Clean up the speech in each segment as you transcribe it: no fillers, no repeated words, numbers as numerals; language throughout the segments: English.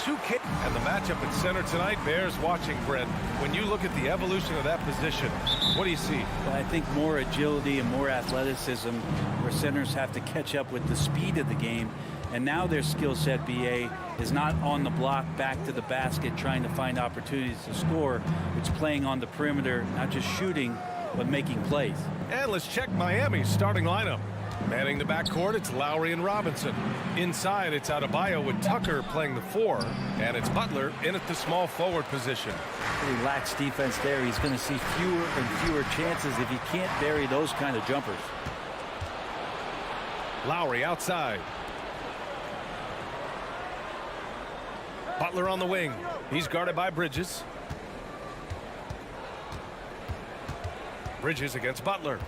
two kids. And the matchup at center tonight bears watching, Brent. When you look at the evolution of that position, what do you see? I think more agility and more athleticism, where centers have to catch up with the speed of the game. And now their skill set, BA, is not on the block back to the basket trying to find opportunities to score. It's playing on the perimeter, not just shooting, but making plays. And let's check Miami's starting lineup. Manning the backcourt, it's Lowry and Robinson. Inside, it's Adebayo with Tucker playing the 4. And it's Butler in at the small forward position. He lacks defense there. He's going to see fewer and fewer chances if he can't bury those kind of jumpers. Lowry outside. Butler on the wing. He's guarded by Bridges. Bridges against Butler.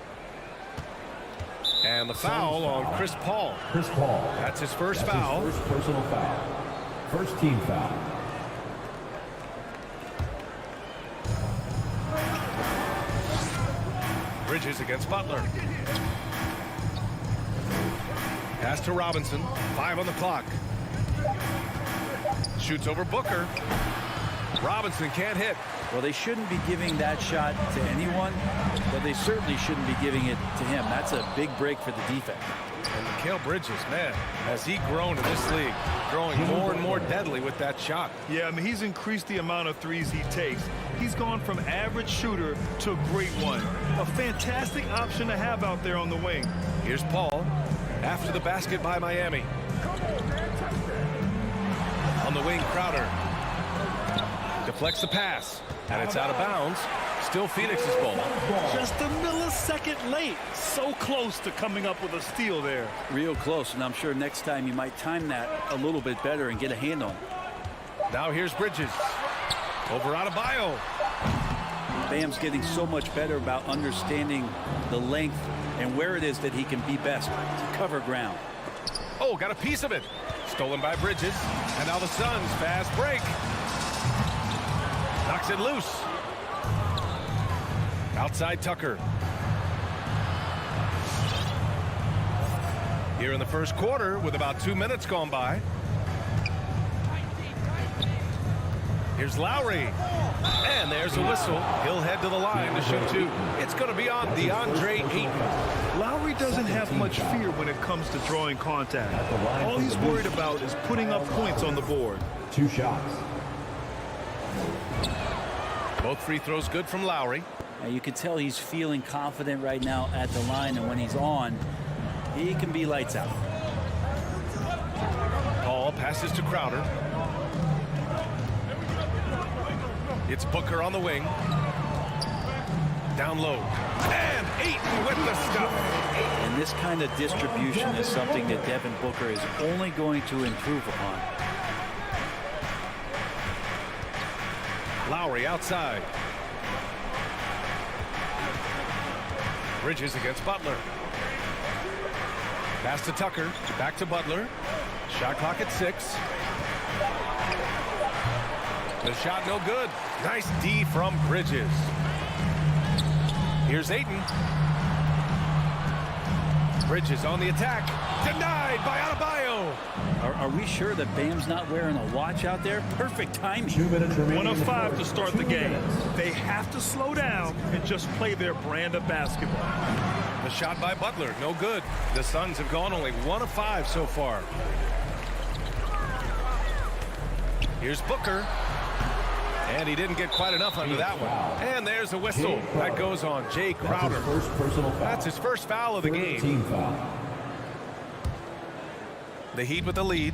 And the foul on Chris Paul. Chris Paul. That's his first foul. His first personal foul. First team foul. Bridges against Butler. Pass to Robinson. 5 on the clock. Shoots over Booker. Robinson can't hit. Well, they shouldn't be giving that shot to anyone, but they certainly shouldn't be giving it to him. That's a big break for the defense. And Mikal Bridges, man, has he grown in this league, growing more and more deadly with that shot. Yeah, I mean, he's increased the amount of threes he takes. He's gone from average shooter to a great one. A fantastic option to have out there on the wing. Here's Paul after the basket by Miami. On the wing, Crowder deflects the pass, and it's out of bounds. Still Phoenix's ball. Just a millisecond late. So close to coming up with a steal there. Real close, and I'm sure next time you might time that a little bit better and get a hand on it. Now here's Bridges. Over Adebayo. Bam's getting so much better about understanding the length and where it is that he can be best to cover ground. Oh, got a piece of it. Stolen by Bridges. And now the Suns fast break. Knocks it loose. Outside Tucker. Here in the first quarter with about 2 minutes gone by. Here's Lowry. And there's a whistle. He'll head to the line to shoot 2. It's going to be on DeAndre Ayton. Lowry doesn't have much fear when it comes to drawing contact. All he's worried about is putting up points on the board. 2 shots. Both free throws good from Lowry. Now you can tell he's feeling confident right now at the line, and when he's on, he can be lights out. Paul passes to Crowder. It's Booker on the wing. Down low. And Ayton with the stuff. And this kind of distribution is something that Devin Booker is only going to improve upon. Lowry outside. Bridges against Butler. Pass to Tucker. Back to Butler. Shot clock at 6. The shot no good. Nice D from Bridges. Here's Ayton. Bridges on the attack. Denied by Adebayo. Are we sure that Bam's not wearing a watch out there? Perfect timing. 2 minutes remaining. 1 of 5 to start the game. They have to slow down and just play their brand of basketball. The shot by Butler, no good. The Suns have gone only 1 of 5 so far. Here's Booker. And he didn't get quite enough under that one. And there's a whistle. That goes on Jay Crowder. That's his first personal foul. That's his first foul of the game. Team foul. The Heat with the lead.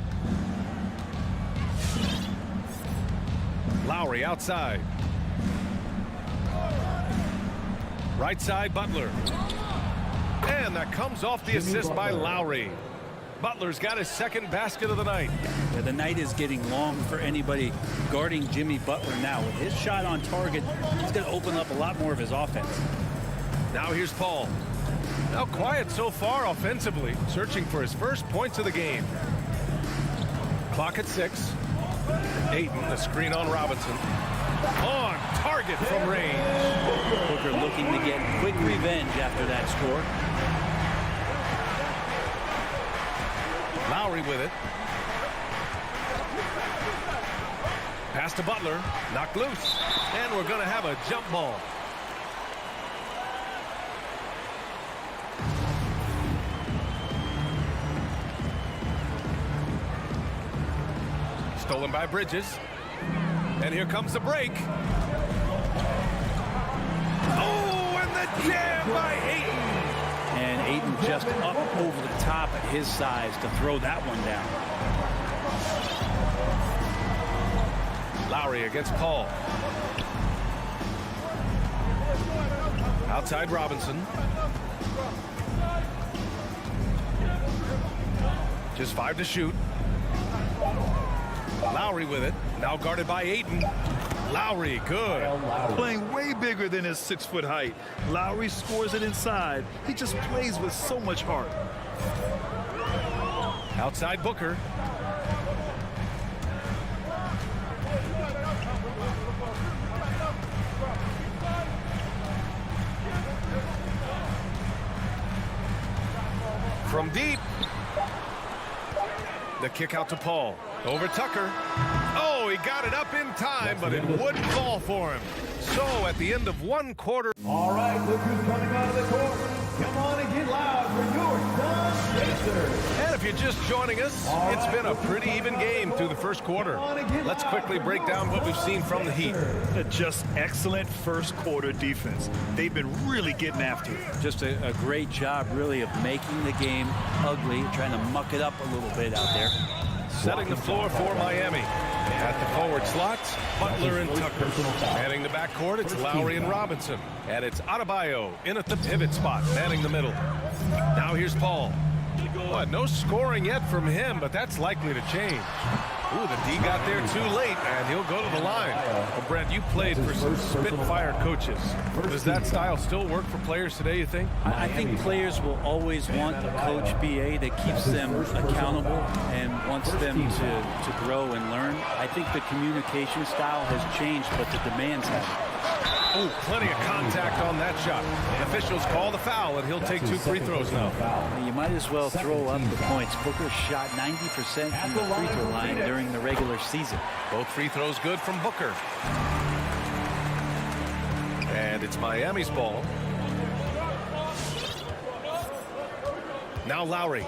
Lowry outside. Right side, Butler. And that comes off the assist by Lowry. Butler's got his second basket of the night. Yeah, the night is getting long for anybody guarding Jimmy Butler now. With his shot on target, he's going to open up a lot more of his offense. Now here's Paul. Now quiet so far offensively, searching for his first points of the game. Clock at 6. Ayton, the screen on Robinson. On target from range. Booker looking to get quick revenge after that score. Lowry with it. Pass to Butler. Knocked loose. And we're going to have a jump ball. Stolen by Bridges. And here comes the break. Oh, and the jam by Ayton. And Ayton just up over the top at his size to throw that one down. Lowry against Paul. Outside Robinson. Just 5 to shoot. Lowry with it. Now guarded by Ayton. Lowry, good. Playing way bigger than his 6-foot height. Lowry scores it inside. He just plays with so much heart. Outside Booker. From deep. The kick out to Paul. Over Tucker. Oh, he got it up in time, but it wouldn't fall for him. So at the end of 1 quarter. All right, look who's coming out of the court. Come on and get loud for your Sun Chasers. And if you're just joining us, it's been a pretty even game through the first quarter. Let's quickly break down what we've seen from the Heat. Just excellent first quarter defense. They've been really getting after it. Just a great job, really, of making the game ugly, trying to muck it up a little bit out there. Setting the floor for Miami. At the forward slots, Butler and Tucker. Manning the backcourt, it's Lowry and Robinson. And it's Adebayo in at the pivot spot, manning the middle. Now here's Paul. What, no scoring yet from him, but that's likely to change. Ooh, the D got there too late, and he'll go to the line. Well, Brent, you played for some Spitfire coaches. Does that style still work for players today, you think? I think players will always want a coach, BA, that keeps them accountable and wants them to grow and learn. I think the communication style has changed, but the demands haven't. Oh, plenty of contact on that shot. Officials call the foul, and he'll take 2 free throws now. You might as well throw up the points. Booker shot 90% from the free throw line during the regular season. Both free throws good from Booker. And it's Miami's ball. Now Lowry.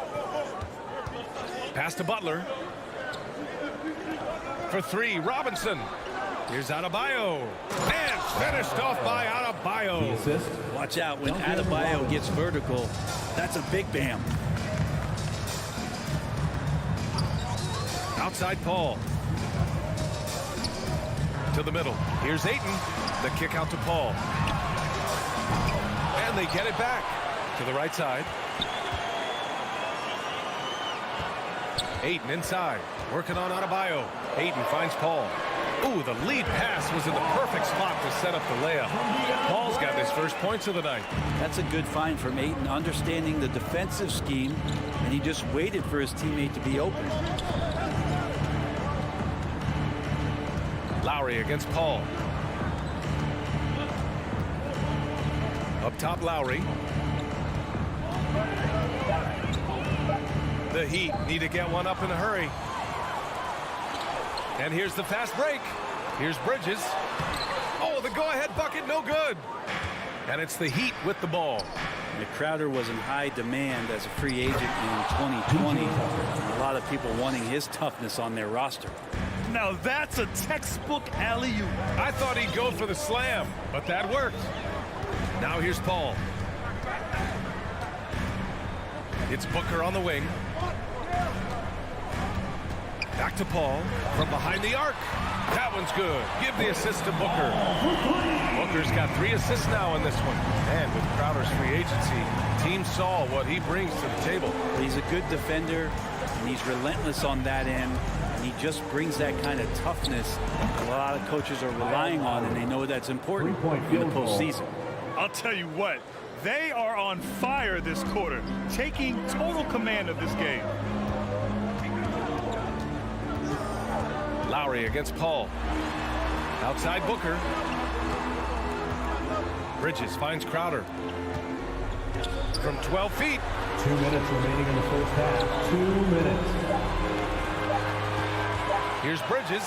Pass to Butler. For 3, Robinson. Here's Adebayo. And finished off by Adebayo. Watch out, when Adebayo gets vertical, that's a big bam. Outside Paul. To the middle. Here's Ayton. The kick out to Paul. And they get it back. To the right side. Ayton inside. Working on Adebayo. Ayton finds Paul. Ooh, the lead pass was in the perfect spot to set up the layup. Paul's got his first points of the night. That's a good find from Ayton, understanding the defensive scheme, and he just waited for his teammate to be open. Lowry against Paul. Up top, Lowry. The Heat need to get one up in a hurry. And here's the fast break. Here's Bridges. Oh, the go-ahead bucket, no good. And it's the Heat with the ball. Crowder was in high demand as a free agent in 2020. A lot of people wanting his toughness on their roster. Now that's a textbook alley-oop. I thought he'd go for the slam, but that worked. Now here's Paul. It's Booker on the wing. Back to Paul from behind the arc. That one's good. Give the assist to Booker. Booker's got 3 assists now in this one. And with Crowder's free agency, team saw what he brings to the table. He's a good defender, and he's relentless on that end. And he just brings that kind of toughness a lot of coaches are relying on, and they know that's important in the postseason. I'll tell you what, they are on fire this quarter, taking total command of this game. Lowry against Paul. Outside Booker. Bridges finds Crowder. From 12 feet. 2 minutes remaining in the first half. 2 minutes. Here's Bridges.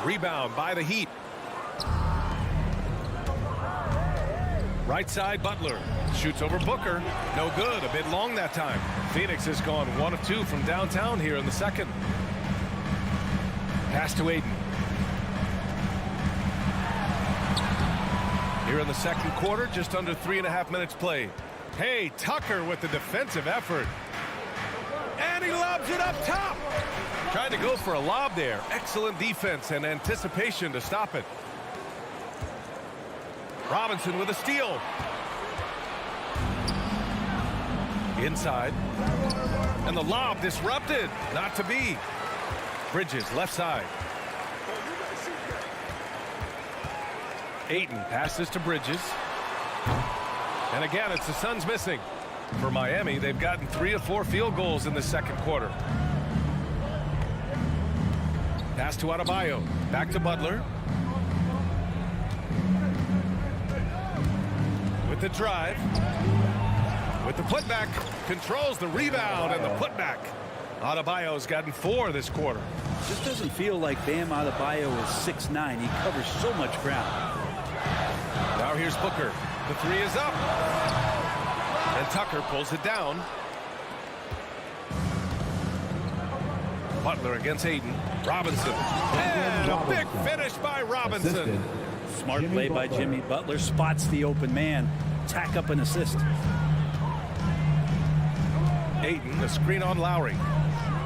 Rebound by the Heat. Right side, Butler. Shoots over Booker. No good. A bit long that time. Phoenix has gone 1 of 2 from downtown here in the second. Pass to Ayton. Here in the second quarter, just under 3.5 minutes played. Hey, Tucker with the defensive effort. And he lobs it up top. Trying to go for a lob there. Excellent defense and anticipation to stop it. Robinson with a steal. Inside. And the lob disrupted. Not to be. Bridges left side. Ayton passes to Bridges. And again, it's the Suns missing. For Miami, they've gotten 3 of 4 field goals in the second quarter. Pass to Adebayo. Back to Butler. With the drive. With the putback. Controls the rebound and the putback. Adebayo's gotten 4 this quarter. Just doesn't feel like Bam Adebayo is 6'9". He covers so much ground. Now here's Booker. The 3 is up. And Tucker pulls it down. Butler against Ayton. Robinson. And a big finish by Robinson. Smart play by Jimmy. Butler spots the open man. Tack up an assist. Ayton, the screen on Lowry.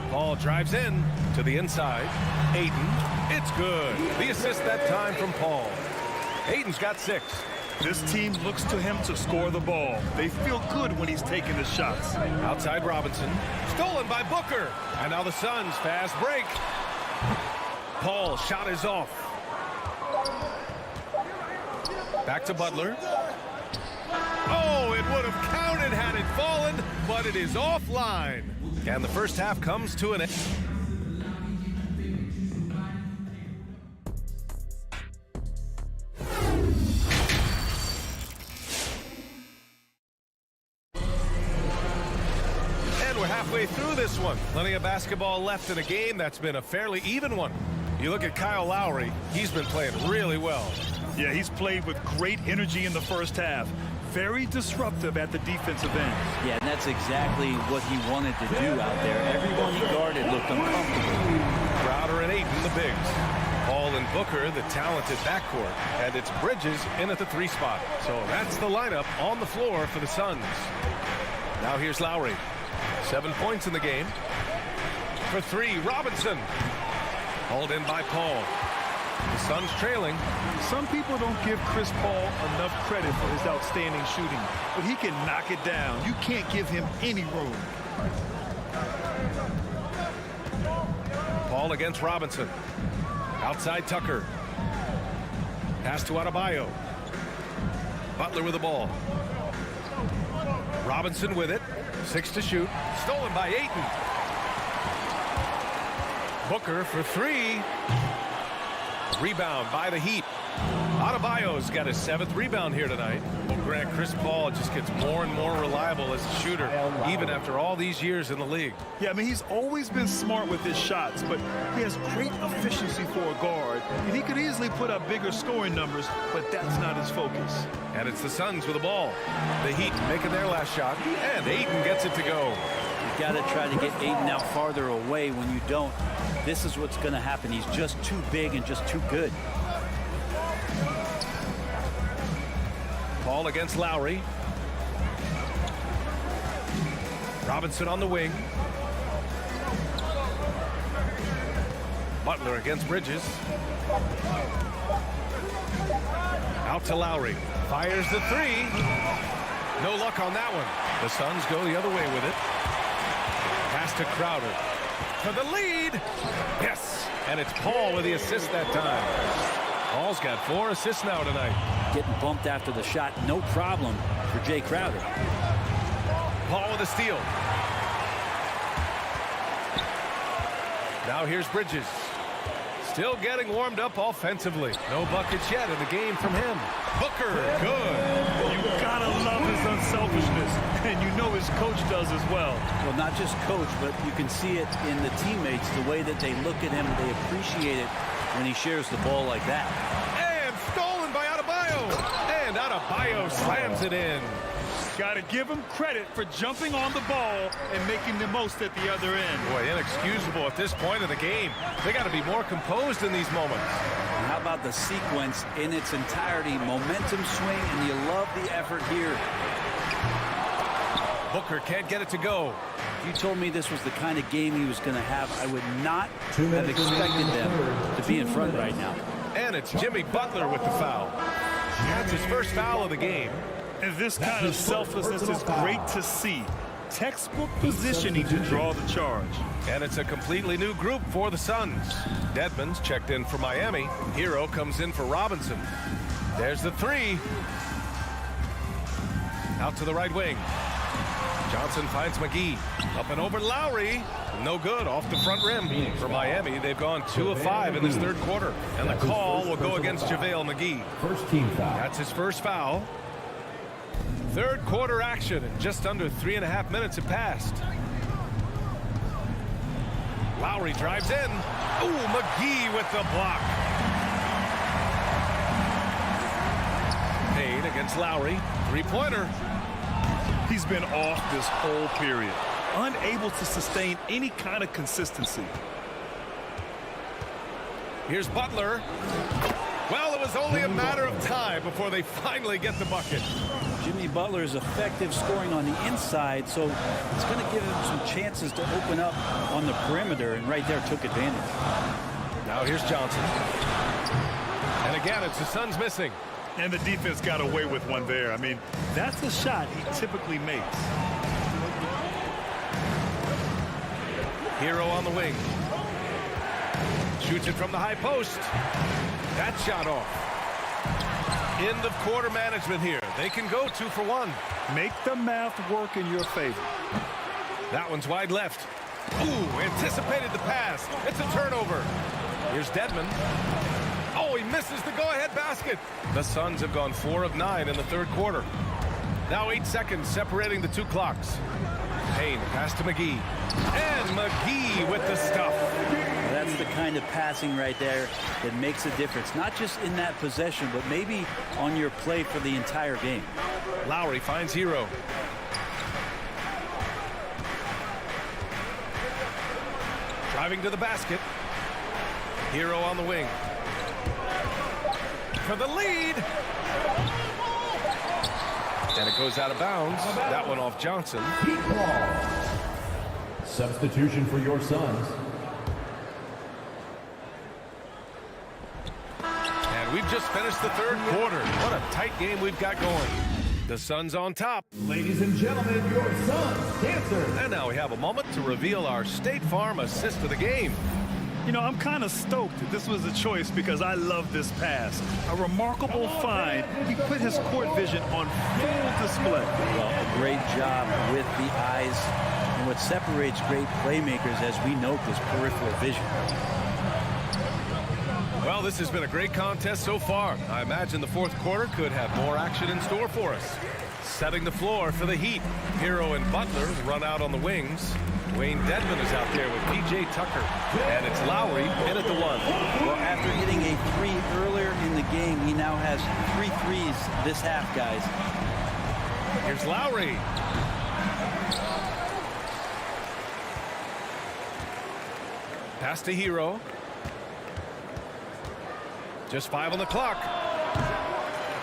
Ball drives in to the inside. Ayton, it's good. The assist that time from Paul. Ayton's got 6. This team looks to him to score the ball. They feel good when he's taking the shots. Outside Robinson. Stolen by Booker. And now the Suns fast break. Paul shot is off. Back to Butler. Oh, it would have counted had it fallen, but it is offline. And the first half comes to an end. We're halfway through this one. Plenty of basketball left in a game that's been a fairly even one. You look at Kyle Lowry, he's been playing really well. Yeah, he's played with great energy in the first half. Very disruptive at the defensive end. Yeah, and that's exactly what he wanted to do out there. Everyone he guarded looked uncomfortable. Crowder and Ayton, the bigs. Paul and Booker, the talented backcourt. And it's Bridges in at the 3 spot. So that's the lineup on the floor for the Suns. Now here's Lowry. 7 points in the game. For 3, Robinson. Hauled in by Paul. The Suns trailing. Some people don't give Chris Paul enough credit for his outstanding shooting, but he can knock it down. You can't give him any room. Paul against Robinson. Outside Tucker. Pass to Adebayo. Butler with the ball. Robinson with it. 6 to shoot. Stolen by Ayton. Booker for 3. Rebound by the Heat. Adebayo's got his 7th rebound here tonight. Well, Grant, Chris Paul just gets more and more reliable as a shooter, even after all these years in the league. Yeah, I mean, he's always been smart with his shots, but he has great efficiency for a guard, and he could easily put up bigger scoring numbers, but that's not his focus. And it's the Suns with the ball. The Heat making their last shot, and Ayton gets it to go. You got to try to get Ayton out farther away. When you don't, this is what's going to happen. He's just too big and just too good. Paul against Lowry. Robinson on the wing. Butler against Bridges. Out to Lowry. Fires the 3. No luck on that one. The Suns go the other way with it. Pass to Crowder. For the lead. Yes. And it's Paul with the assist that time. Paul's got 4 assists now tonight. Getting bumped after the shot, no problem for Jay Crowder. Paul with a steal. Now here's Bridges. Still getting warmed up offensively. No buckets yet in the game from him. Booker, good. You gotta love his unselfishness, and you know his coach does as well. Well, not just coach, but you can see it in the teammates, the way that they look at him, they appreciate it. when he shares the ball like that. And stolen by Adebayo. And Adebayo slams it in. Got to give him credit for jumping on the ball and making the most at the other end. Boy, inexcusable at this point of the game. They got to be more composed in these moments. And how about the sequence in its entirety? Momentum swing, and you love the effort here. Booker can't get it to go. If you told me this was the kind of game he was going to have, I would not have expected them to be in front right now. And it's Jimmy Butler with the foul. That's his first foul of the game. And this kind of selflessness is great to see. Textbook positioning to draw the charge. And it's a completely new group for the Suns. Dedmon's checked in for Miami. Hero comes in for Robinson. There's the three. Out to the right wing. Johnson finds McGee. Up and over Lowry. No good, off the front rim. For Miami, they've gone 2 of 5 in this third quarter. And the call will go against JaVale McGee. First team foul. That's his first foul. Third quarter action, and just under 3.5 minutes have passed. Lowry drives in. Ooh, McGee with the block. Payne against Lowry. Three-pointer. He's been off this whole period. Unable to sustain any kind of consistency. Here's Butler. Well, it was only a matter of time before they finally get the bucket. Jimmy Butler is effective scoring on the inside, so it's going to give him some chances to open up on the perimeter, and right there took advantage. Now here's Johnson. And again, it's the Suns missing. And the defense got away with one there. I mean, that's a shot he typically makes. Hero on the wing. Shoots it from the high post. That shot off. End of quarter management here. They can go 2 for 1. Make the math work in your favor. That one's wide left. Ooh, anticipated the pass. It's a turnover. Here's Dedmon. Oh, he misses the go-ahead basket. The Suns have gone 4 of 9 in the third quarter. Now 8 seconds separating the two clocks. Payne pass to McGee. And McGee with the stuff. That's the kind of passing right there that makes a difference, not just in that possession, but maybe on your play for the entire game. Lowry finds Hero. Driving to the basket. Hero on the wing. For the lead. And it goes out of bounds. That one off Johnson. Heat ball. Substitution for your Suns. And we've just finished the third quarter. What a tight game we've got going. The Suns on top. Ladies and gentlemen, your Suns dancers. And now we have a moment to reveal our State Farm assist of the game. You know, I'm kind of stoked that this was a choice because I love this pass. A remarkable find. He put his court vision on full display. Well, a great job with the eyes. And what separates great playmakers, as we note, is peripheral vision. Well, this has been a great contest so far. I imagine the fourth quarter could have more action in store for us. Setting the floor for the Heat. Hero and Butler run out on the wings. Wayne Dedmon is out there with P.J. Tucker. And it's Lowry in at the 1. Well, after hitting a 3 earlier in the game, he now has 3 threes this half, guys. Here's Lowry. Pass to Hero. Just 5 on the clock.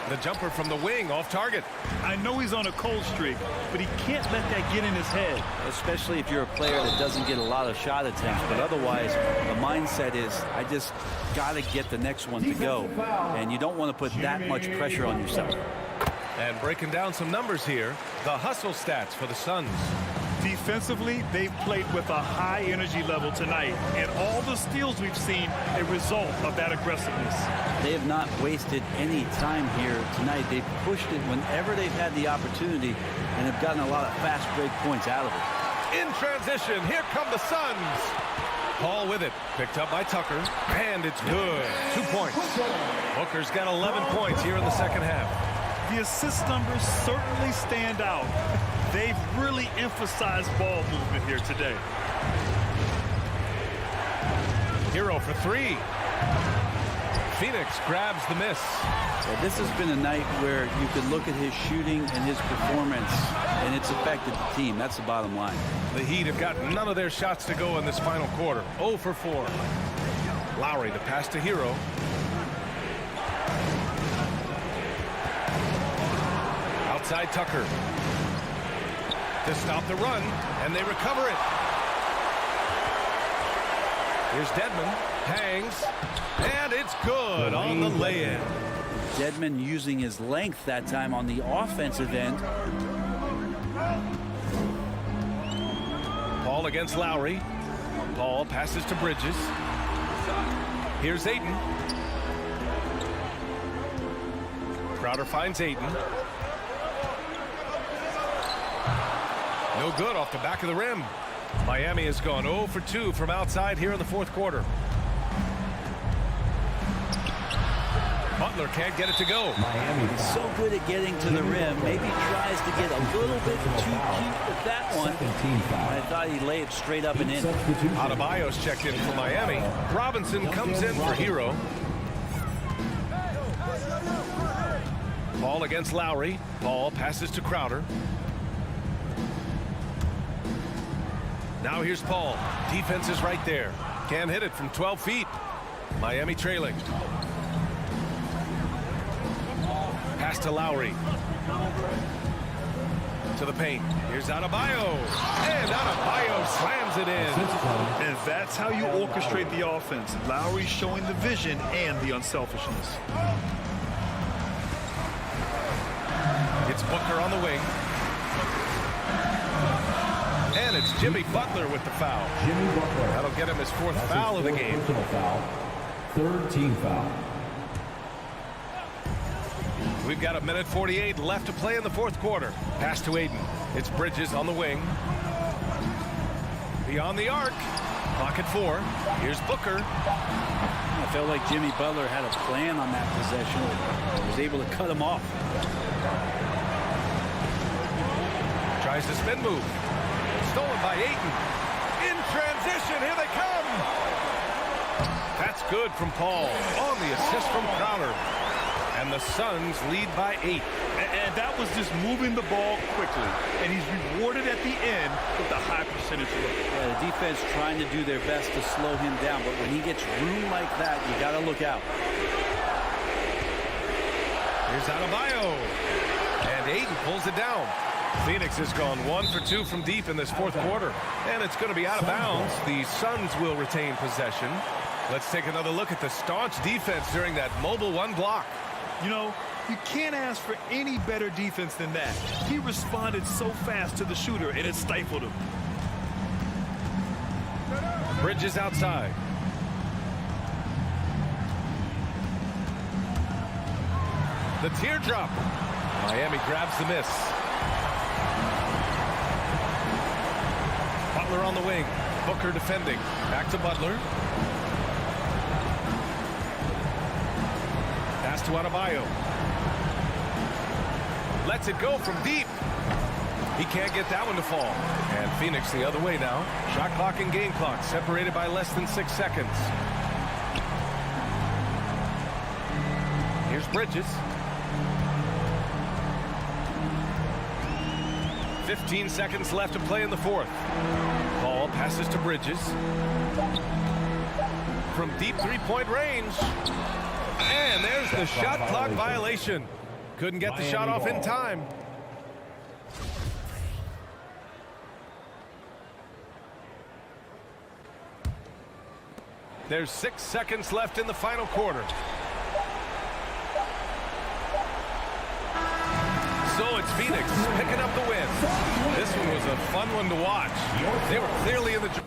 The jumper from the wing off target. I know he's on a cold streak, but he can't let that get in his head. Especially if you're a player that doesn't get a lot of shot attempts. But otherwise, the mindset is, I just got to get the next one to go. And you don't want to put that much pressure on yourself. And breaking down some numbers here, the hustle stats for the Suns. Defensively, they've played with a high energy level tonight, and all the steals we've seen a result of that aggressiveness. They have not wasted any time here tonight. They've pushed it whenever they've had the opportunity and have gotten a lot of fast break points out of it. In transition, here come the Suns. Paul with it, picked up by Tucker, and it's good. 2 points. Booker's got 11 points here in the second half. The assist numbers certainly stand out. They've really emphasized ball movement here today. Hero for 3. Phoenix grabs the miss. Yeah, this has been a night where you could look at his shooting and his performance, and it's affected the team. That's the bottom line. The Heat have got none of their shots to go in this final quarter. 0 for 4. Lowry to pass to Hero. Outside Tucker. To stop the run, and they recover it. Here's Dedmon. Hangs. And it's good on the lay-in. Dedmon using his length that time on the offensive end. Paul against Lowry. Paul passes to Bridges. Here's Ayton. Crowder finds Ayton. No good off the back of the rim. Miami has gone 0 for 2 from outside here in the fourth quarter. Butler can't get it to go. He's so good at getting to the rim. Maybe tries to get a little bit too cute with that one. I thought he laid it straight up and in. Adebayo's checked in for Miami. Robinson comes in for Hero. Paul against Lowry. Paul passes to Crowder. Now here's Paul. Defense is right there. Can't hit it from 12 feet. Miami trailing. Pass to Lowry. To the paint. Here's Adebayo. And Adebayo slams it in. And that's how you orchestrate the offense. Lowry showing the vision and the unselfishness. It's Booker on the wing. And it's Jimmy Butler with the foul. Jimmy Butler. That'll get him his fourth That's foul his of the fourth game. personal foul. Third team foul. We've got 1:48 left to play in the fourth quarter. Pass to Ayton. It's Bridges on the wing. Beyond the arc. Clock at 4. Here's Booker. I felt like Jimmy Butler had a plan on that possession. He was able to cut him off. Tries to spin move. Stolen by Ayton. In transition. Here they come. That's good from Paul. On the assist from Crowder. And the Suns lead by 8. And that was just moving the ball quickly. And he's rewarded at the end with the high percentage look. Yeah, the defense trying to do their best to slow him down, but when he gets room like that, you got to look out. Here's Adebayo. And Ayton pulls it down. Phoenix has gone 1 for 2 from deep in this fourth quarter. And it's going to be out of bounds. The Suns will retain possession. Let's take another look at the staunch defense during that mobile 1 block. You know, you can't ask for any better defense than that. He responded so fast to the shooter, and it stifled him. Bridges outside. The teardrop. Miami grabs the miss. Butler on the wing. Booker defending. Back to Butler. Pass to Adebayo. Lets it go from deep. He can't get that one to fall. And Phoenix the other way now. Shot clock and game clock separated by less than 6 seconds. Here's Bridges. 15 seconds left to play in the fourth. Paul passes to Bridges. From deep three-point range. And there's the shot clock violation. Couldn't get the shot off in time. There's 6 seconds left in the final quarter. So it's Phoenix picking up the win. This one was a fun one to watch. They were clearly in the...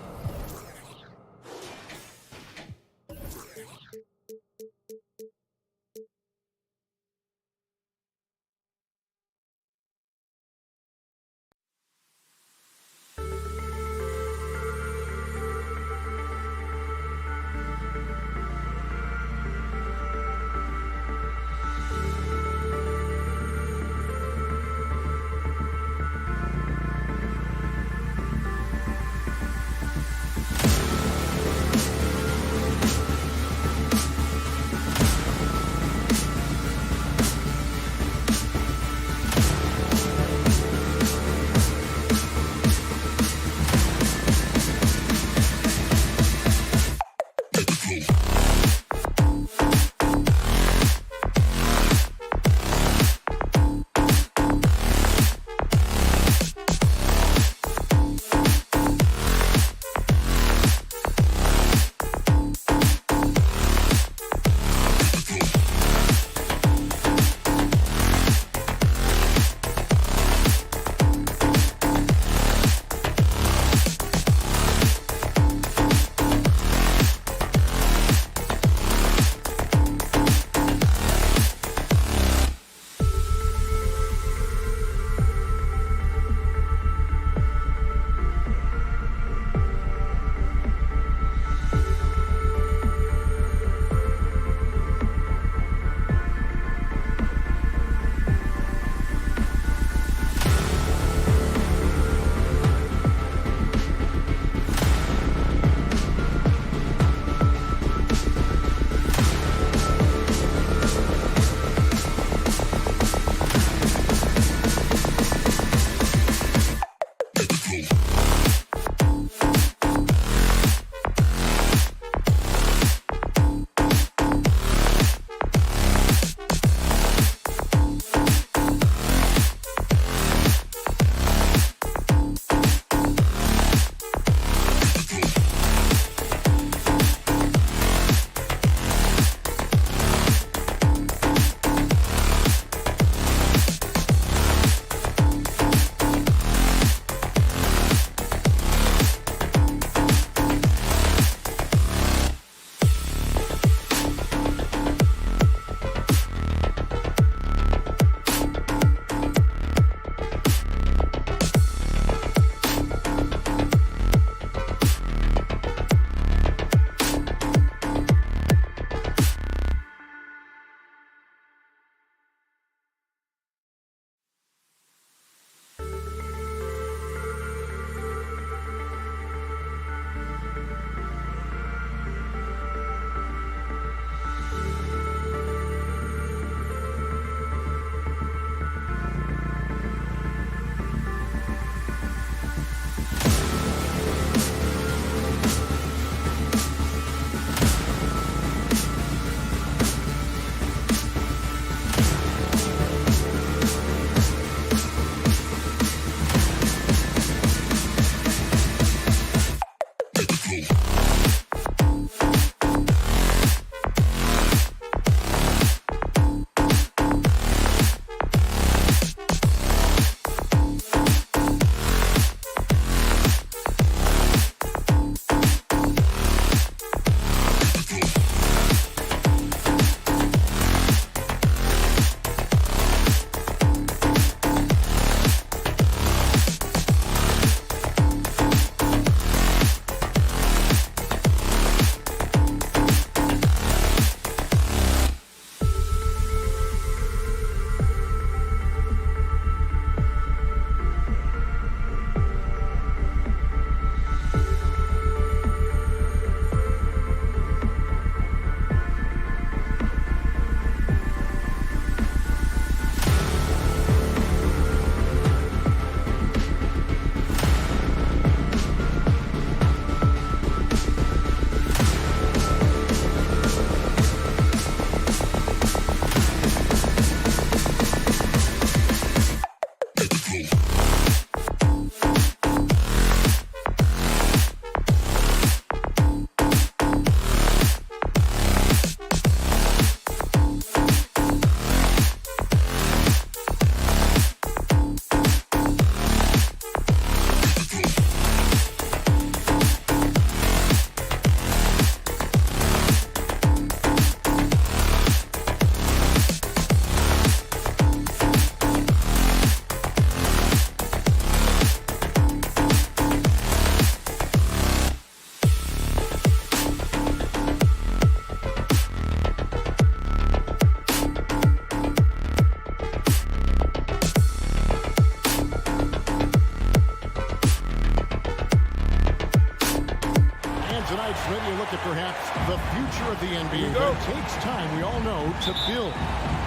perhaps the future of the NBA. But it takes time, we all know, to build.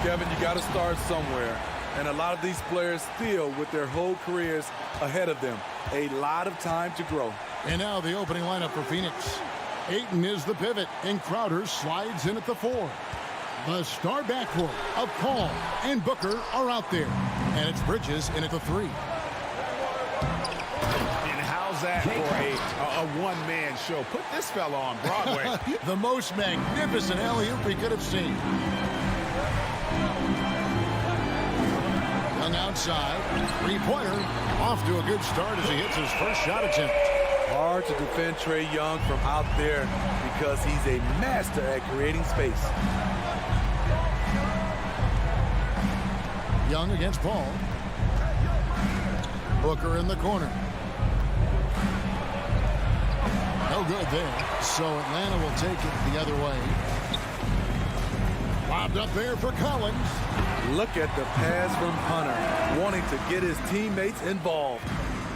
Kevin, you got to start somewhere. And a lot of these players still with their whole careers ahead of them. A lot of time to grow. And now the opening lineup for Phoenix. Ayton is the pivot, and Crowder slides in at the 4. The star backcourt of Paul and Booker are out there. And it's Bridges in at the 3. And how's that for a one-man show? Put this fella on Broadway. The most magnificent alley-oop we could have seen. Young outside. Three-pointer. Off to a good start as he hits his first shot attempt. Hard to defend Trae Young from out there because he's a master at creating space. Young against Paul. Booker in the corner. No good there. So Atlanta will take it the other way. Lobbed up there for Collins. Look at the pass from Hunter, wanting to get his teammates involved.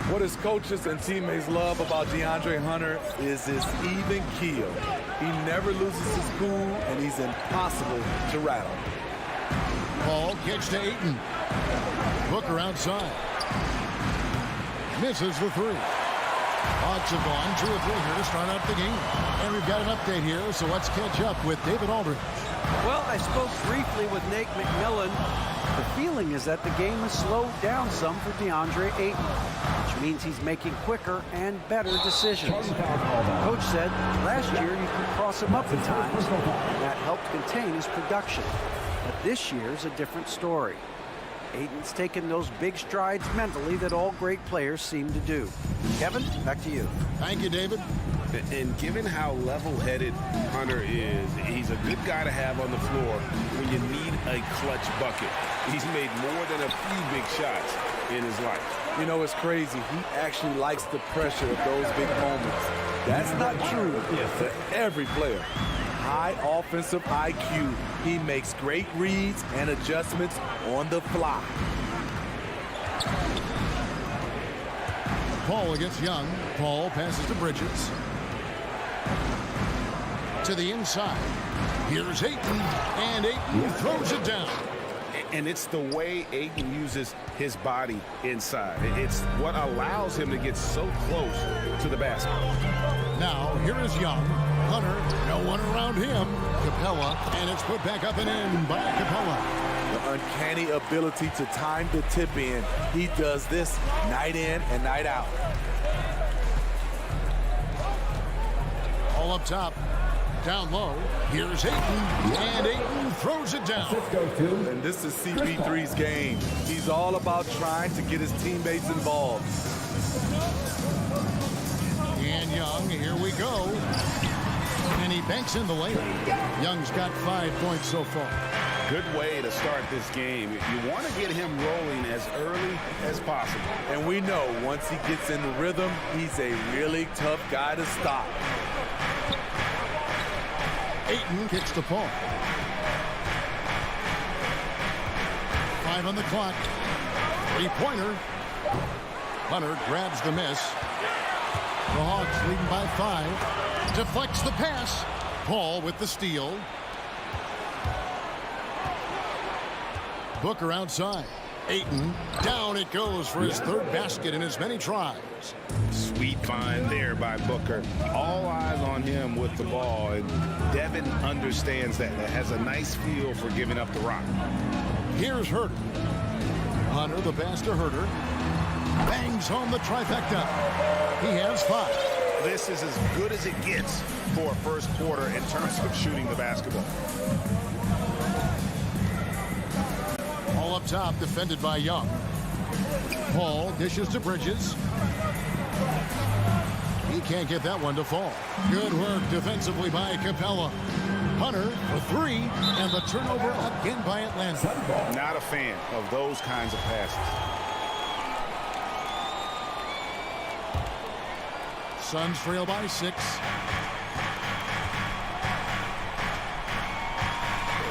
What his coaches and teammates love about DeAndre Hunter is his even keel. He never loses his cool, and he's impossible to rattle. Paul kicks to Ayton. Booker outside. Misses the 3. Hawks have gone 2 or 3 here to start out the game. And we've got an update here, so let's catch up with David Aldridge. Well, I spoke briefly with Nate McMillan. The feeling is that the game has slowed down some for DeAndre Ayton, which means he's making quicker and better decisions. Coach said last year you could cross him up at times, and that helped contain his production. But this year's a different story. Ayton's taken those big strides mentally that all great players seem to do. Kevin, back to you. Thank you, David. And given how level-headed Hunter is, he's a good guy to have on the floor when you need a clutch bucket. He's made more than a few big shots in his life. You know, it's crazy. He actually likes the pressure of those big moments. That's not true for every player. High offensive IQ. He makes great reads and adjustments on the fly. Paul against Young. Paul passes to Bridges. To the inside. Here's Ayton, and Ayton throws it down. And it's the way Ayton uses his body inside. It's what allows him to get so close to the basket. Now, here is Young. Hunter, no one around him. Capella, and it's put back up and in by Capella. The uncanny ability to time the tip in. He does this night in and night out. All up top. Down low. Here's Ayton, and Ayton throws it down. And this is CP3's game. He's all about trying to get his teammates involved. And Young, here we go. And he banks in the layup. Young's got 5 points so far. Good way to start this game. You want to get him rolling as early as possible. And we know once he gets in the rhythm, he's a really tough guy to stop. Ayton kicks to Paul. 5 on the clock. 3-pointer. Hunter grabs the miss. The Hawks leading by 5. Deflects the pass. Paul with the steal. Booker outside. Ayton, down it goes for his 3rd basket in as many tries. Sweet find there by Booker. All eyes on him with the ball, and Devin understands that. That has a nice feel for giving up the rock. Here's Herter. Hunter, the pass to Herter. Bangs home the trifecta. He has 5. This is as good as it gets for a first quarter in terms of shooting the basketball. All up top, defended by Young. Paul dishes to Bridges. He can't get that one to fall. Good work defensively by Capella. Hunter for 3, and the turnover again by Atlanta. Not a fan of those kinds of passes. Suns trail by 6.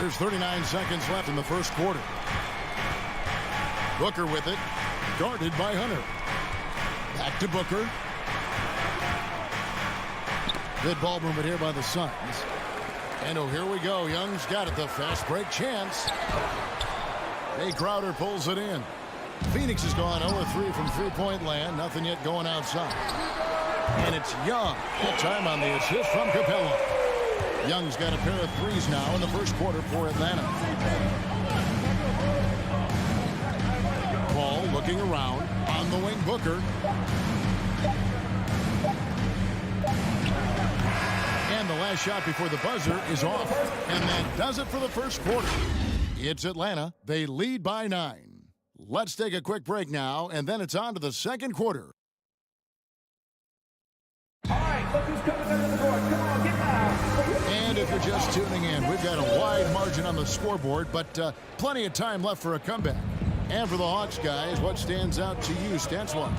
There's 39 seconds left in the first quarter. Booker with it, guarded by Hunter. Back to Booker. Good ball movement here by the Suns. And oh, here we go. Young's got it. The fast break chance. Jay Crowder pulls it in. Phoenix has gone 0-3 from three-point land. Nothing yet going outside. And it's Young. Good time on the assist from Capella. Young's got a pair of threes now in the first quarter for Atlanta. Ball looking around. On the wing, Booker. And the last shot before the buzzer is off. And that does it for the first quarter. It's Atlanta. They lead by 9. Let's take a quick break now, and then it's on to the second quarter. All right, look who's coming under the court. Come on, get loud. And if you're just tuning in, we've got a wide margin on the scoreboard, but plenty of time left for a comeback. And for the Hawks, guys, what stands out to you stats-wise?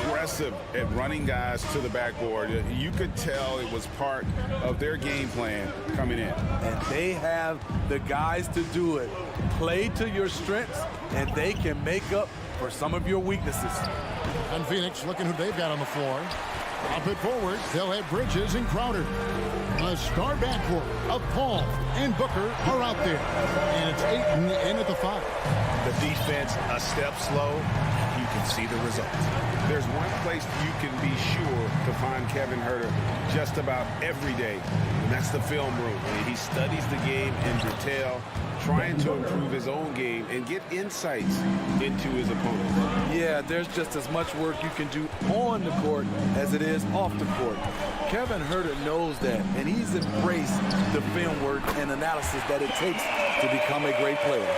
Aggressive at running guys to the backboard. You could tell it was part of their game plan coming in. And they have the guys to do it. Play to your strengths, and they can make up for some of your weaknesses. And Phoenix looking who they've got on the floor. Up it forward, they'll have Bridges and Crowder. A star backcourt of Paul and Booker are out there. And it's Ayton in at the 5. The defense a step slow. You can see the results. There's one place you can be sure to find Kevin Huerter just about every day, and that's the film room. He studies the game in detail, trying to improve his own game and get insights into his opponent. Yeah, there's just as much work you can do on the court as it is off the court. Kevin Huerter knows that, and he's embraced the film work and analysis that it takes to become a great player.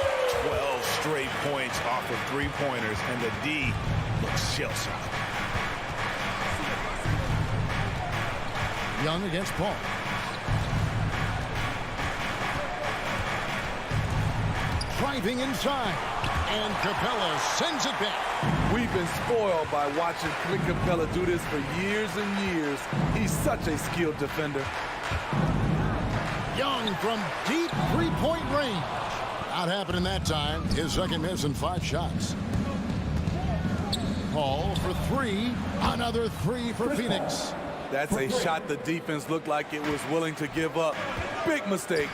12 straight points off of three-pointers, and the D looks shell-shocked. Young against Paul. Driving inside, and Capella sends it back. We've been spoiled by watching Clint Capella do this for years and years. He's such a skilled defender. Young from deep three-point range. Not happening that time. His second miss in 5 shots. Paul for 3. Another 3 for Phoenix. That's a shot the defense looked like it was willing to give up. Big mistake.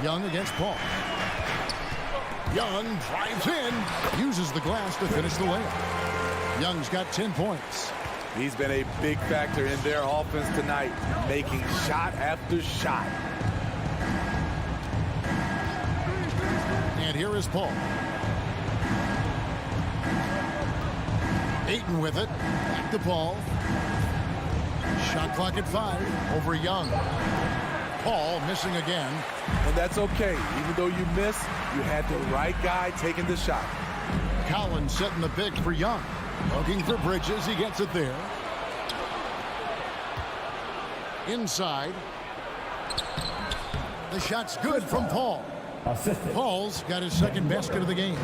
Young against Paul. Young drives in, uses the glass to finish the layup. Young's got 10 points. He's been a big factor in their offense tonight, making shot after shot. And here is Paul. Ayton with it. Back to Paul. Shot clock at 5 over Young. Paul missing again. And that's okay. Even though you miss, you had the right guy taking the shot. Collins setting the pick for Young. Looking for Bridges. He gets it there. Inside. The shot's good from Paul. Paul's got his second basket of the game.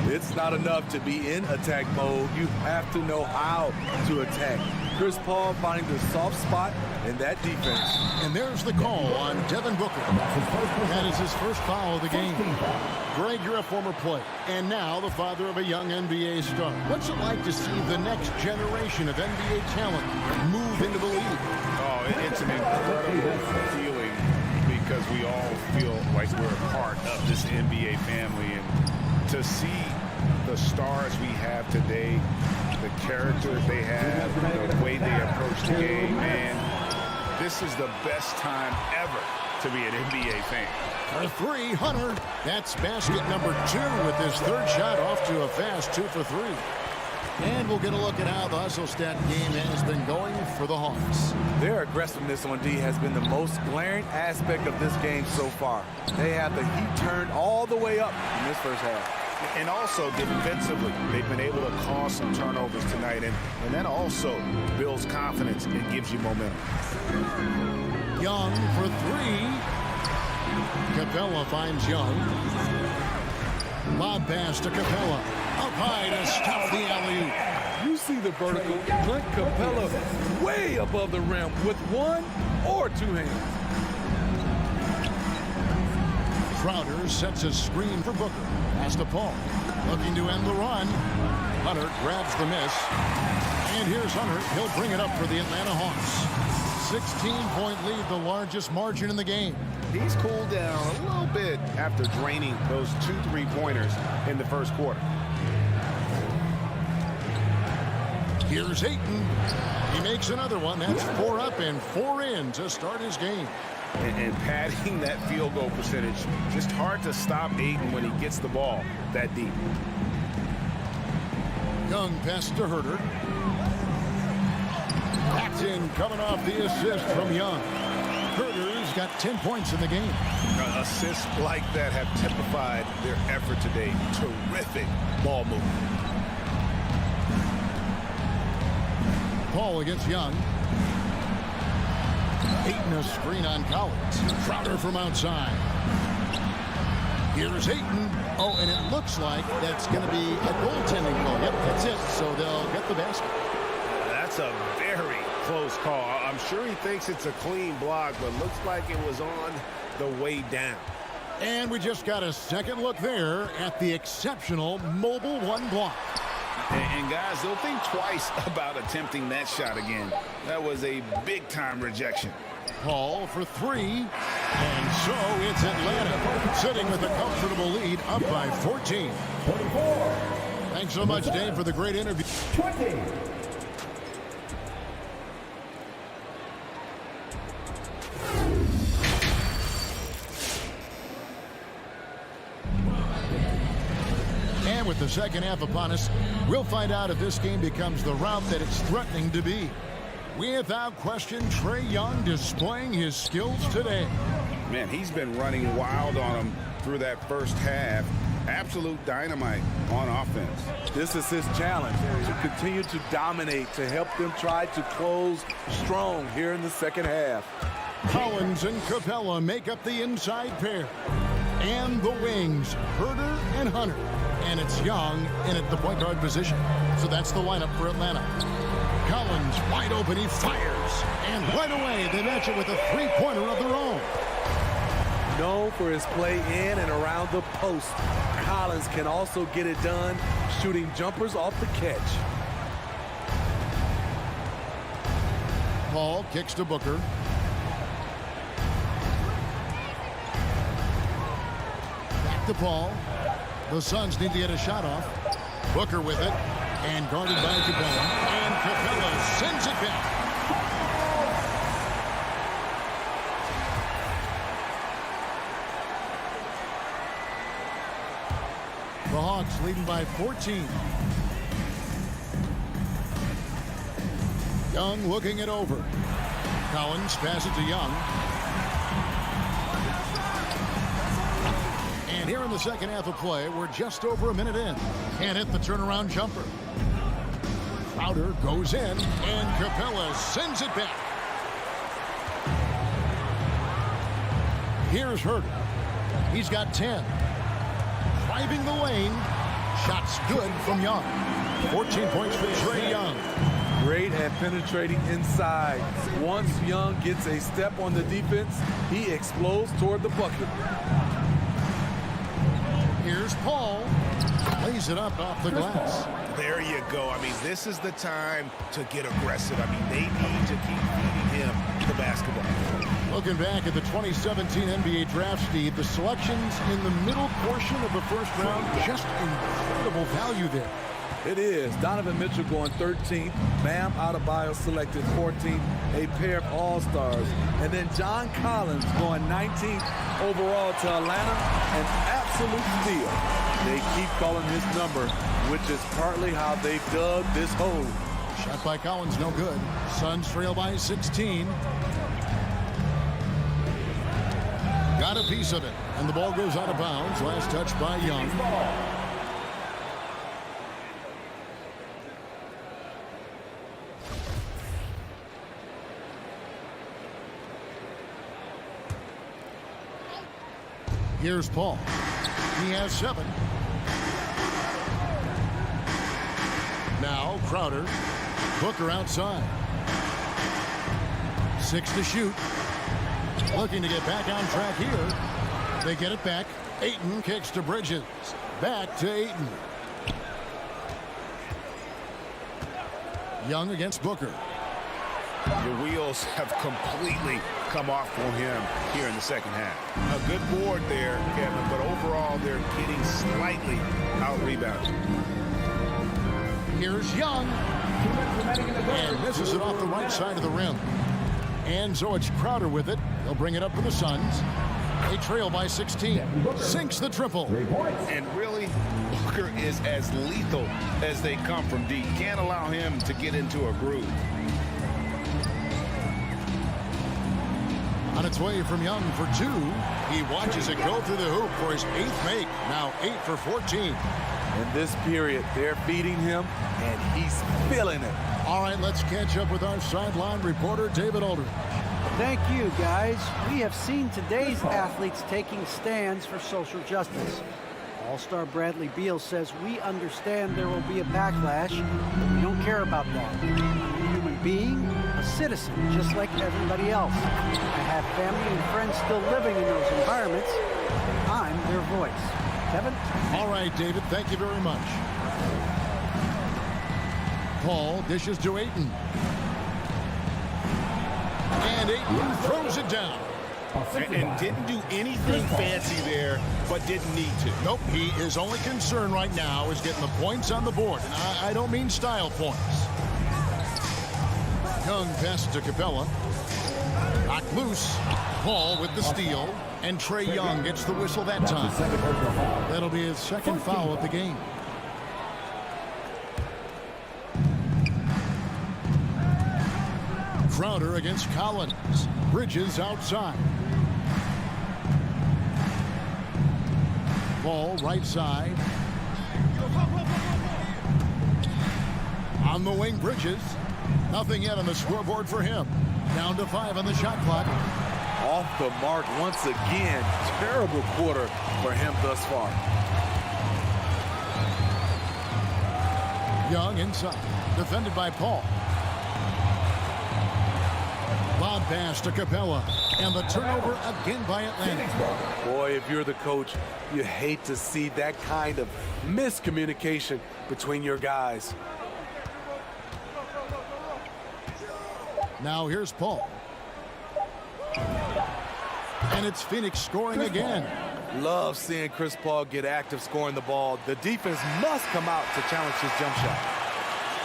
It's not enough to be in attack mode. You have to know how to attack. Chris Paul finding the soft spot in that defense. And there's the call on Devin Booker. That is his first foul of the game. Greg, you're a former player, and now the father of a young NBA star. What's it like to see the next generation of NBA talent move into the league? Oh, it's an incredible feeling because we all feel like we're a part of this NBA family. And to see the stars we have today, the character they have, the way they approach the game, man, this is the best time ever to be an NBA fan. For 3, Hunter. That's basket number 2 with his third shot off to a fast 2 for 3. And we'll get a look at how the hustle stat game has been going for the Hawks. Their aggressiveness on D has been the most glaring aspect of this game so far. They have the heat turned all the way up in this first half. And also defensively, they've been able to cause some turnovers tonight, and that also builds confidence and gives you momentum. Young for 3. Capella finds Young. Lob pass to Capella. Up high to stop the alley-oop. You see the vertical. Clint Capella way above the rim with 1 or 2 hands. Crowder sets a screen for Booker. Pass to Paul. Looking to end the run. Hunter grabs the miss. And here's Hunter. He'll bring it up for the Atlanta Hawks. 16-point lead, the largest margin in the game. He's cooled down a little bit after draining those 2 3-pointers in the first quarter. Here's Ayton. He makes another one. That's 4 up and 4 in to start his game. And padding that field goal percentage, just hard to stop Ayton when he gets the ball that deep. Young pass to Herter. Paxton coming off the assist from Young. Herter's got 10 points in the game. Assists like that have typified their effort today. Terrific ball movement. Paul against Young. Ayton a screen on Collins. Crowder from outside. Here's Ayton. Oh, and it looks like that's going to be a goaltending call. Yep, that's it. So they'll get the basket. That's a very close call. I'm sure he thinks it's a clean block, but looks like it was on the way down. And we just got a second look there at the exceptional mobile 1 block. And guys, they'll think twice about attempting that shot again. That was a big-time rejection. Paul for 3. And so it's Atlanta sitting with a comfortable lead up by 14. 24. Thanks so much, Dave, for the great interview. 20. And with the second half upon us, we'll find out if this game becomes the route that it's threatening to be. Without question, Trae Young displaying his skills today. Man, he's been running wild on him through that first half. Absolute dynamite on offense. This is his challenge, to continue to dominate, to help them try to close strong here in the second half. Collins and Capella make up the inside pair. And the wings, Herter and Hunter. And it's Young in at the point guard position. So that's the lineup for Atlanta. Collins wide open, he fires. And right away, they match it with a 3-pointer of their own. Known for his play in and around the post, Collins can also get it done shooting jumpers off the catch. Paul kicks to Booker. Back to Paul. The Suns need to get a shot off. Booker with it. And guarded by Capella. And Capella sends it back. The Hawks leading by 14. Young looking it over. Collins passes to Young. And here in the second half of play, we're just over a minute in. Can't hit the turnaround jumper. Crowder goes in, and Capella sends it back. Here's Herter. He's got 10. Driving the lane. Shots good from Young. 14 points for Trae Young. Great at penetrating inside. Once Young gets a step on the defense, he explodes toward the bucket. Here's Paul. Lays it up off the glass. There you go. I mean, this is the time to get aggressive. I mean, they need to keep feeding him the basketball. Looking back at the 2017 NBA Draft, Steve, the selections in the middle portion of the first round, just incredible value there. It is. Donovan Mitchell going 13th. Bam Adebayo selected 14th. A pair of all-stars. And then John Collins going 19th overall to Atlanta. An absolute steal. They keep calling his number, which is partly how they dug this hole. Shot by Collins, no good. Suns trail by 16. Got a piece of it. And the ball goes out of bounds. Last touch by Young. Here's Paul. He has 7. Now Crowder. Booker outside. 6 to shoot. Looking to get back on track here. They get it back. Ayton kicks to Bridges. Back to Ayton. Young against Booker. The wheels have completely come off for him here in the second half. A good board there, Kevin, but overall they're getting slightly out-rebounded. Here's Young. And misses it off the right side of the rim. And so it's Crowder with it. They'll bring it up for the Suns. They trail by 16. Sinks the triple. And really, Booker is as lethal as they come from deep. Can't allow him to get into a groove. On its way from Young for two. He watches it go through the hoop for his 8th make. Now 8 for 14. In this period, they're feeding him, and he's feeling it. All right, let's catch up with our sideline reporter, David Aldridge. Thank you, guys. We have seen today's athletes taking stands for social justice. All-star Bradley Beal says, we understand there will be a backlash, but we don't care about that. I'm a human being, a citizen, just like everybody else. I have family and friends still living in those environments. I'm their voice. Kevin? All right, David, thank you very much. Paul dishes to Ayton. And Ayton throws it down. And didn't do anything fancy there, but didn't need to. Nope, his only concern right now is getting the points on the board. And I don't mean style points. Young passes to Capella. Knocked loose. Paul with the steal. And Trae Young gets the whistle that time. That'll be his second foul of the game. Crowder against Collins. Bridges outside. Ball right side. On the wing, Bridges. Nothing yet on the scoreboard for him. Down to 5 on the shot clock. Off the mark once again. Terrible quarter for him thus far. Young inside. Defended by Paul. Lob pass to Capella. And the turnover again by Atlanta. Boy, if you're the coach, you hate to see that kind of miscommunication between your guys. Now here's Paul. And it's Phoenix scoring again. Love seeing Chris Paul get active scoring the ball. The defense must come out to challenge his jump shot.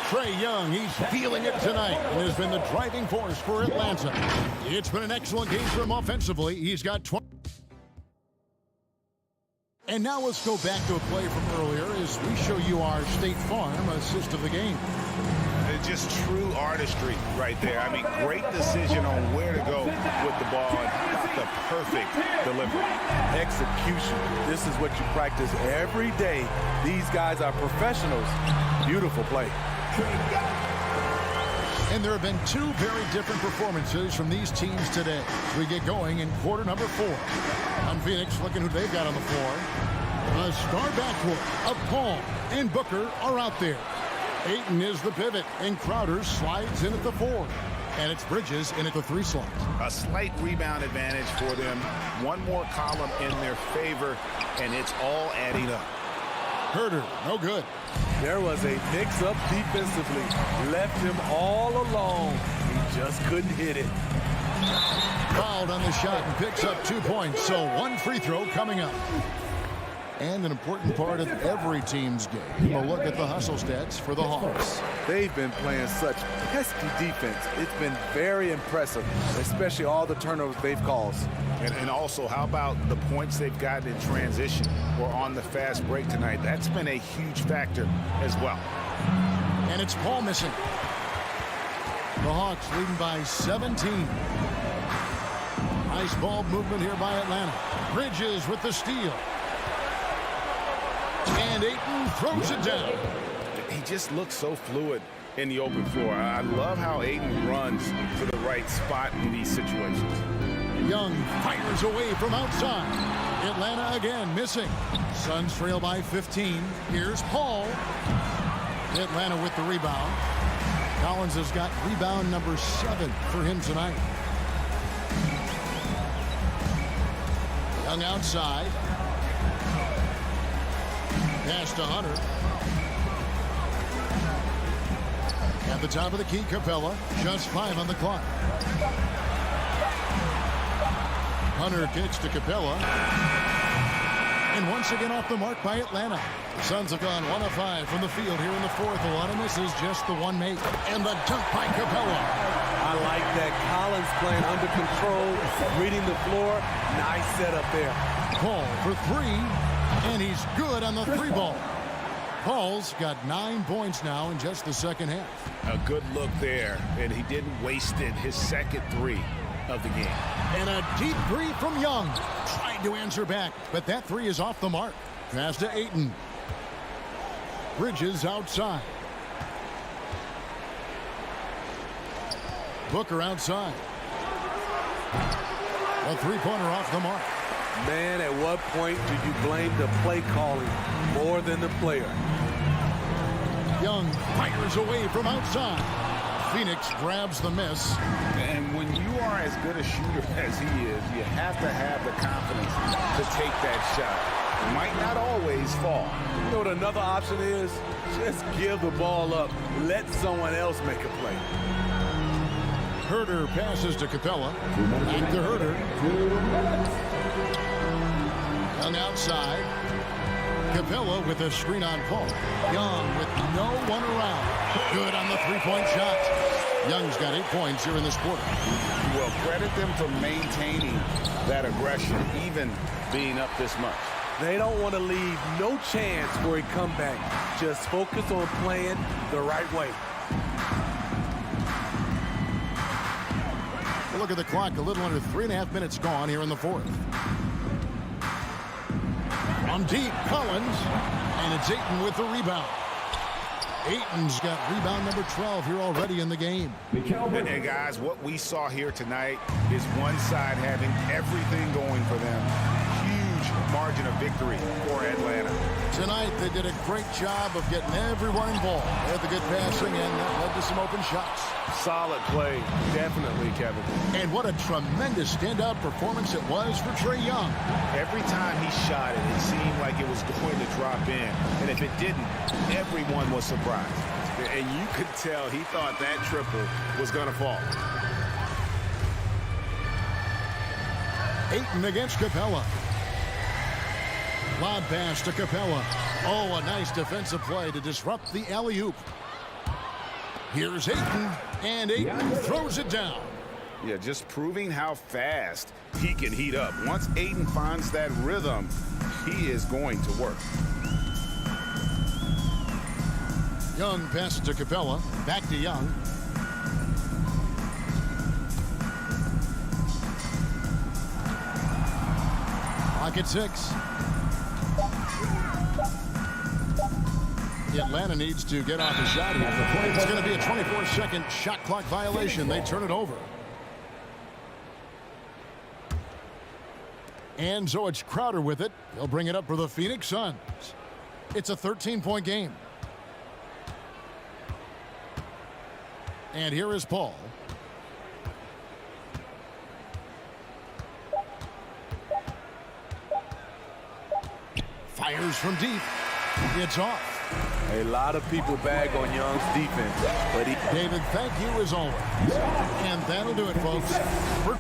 Trae Young, he's feeling it tonight and has been the driving force for Atlanta. It's been an excellent game for him offensively. He's got 20. And now let's go back to a play from earlier as we show you our State Farm assist of the game. Just true artistry right there. I mean, great decision on where to go with the ball and the perfect delivery. Execution. This is what you practice every day. These guys are professionals. Beautiful play. And there have been two very different performances from these teams today. We get going in quarter number 4. On Phoenix, looking who they've got on the floor. The star backcourt of Paul and Booker are out there. Ayton is the pivot, and Crowder slides in at the 4. And it's Bridges in at the 3 slot. A slight rebound advantage for them. One more column in their favor, and it's all adding up. Herder, no good. There was a mix-up defensively. Left him all alone. He just couldn't hit it. Fouled on the shot and picks up 2 points. So 1 free throw coming up. And an important part of every team's game. We'll look at the hustle stats for the Hawks. They've been playing such pesky defense. It's been very impressive, especially all the turnovers they've caused. And also, how about the points they've gotten in transition or on the fast break tonight? That's been a huge factor as well. And it's Paul missing. The Hawks leading by 17. Nice ball movement here by Atlanta. Bridges with the steal. And Ayton throws it down. He just looks so fluid in the open floor. I love how Ayton runs to the right spot in these situations. Young fires away from outside. Atlanta again missing. Suns trail by 15. Here's Paul. Atlanta with the rebound. Collins has got rebound number 7 for him tonight. Young outside. Pass to Hunter. At the top of the key, Capella. Just 5 on the clock. Hunter kicks to Capella. And once again off the mark by Atlanta. The Suns have gone 1 of 5 from the field here in the fourth. A lot of misses, just the one make. And the dunk by Capella. I like that. Collins playing under control, reading the floor. Nice setup there. Paul for 3, and he's good on the 3-ball. Paul's got 9 points now in just the second half. A good look there, and he didn't waste it. His second 3 of the game. And a deep 3 from Young. Tried to answer back, but that 3 is off the mark. Pass to Ayton. Bridges outside. Booker outside. A 3-pointer off the mark. Man, at what point do you blame the play calling more than the player? Young fires away from outside. Phoenix grabs the miss. And when you are as good a shooter as he is, you have to have the confidence to take that shot. It might not always fall. You know what another option is? Just give the ball up. Let someone else make a play. Herter passes to Capella. Back to Herter. Young outside. Capella with a screen on Paul. Young with no one around. Good on the 3-point shot. Young's got 8 points here in this quarter. Well, credit them for maintaining that aggression, even being up this much. They don't want to leave no chance for a comeback. Just focus on playing the right way. Look at the clock. A little under 3.5 minutes gone here in the fourth. From deep, Collins. And it's Ayton with the rebound. Ayton's got rebound number 12 here already in the game. And guys, what we saw here tonight is one side having everything going for them. Huge margin of victory for Atlanta. Tonight, they did a great job of getting everyone involved. They had the good passing, and that led to some open shots. Solid play, definitely, Kevin. And what a tremendous standout performance it was for Trae Young. Every time he shot it, it seemed like it was going to drop in. And if it didn't, everyone was surprised. And you could tell he thought that triple was going to fall. Ayton against Capella. Lob pass to Capella. Oh, a nice defensive play to disrupt the alley-oop. Here's Ayton, and Ayton throws it down. Yeah, just proving how fast he can heat up. Once Ayton finds that rhythm, he is going to work. Young passes to Capella. Back to Young. Clock at 6. Atlanta needs to get off a shot here. It's going to be a 24-second shot clock violation. They turn it over. And so it's Crowder with it. He'll bring it up for the Phoenix Suns. It's a 13-point game. And here is Paul. Fires from deep. It's off. A lot of people bag on Young's defense, but David, thank you as always. And that'll do it, folks.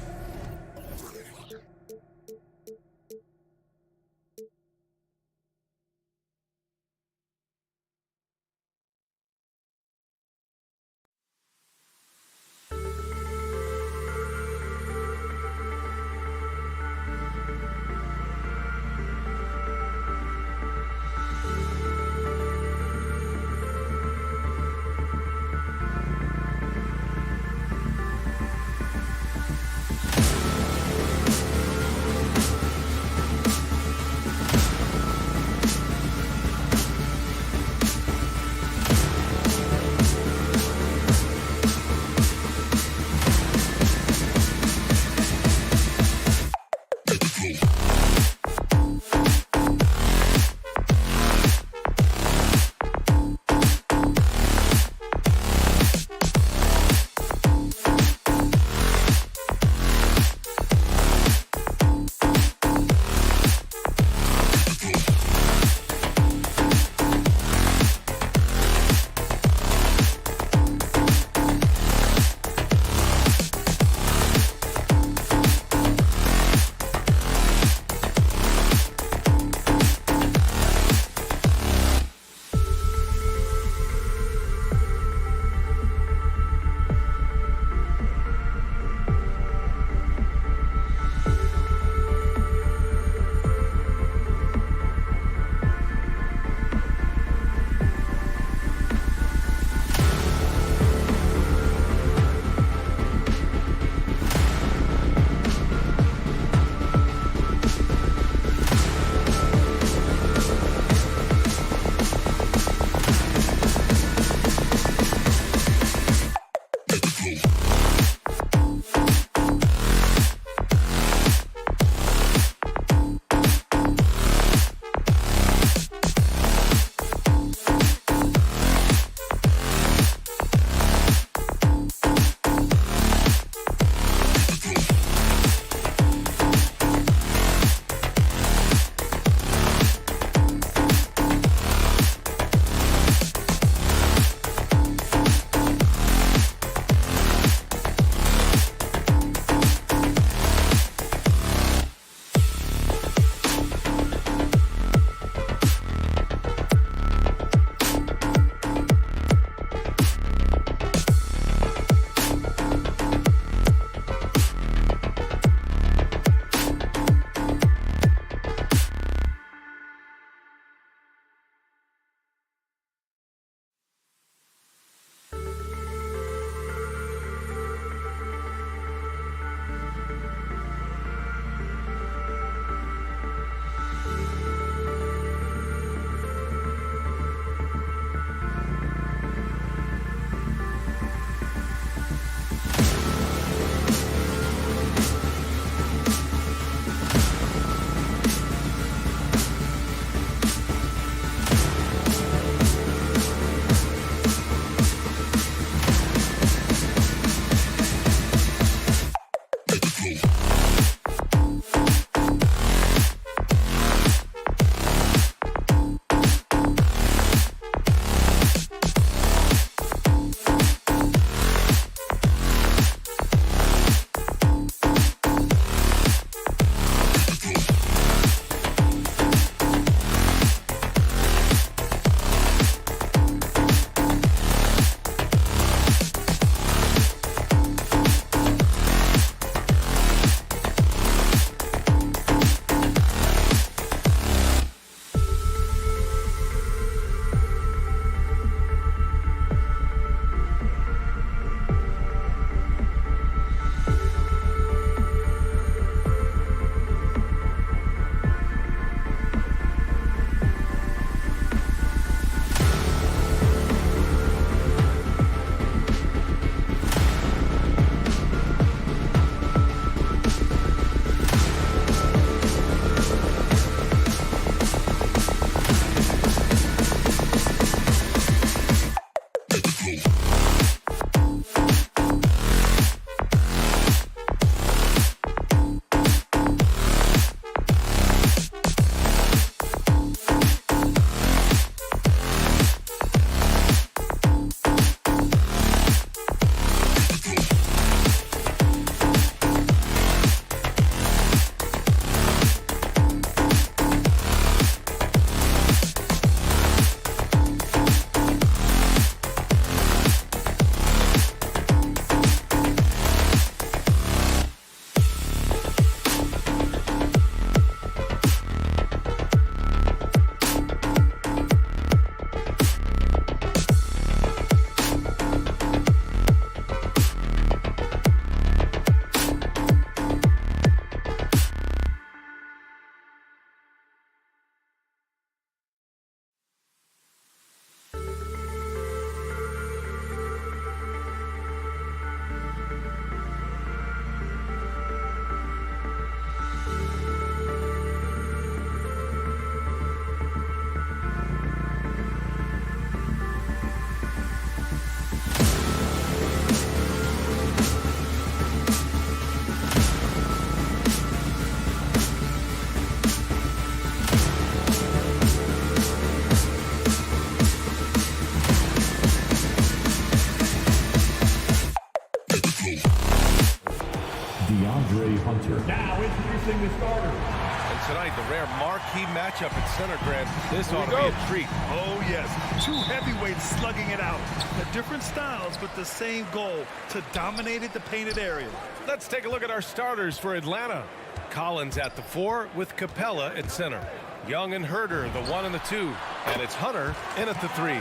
Now introducing the starter. And tonight, the rare marquee matchup at center, Grant. This ought to be a treat. Oh, yes. Two heavyweights slugging it out. The different styles, but the same goal, to dominate the painted area. Let's take a look at our starters for Atlanta. Collins at the 4 with Capella at center. Young and Herder, the 1 and the 2. And it's Hunter in at the 3.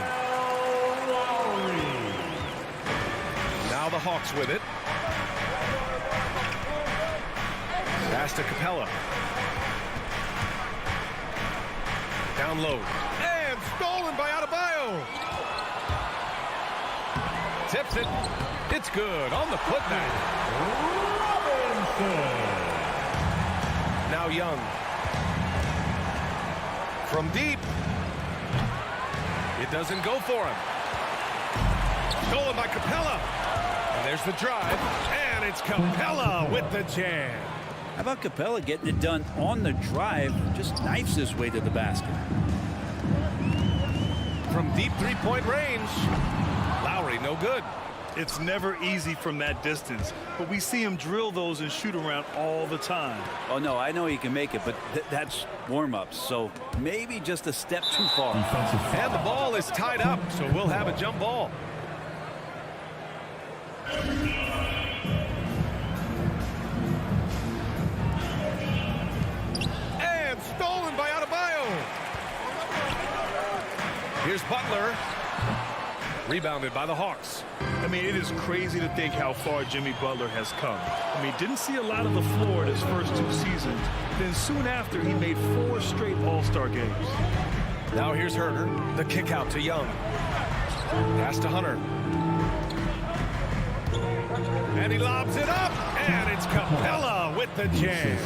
Now the Hawks with it. Pass to Capella. Down low. And stolen by Adebayo. Tips it. It's good on the putback. Robinson. Now Young. From deep. It doesn't go for him. Stolen by Capella. And there's the drive. And it's Capella with the jam. How about Capella getting it done on the drive? Just knifes his way to the basket. From deep three-point range. Lowry, no good. It's never easy from that distance, but we see him drill those and shoot around all the time. Oh, no, I know he can make it, but that's warm-ups, so maybe just a step too far. And the ball is tied up, so we'll have a jump ball. And stolen by Adebayo. Here's Butler. Rebounded by the Hawks. I mean, it is crazy to think how far Jimmy Butler has come. I mean, didn't see a lot of the floor in his first 2 seasons. Then soon after, he made 4 straight All-Star games. Now here's Herder. The kick out to Young. Pass to Hunter. And he lobs it up. And it's Capella with the jam.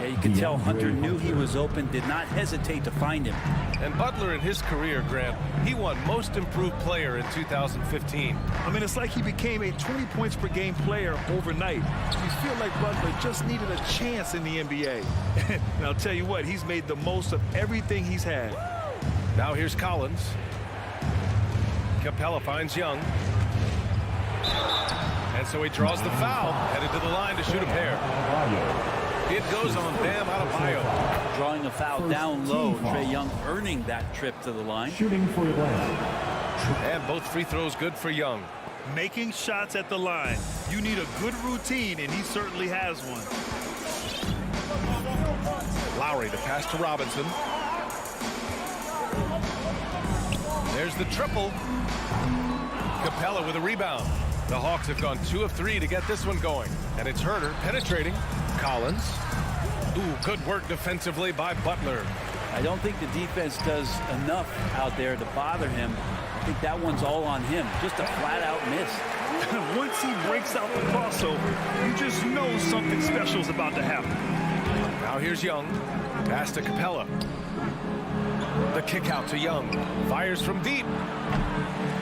Yeah, you could tell Hunter knew he was open, did not hesitate to find him. And Butler in his career, Grant, he won Most Improved Player in 2015. I mean, it's like he became a 20 points per game player overnight. You feel like Butler just needed a chance in the NBA. And I'll tell you what, he's made the most of everything he's had. Now here's Collins. Capella finds Young. And so he draws the foul, headed to the line to shoot a pair. It goes on Bam Adebayo. Drawing a foul down low. Trae Young earning that trip to the line. Shooting for Atlanta. And both free throws good for Young. Making shots at the line. You need a good routine, and he certainly has one. Lowry, the pass to Robinson. There's the triple. Capella with a rebound. The Hawks have gone 2 of 3 to get this one going. And it's Herter penetrating. Collins. Ooh, good work defensively by Butler. I don't think the defense does enough out there to bother him. I think that one's all on him. Just a flat-out miss. Once he breaks out the crossover, you just know something special is about to happen. Now here's Young. Pass to Capella. The kick out to Young. Fires from deep.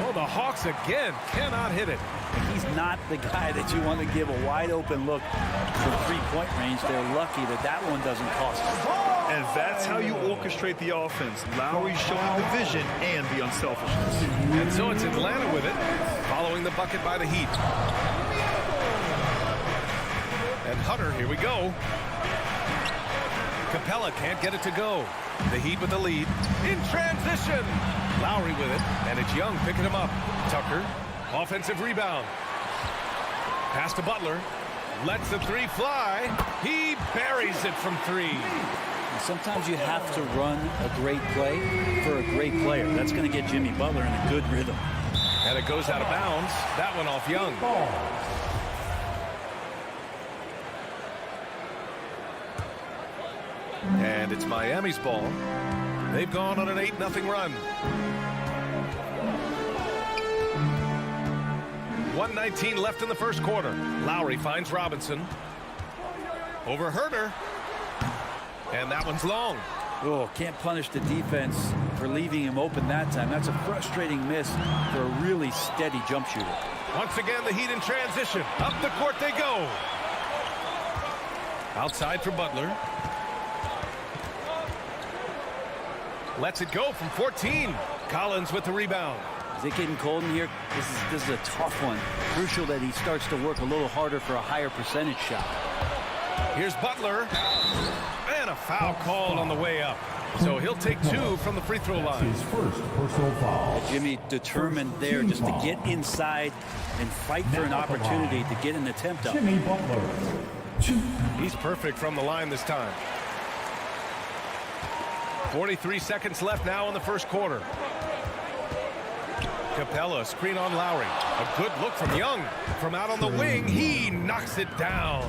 Oh, the Hawks again cannot hit it. He's not the guy that you want to give a wide open look from three-point range. They're lucky that that one doesn't cost them. And that's how you orchestrate the offense. Lowry showing the vision and the unselfishness. And so it's Atlanta with it, following the bucket by the Heat. And Hunter, here we go. Capella can't get it to go. The Heat with the lead. In transition. Lowry with it, and it's Young picking him up. Tucker, offensive rebound. Pass to Butler. Lets the three fly. He buries it from 3. Sometimes you have to run a great play for a great player. That's going to get Jimmy Butler in a good rhythm. And it goes out of bounds. That one off Young. And it's Miami's ball. They've gone on an 8-0 run. 1:19 left in the first quarter. Lowry finds Robinson. Over Herter. And that one's long. Oh, can't punish the defense for leaving him open that time. That's a frustrating miss for a really steady jump shooter. Once again, the Heat in transition. Up the court they go. Outside for Butler. Lets it go from 14. Collins with the rebound. Is it getting cold in here? This is a tough one. Crucial that he starts to work a little harder for a higher percentage shot. Here's Butler. And a foul called on the way up. So he'll take 2 from the free throw line. His first personal foul. Jimmy determined there just to get inside and fight for an opportunity to get an attempt up. Jimmy Butler. 2. He's perfect from the line this time. 43 seconds left now in the first quarter. Capella, screen on Lowry. A good look from Young. From out on the wing, he knocks it down.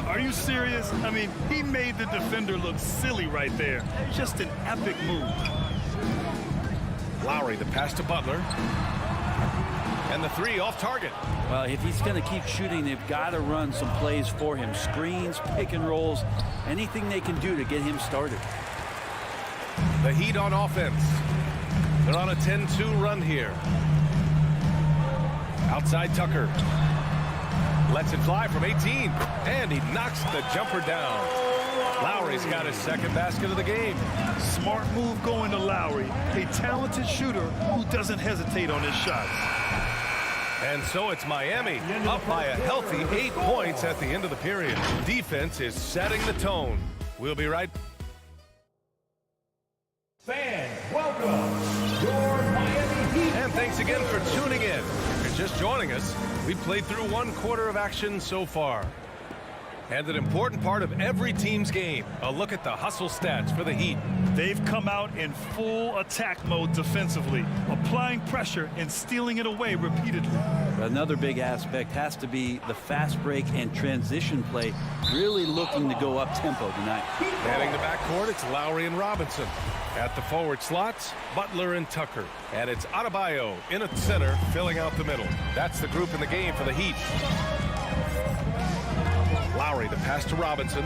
Are you serious? I mean, he made the defender look silly right there. Just an epic move. Lowry, the pass to Butler. And the 3 off target. Well, if he's going to keep shooting, they've got to run some plays for him. Screens, pick and rolls, anything they can do to get him started. The Heat on offense. They're on a 10-2 run here. Outside Tucker. Lets it fly from 18. And he knocks the jumper down. Lowry's got his second basket of the game. Smart move going to Lowry. A talented shooter who doesn't hesitate on his shots. And so it's Miami up by a healthy 8 points at the end of the period. Defense is setting the tone. We'll be right back. Fans, welcome your Miami Heat. And thanks again for tuning in. If you're just joining us, we've played through 1 quarter of action so far. And an important part of every team's game, a look at the hustle stats for the Heat. They've come out in full attack mode defensively, applying pressure and stealing it away repeatedly. Another big aspect has to be the fast break and transition play, really looking to go up tempo tonight. Heading the backcourt, it's Lowry and Robinson. At the forward slots, Butler and Tucker. And it's Adebayo in at center, filling out the middle. That's the group in the game for the Heat. Lowry, the pass to Robinson.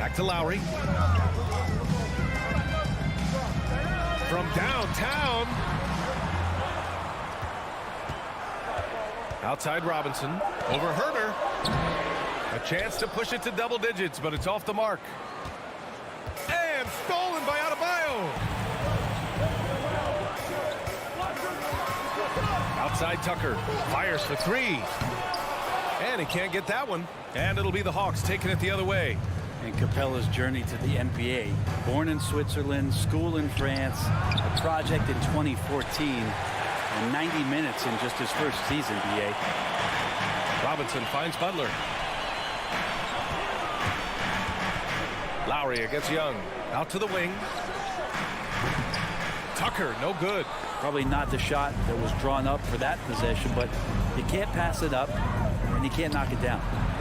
Back to Lowry. From downtown. Outside Robinson. Over Herder. A chance to push it to double digits, but it's off the mark. And stolen by Adebayo. Outside Tucker. Fires for three. And he can't get that one. And it'll be the Hawks taking it the other way. And Capella's journey to the NBA. Born in Switzerland, school in France, a project in 2014, and 90 minutes in just his first season, BA. Robinson finds Butler. Lowry against Young. Out to the wing. Tucker, no good. Probably not the shot that was drawn up for that possession, but you can't pass it up, and you can't knock it down.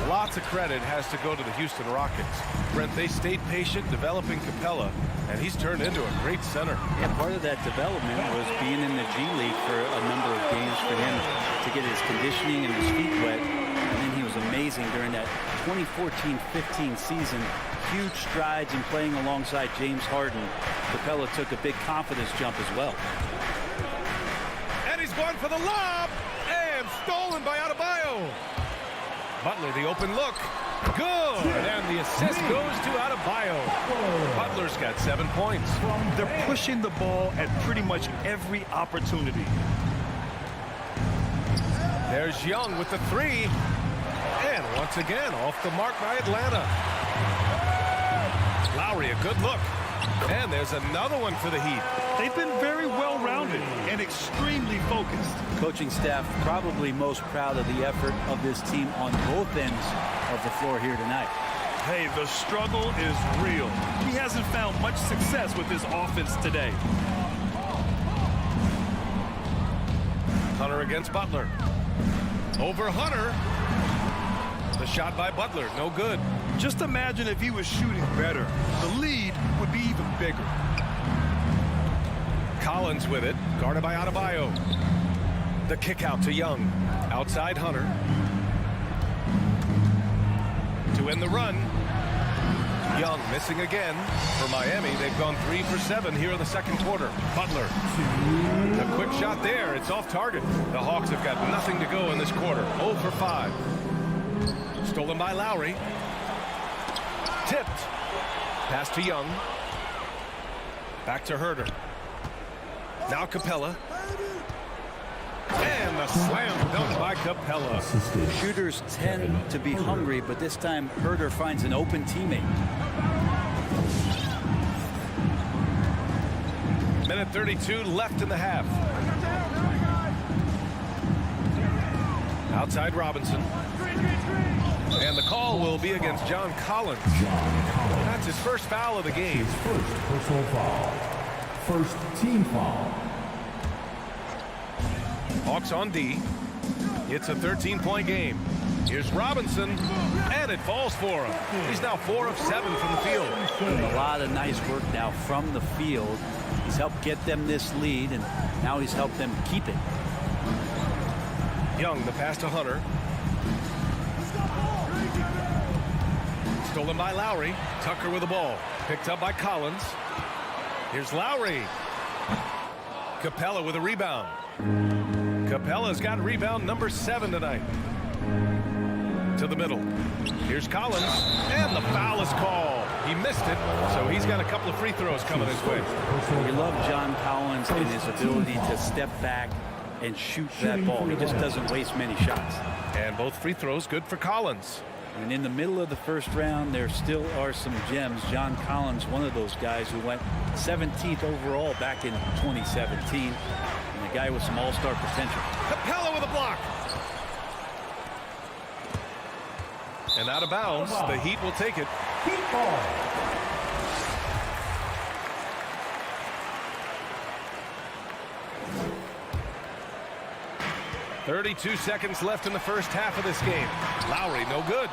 Lots of credit has to go to the Houston Rockets. Brent, they stayed patient developing Capella, and he's turned into a great center. Yeah, part of that development was being in the G League for a number of games for him to get his conditioning and his feet wet. And then he was amazing during that 2014-15 season. Huge strides in playing alongside James Harden. Capella took a big confidence jump as well. And he's going for the lob, and stolen by Adebayo. Butler, the open look. Good. And the assist goes to Adebayo. Butler's got 7 points. They're pushing the ball at pretty much every opportunity. There's Young with the three. And once again, off the mark by Atlanta. Lowry, a good look. And there's another one for the Heat. They've been very well-rounded and extremely focused. Coaching staff probably most proud of the effort of this team on both ends of the floor here tonight. Hey, the struggle is real. He hasn't found much success with his offense today. Hunter against Butler. Over Hunter. The shot by Butler, no good. Just imagine if he was shooting better. The lead would be even bigger. Collins with it, guarded by Adebayo. The kick out to Young. Outside Hunter. To end the run. Young missing again. For Miami, they've gone 3 for 7 here in the second quarter. Butler. A quick shot there. It's off target. The Hawks have got nothing to go in this quarter. 0 for 5. Stolen by Lowry. Tipped. Pass to Young. Back to Herder. Now Capella. And the slam dunk by Capella. Shooters tend to be hungry, but this time Herder finds an open teammate. Minute 32 left in the half. Outside Robinson. And the call will be against John Collins. That's his first foul of the game. His first personal foul. First team foul. Hawks on D. It's a 13-point game. Here's Robinson, and it falls for him. He's now 4 of 7 from the field. A lot of nice work now from the field. He's helped get them this lead, and now he's helped them keep it. Young, the pass to Hunter. Stolen by Lowry. Tucker with the ball. Picked up by Collins. Here's Lowry. Capella with a rebound. Capella's got rebound number 7 tonight. To the middle. Here's Collins. And the foul is called. He missed it, so he's got a couple of free throws coming his way. You love John Collins and his ability to step back and shoot that ball. He just doesn't waste many shots. And both free throws good for Collins. And in the middle of the first round, there still are some gems. John Collins, one of those guys who went 17th overall back in 2017. And a guy with some all-star potential. Capella with a block. And out of bounds, the Heat will take it. Heat ball. .32 seconds left in the first half of this game. Lowry, no good.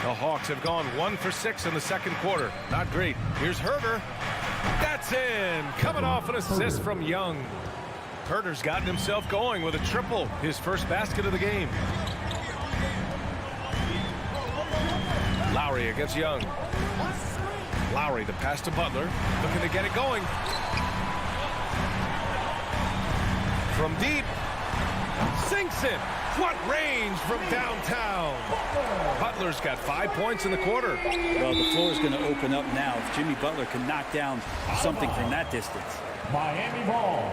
The Hawks have gone 1 for 6 in the second quarter. Not great. Here's Herder. That's in. Coming off an assist from Young. Herder's gotten himself going with a triple. His first basket of the game. Lowry Lowry against Young. Lowry, the pass to Butler, looking to get it going. From deep, sinks it. What range from downtown. Butler's got 5 points in the quarter. Well, the floor is going to open up now if Jimmy Butler can knock down something from that distance. Miami ball.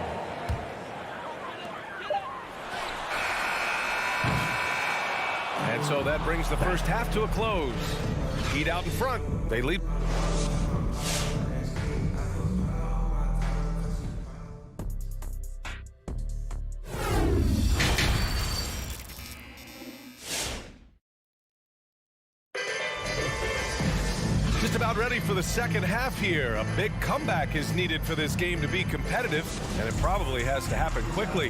And so that brings the first half to a close. Heat out in front. They lead. Just about ready for the second half here. A big comeback is needed for this game to be competitive, and it probably has to happen quickly.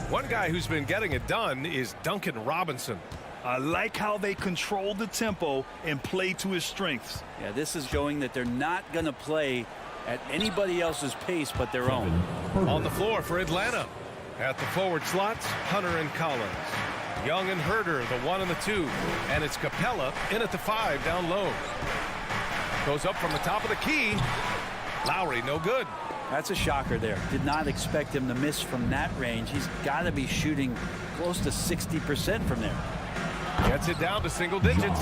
One guy who's been getting it done is Duncan Robinson. I like how they control the tempo and play to his strengths. Yeah, this is showing that they're not going to play at anybody else's pace but their own. On the floor for Atlanta. At the forward slots, Hunter and Collins. Young and Herder, the 1 and the 2. And it's Capella in at the 5 down low. Goes up from the top of the key. Lowry, no good. That's a shocker there. Did not expect him to miss from that range. He's got to be shooting close to 60% from there. Gets it down to single digits.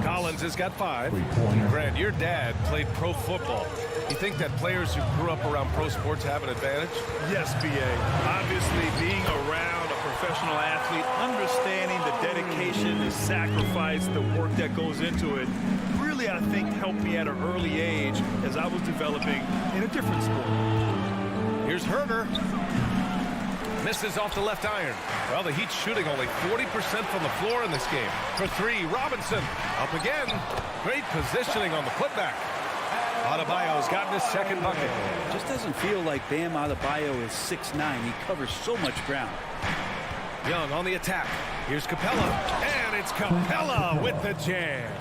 Collins has got 5. Grant, your dad played pro football. You think that players who grew up around pro sports have an advantage? Yes, B.A. Obviously, being around a professional athlete, understanding the dedication, the sacrifice, the work that goes into it, really, I think, helped me at an early age as I was developing in a different sport. Here's Herder. Misses off the left iron. Well, the Heat's shooting only 40% from the floor in this game. For 3, Robinson. Up again. Great positioning on the putback. Adebayo's gotten his second bucket. Just doesn't feel like Bam Adebayo is 6'9". He covers so much ground. Young on the attack. Here's Capella. And it's Capella with the jam.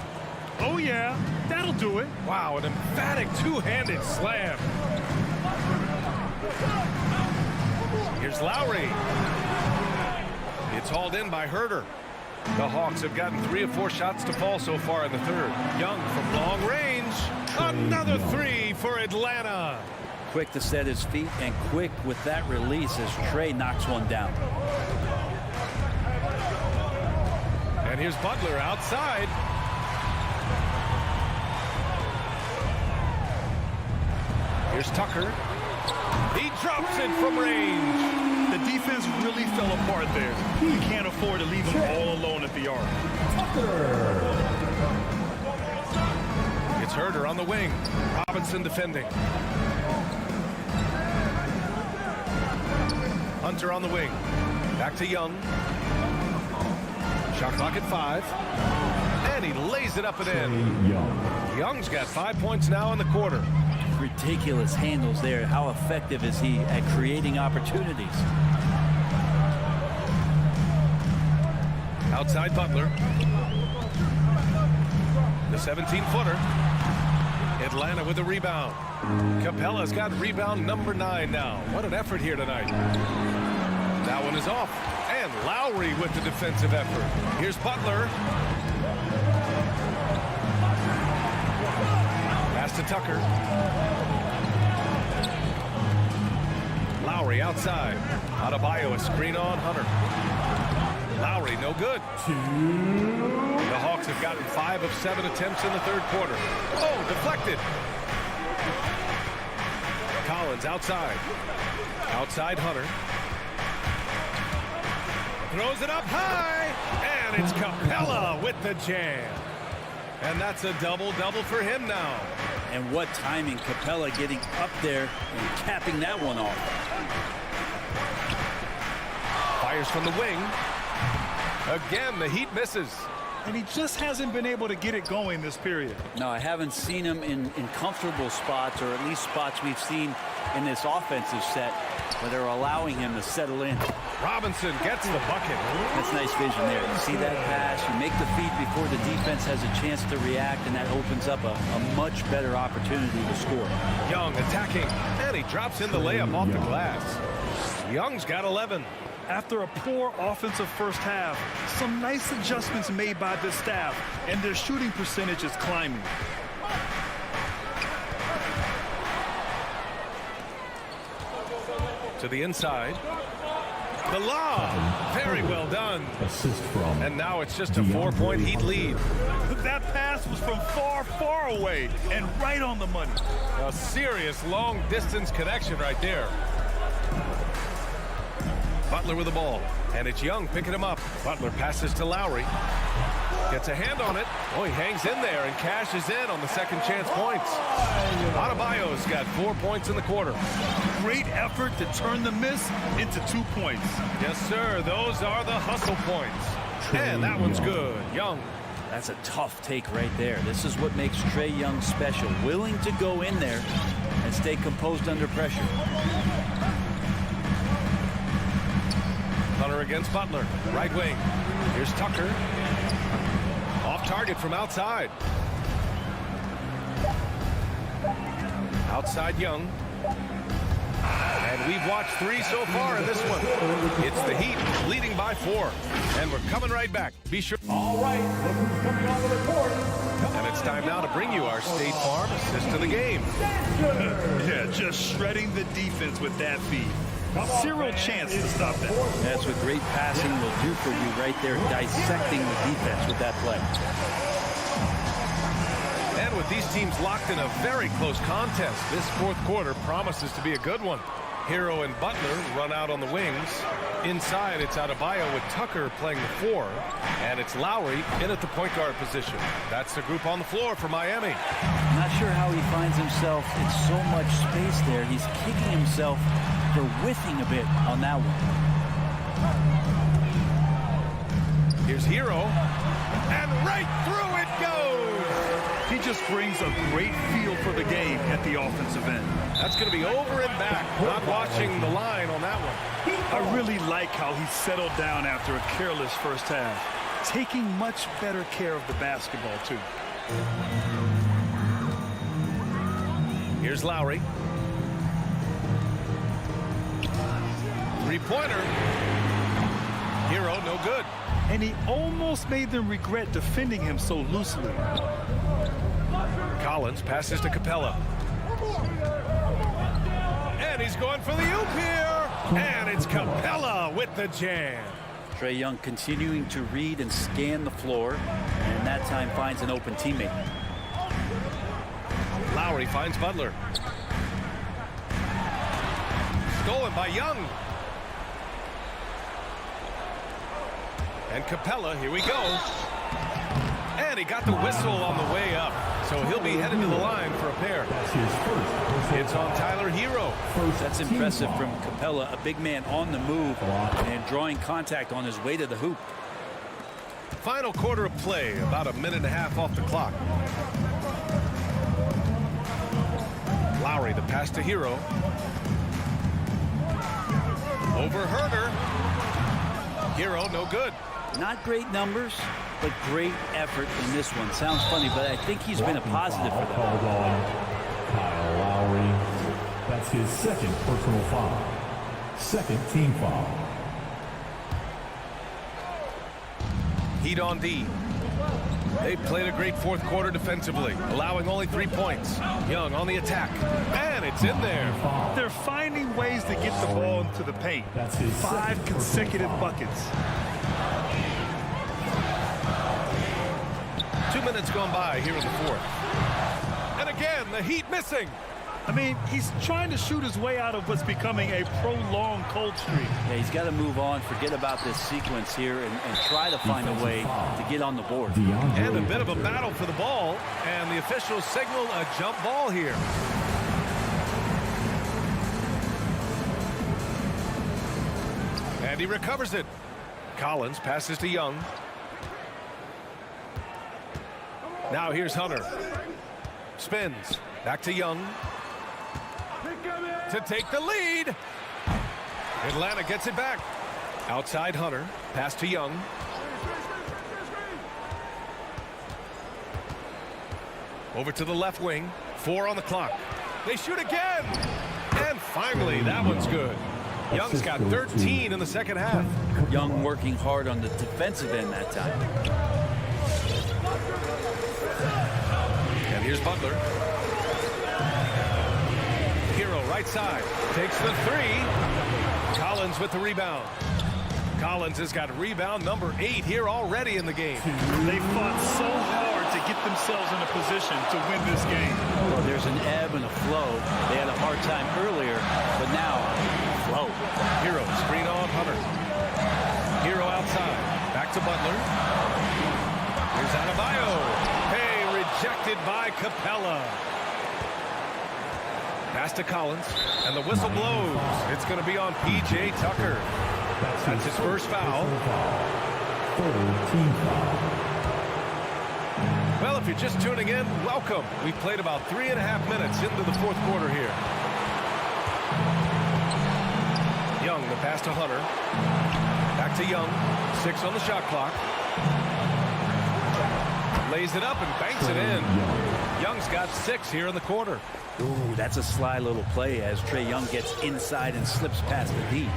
Oh, yeah. That'll do it. Wow, an emphatic two-handed slam. Here's Lowry. It's hauled in by Herder. The Hawks have gotten 3 of 4 shots to fall so far in the third. Young from long range. Another 3 for Atlanta. Quick to set his feet and quick with that release as Trey knocks one down. And here's Butler outside. Here's Tucker. He drops it from range. The defense really fell apart there. You can't afford to leave them all alone at the arc. It's Herder on the wing. Robinson defending. Hunter on the wing. Back to Young. Shot clock at 5. And he lays it up and in. Young's got 5 points now in the quarter. Ridiculous handles there. How effective is he at creating opportunities? Outside Butler. The 17-footer. Atlanta with the rebound. Capella's got rebound number 9 now. What an effort here tonight. That one is off. And Lowry with the defensive effort. Here's Butler. Pass to Tucker. Lowry outside. Adebayo a screen on Hunter. Lowry no good. The Hawks have gotten 5 of 7 attempts in the third quarter. Oh, deflected. Collins outside. Outside Hunter. Throws it up high. And it's Capella with the jam. And that's a double-double for him now. And what timing, Capella getting up there and capping that one off. Fires from the wing. Again, the Heat misses. And he just hasn't been able to get it going this period. No, I haven't seen him in comfortable spots, or at least spots we've seen in this offensive set where they're allowing him to settle in. Robinson gets the bucket. That's nice vision there. You see that pass, you make the feed before the defense has a chance to react, and that opens up a much better opportunity to score. Young attacking, and he drops in the layup off the glass. Young's got 11. After a poor offensive first half, some nice adjustments made by the staff, and their shooting percentage is climbing. To the inside. The lob. Very well done. Assist from. And now it's just a 4-point Heat lead. That pass was from far, far away and right on the money. A serious long-distance connection right there. Butler with the ball, and it's Young picking him up. Butler passes to Lowry. Gets a hand on it. Oh, he hangs in there and cashes in on the second chance points. Adebayo's got 4 points in the quarter. Great effort to turn the miss into 2 points. Yes, sir. Those are the hustle points. And that one's good. Young. That's a tough take right there. This is what makes Trae Young special. Willing to go in there and stay composed under pressure. Hunter against Butler. Right wing. Here's Tucker. Off target from outside. Outside Young. And we've watched 3 so far in this one. It's the Heat leading by 4. And we're coming right back. Be sure. All right, look who's coming on the court. And it's time now to bring you our State Farm assist of the game. Yeah, just shredding the defense with that feed. Zero chance to stop that. That's what great passing will do for you right there, dissecting the defense with that play. And with these teams locked in a very close contest, this fourth quarter promises to be a good one. Hero and Butler run out on the wings. Inside, it's Adebayo with Tucker playing the 4. And it's Lowry in at the point guard position. That's the group on the floor for Miami. Not sure how he finds himself in so much space there. He's kicking himself for whiffing a bit on that one. Here's Hero. And right through it goes! He just brings a great feel for the game at the offensive end. That's going to be over and back. Not watching the line on that one. I really like how he settled down after a careless first half, taking much better care of the basketball, too. Here's Lowry. Three-pointer. Hero, no good. And he almost made them regret defending him so loosely. Collins passes to Capella. And he's going for the oop here. And it's Capella with the jam. Trae Young continuing to read and scan the floor, and that time finds an open teammate. Lowry finds Butler. Stolen by Young. And Capella, here we go. And he got the whistle on the way up. So he'll be headed to the line for a pair. It's on Tyler Hero. That's impressive from Capella, a big man on the move and drawing contact on his way to the hoop. Final quarter of play, about a minute and a half off the clock. Lowry, the pass to Hero. Over Herder. Hero, no good. Not great numbers, but great effort in this one. Sounds funny, but I think he's been a positive for them. Called on Kyle Lowry. That's his second personal foul. Second team foul. Heat on D. They played a great fourth quarter defensively, allowing only 3 points. Young on the attack, and it's in there. They're finding ways to get the ball into the paint. That's his 5 consecutive buckets. 2 minutes gone by here in the fourth. And again, the Heat missing. I mean, he's trying to shoot his way out of what's becoming a prolonged cold streak. Yeah, he's got to move on, forget about this sequence here, and try to find a way to get on the board. And a bit of a battle for the ball, and the officials signal a jump ball here. And he recovers it. Collins passes to Young. Now here's Hunter. Spins. Back to Young. To take the lead. Atlanta gets it back. Outside Hunter. Pass to Young. Over to the left wing. 4 on the clock. They shoot again. And finally, that one's good. Young's got 13 in the second half. Young working hard on the defensive end that time. And here's Butler. Hero right side. Takes the three. Collins with the rebound. Collins has got rebound number 8 here already in the game. They fought so hard to get themselves in a position to win this game. Well, there's an ebb and a flow. They had a hard time earlier, but now, flow. Hero, screen on Hunter. Hero outside. Back to Butler. Here's Adebayo. Hey, rejected by Capella. Pass to Collins, and the whistle blows. It's going to be on P.J. Tucker. That's his first foul. Third team foul. Well, if you're just tuning in, welcome. We've played about 3.5 minutes into the fourth quarter here. Young, the pass to Hunter. Back to Young. 6 on the shot clock. Lays it up and banks it in. Young's got 6 here in the quarter. Ooh, that's a sly little play as Trae Young gets inside and slips past the D.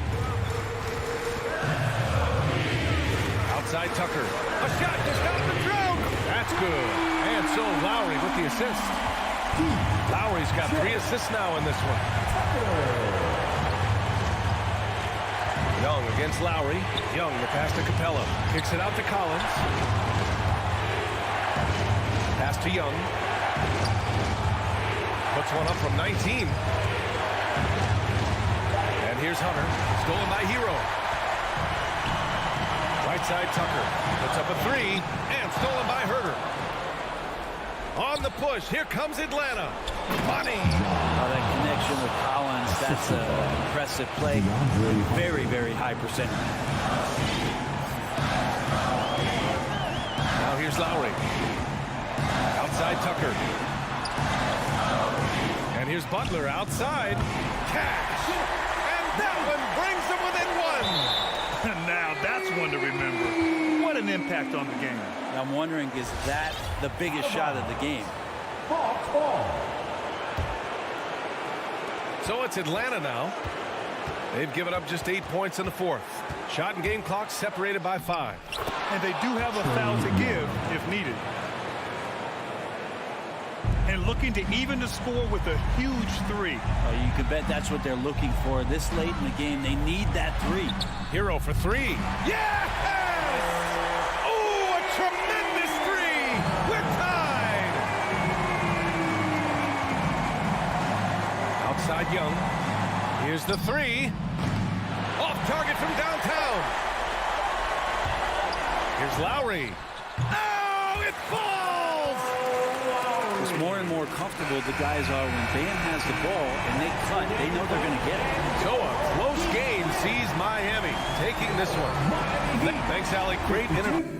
Outside Tucker. A shot to stop the drought. That's good. And so Lowry with the assist. Lowry's got 3 assists now in this one. Young against Lowry. Young, the pass to Capella. Kicks it out to Collins. Pass to Young. Puts one up from 19. And here's Hunter. Stolen by Hero. Right side Tucker. Puts up a 3. And stolen by Herter. On the push. Here comes Atlanta. Money. Oh, that connection with Collins, that's an impressive play. Very, very high percentage. Now here's Lowry. Outside Tucker. And here's Butler outside. Cash. And that one brings them within 1. Now that's one to remember. What an impact on the game. I'm wondering, is that the biggest shot of the game? So it's Atlanta now. They've given up just 8 points in the fourth. Shot and game clock separated by 5. And they do have a foul to give if needed. And looking to even the score with a huge 3. You can bet that's what they're looking for. This late in the game, they need that 3. Hero for 3. Yes! Oh, a tremendous 3! We're tied! Outside Young. Here's the 3. Off target from downtown. Here's Lowry. Oh, it falls! It's more and more comfortable the guys are when Bam has the ball and they cut. They know they're going to get it. So a close game sees Miami taking this one. Thanks, Alec. Great interview.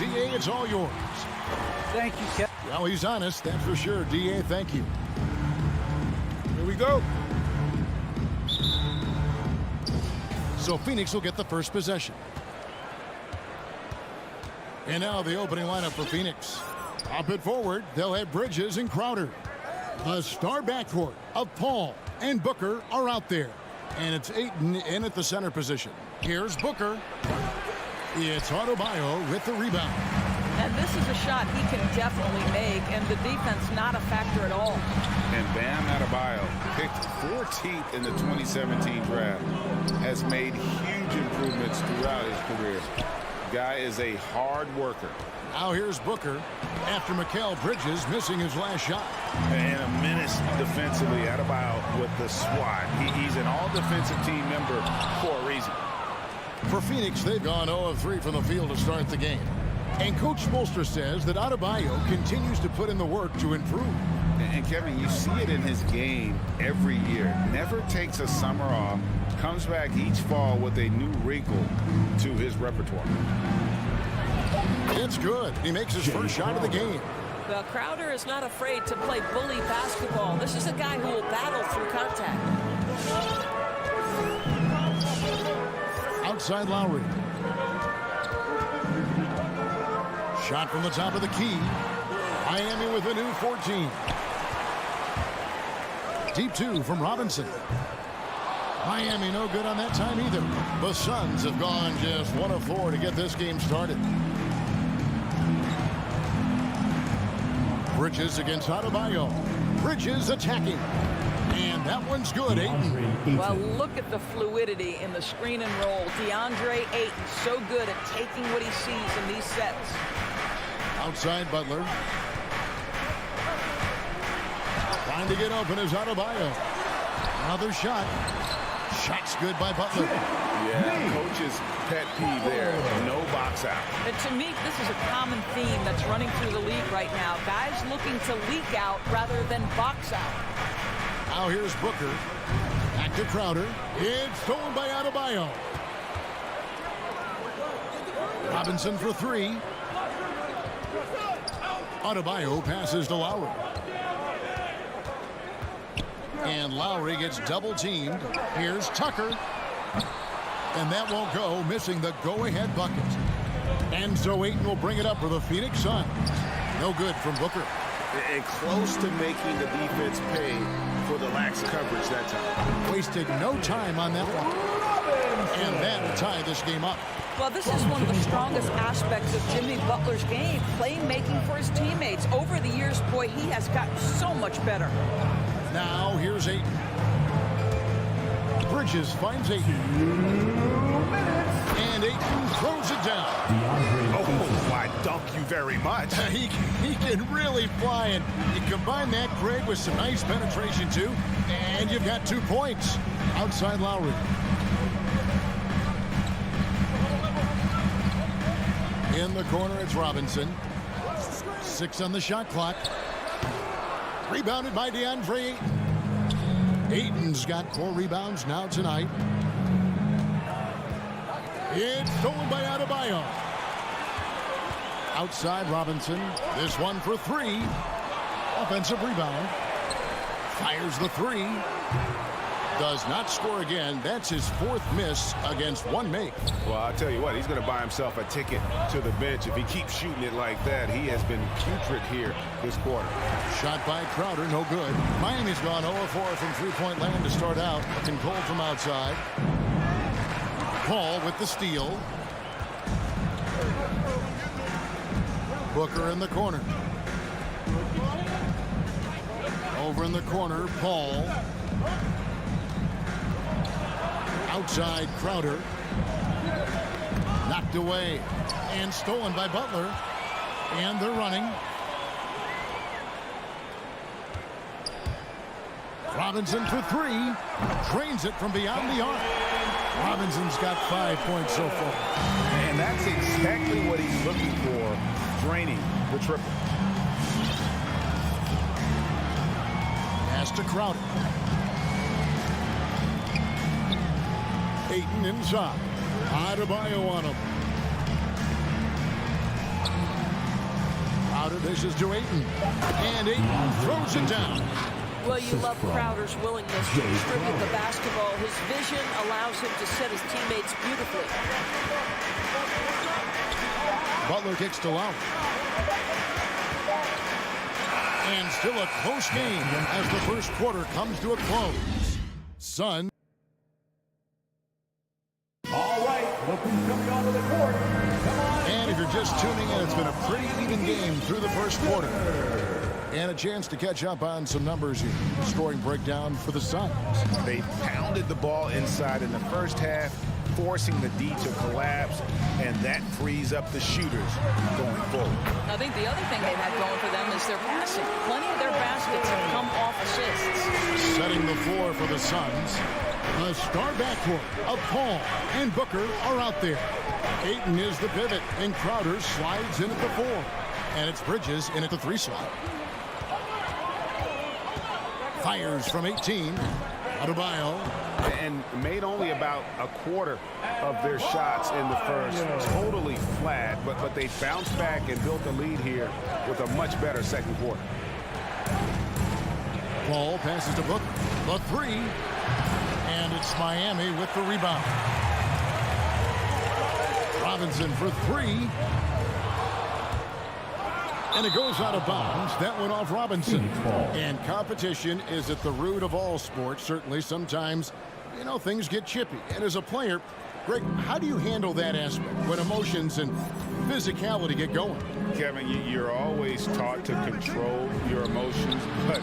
D.A., it's all yours. Thank you, Kevin. Well, he's honest, that's for sure. D.A., thank you. Here we go. So Phoenix will get the first possession. And now the opening lineup for Phoenix. Up it forward, they'll have Bridges and Crowder. The star backcourt of Paul and Booker are out there. And it's Ayton in at the center position. Here's Booker. It's Adebayo with the rebound. And this is a shot he can definitely make, and the defense not a factor at all. And Bam Adebayo, picked 14th in the 2017 draft, has made huge improvements throughout his career. Guy is a hard worker. Now here's Booker after Mikal Bridges missing his last shot. And a menace defensively. Adebayo with the swat. He's an all-defensive team member for a reason. For Phoenix, they've gone 0 of 3 from the field to start the game. And Coach Spoelstra says that Adebayo continues to put in the work to improve. And Kevin, you see it in his game every year. Never takes a summer off. Comes back each fall with a new wrinkle to his repertoire. It's good. He makes his first shot of the game. Well, Crowder is not afraid to play bully basketball. This is a guy who will battle through contact. Outside Lowry. Shot from the top of the key. Miami with a new 14. Deep 2 from Robinson. Miami no good on that time either. The Suns have gone just 1 of 4 to get this game started. Bridges against Adebayo. Bridges attacking. And that one's good, Ayton. Well, look at the fluidity in the screen and roll. DeAndre Ayton so good at taking what he sees in these sets. Outside Butler. Trying to get open is Adebayo. Another shot. Shot's good by Butler. Yeah, coach's pet peeve there. No box out. And to me, this is a common theme that's running through the league right now. Guys looking to leak out rather than box out. Now here's Booker. Back to Crowder. It's stolen by Adebayo. Robinson for 3. Adebayo passes to Lowry. And Lowry gets double teamed. Here's Tucker. And that won't go, missing the go-ahead bucket. And so Ayton will bring it up for the Phoenix Suns. No good from Booker. And close to making the defense pay for the lax coverage that time. Wasted no time on that one. And that will tie this game up. Well, this is one of the strongest aspects of Jimmy Butler's game, playmaking for his teammates. Over the years, boy, he has gotten so much better. Now here's Ayton. Bridges finds Ayton. And Ayton throws it down. Oh, why, thank you very much. He can really fly, and you combine that, Greg, with some nice penetration, too, and you've got 2 points. Outside Lowry. In the corner, it's Robinson. 6 on the shot clock. Rebounded by DeAndre Ayton. Ayton's got 4 rebounds now tonight. It's stolen by Adebayo. Outside Robinson. This one for 3. Offensive rebound. Fires the 3. Does not score again. That's his 4th miss against 1 make. Well, I'll tell you what, he's going to buy himself a ticket to the bench. If he keeps shooting it like that, he has been putrid here this quarter. Shot by Crowder, no good. Miami's gone 0 of 4 from three-point land to start out. Looking cold from outside. Paul with the steal. Booker in the corner. Over in the corner, Paul. Outside Crowder. Knocked away and stolen by Butler. And they're running. Robinson for 3. Drains it from beyond the arc. Robinson's got 5 points so far. And that's exactly what he's looking for, draining the triple. Pass to Crowder. Ayton inside. Adebayo on him. Crowder dishes to Ayton. And Ayton throws it down. Well, you love Crowder's willingness to distribute the basketball. His vision allows him to set his teammates beautifully. Butler kicks to Lowry. And still a close game as the first quarter comes to a close. Suns. All right, look who's coming onto the court. Come on. And if you're just tuning in, it's been a pretty even game through the first quarter. And a chance to catch up on some numbers here. Scoring breakdown for the Suns. They pounded the ball inside in the first half, forcing the D to collapse, and that frees up the shooters going forward. I think the other thing they've had going for them is their passing. Plenty of their baskets have come off assists. Setting the floor for the Suns. The star backcourt of Paul and Booker are out there. Ayton is the pivot, and Crowder slides in at the 4. And it's Bridges in at the 3 slot. Fires from 18. Adebayo. And made only about a quarter of their shots in the first. Totally flat, but they bounced back and built a lead here with a much better second quarter. Paul passes to Booker. The 3. And it's Miami with the rebound. Robinson for 3. And it goes out of bounds. That went off Robinson. And competition is at the root of all sports. Certainly sometimes, you know, things get chippy. And as a player, Greg, how do you handle that aspect when emotions and physicality get going? Kevin, you're always taught to control your emotions, but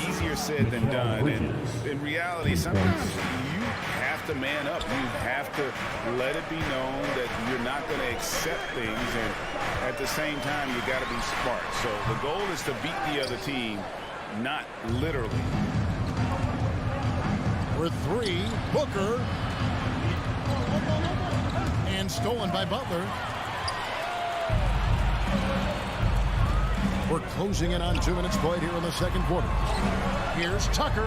easier said than done. And in reality, sometimes you have to man up. You have to let it be known that you're not going to accept things, and at the same time, you got to be smart. So the goal is to beat the other team, not literally. For 3, Booker. And stolen by Butler. We're closing in on 2 minutes played here in the second quarter. Here's Tucker.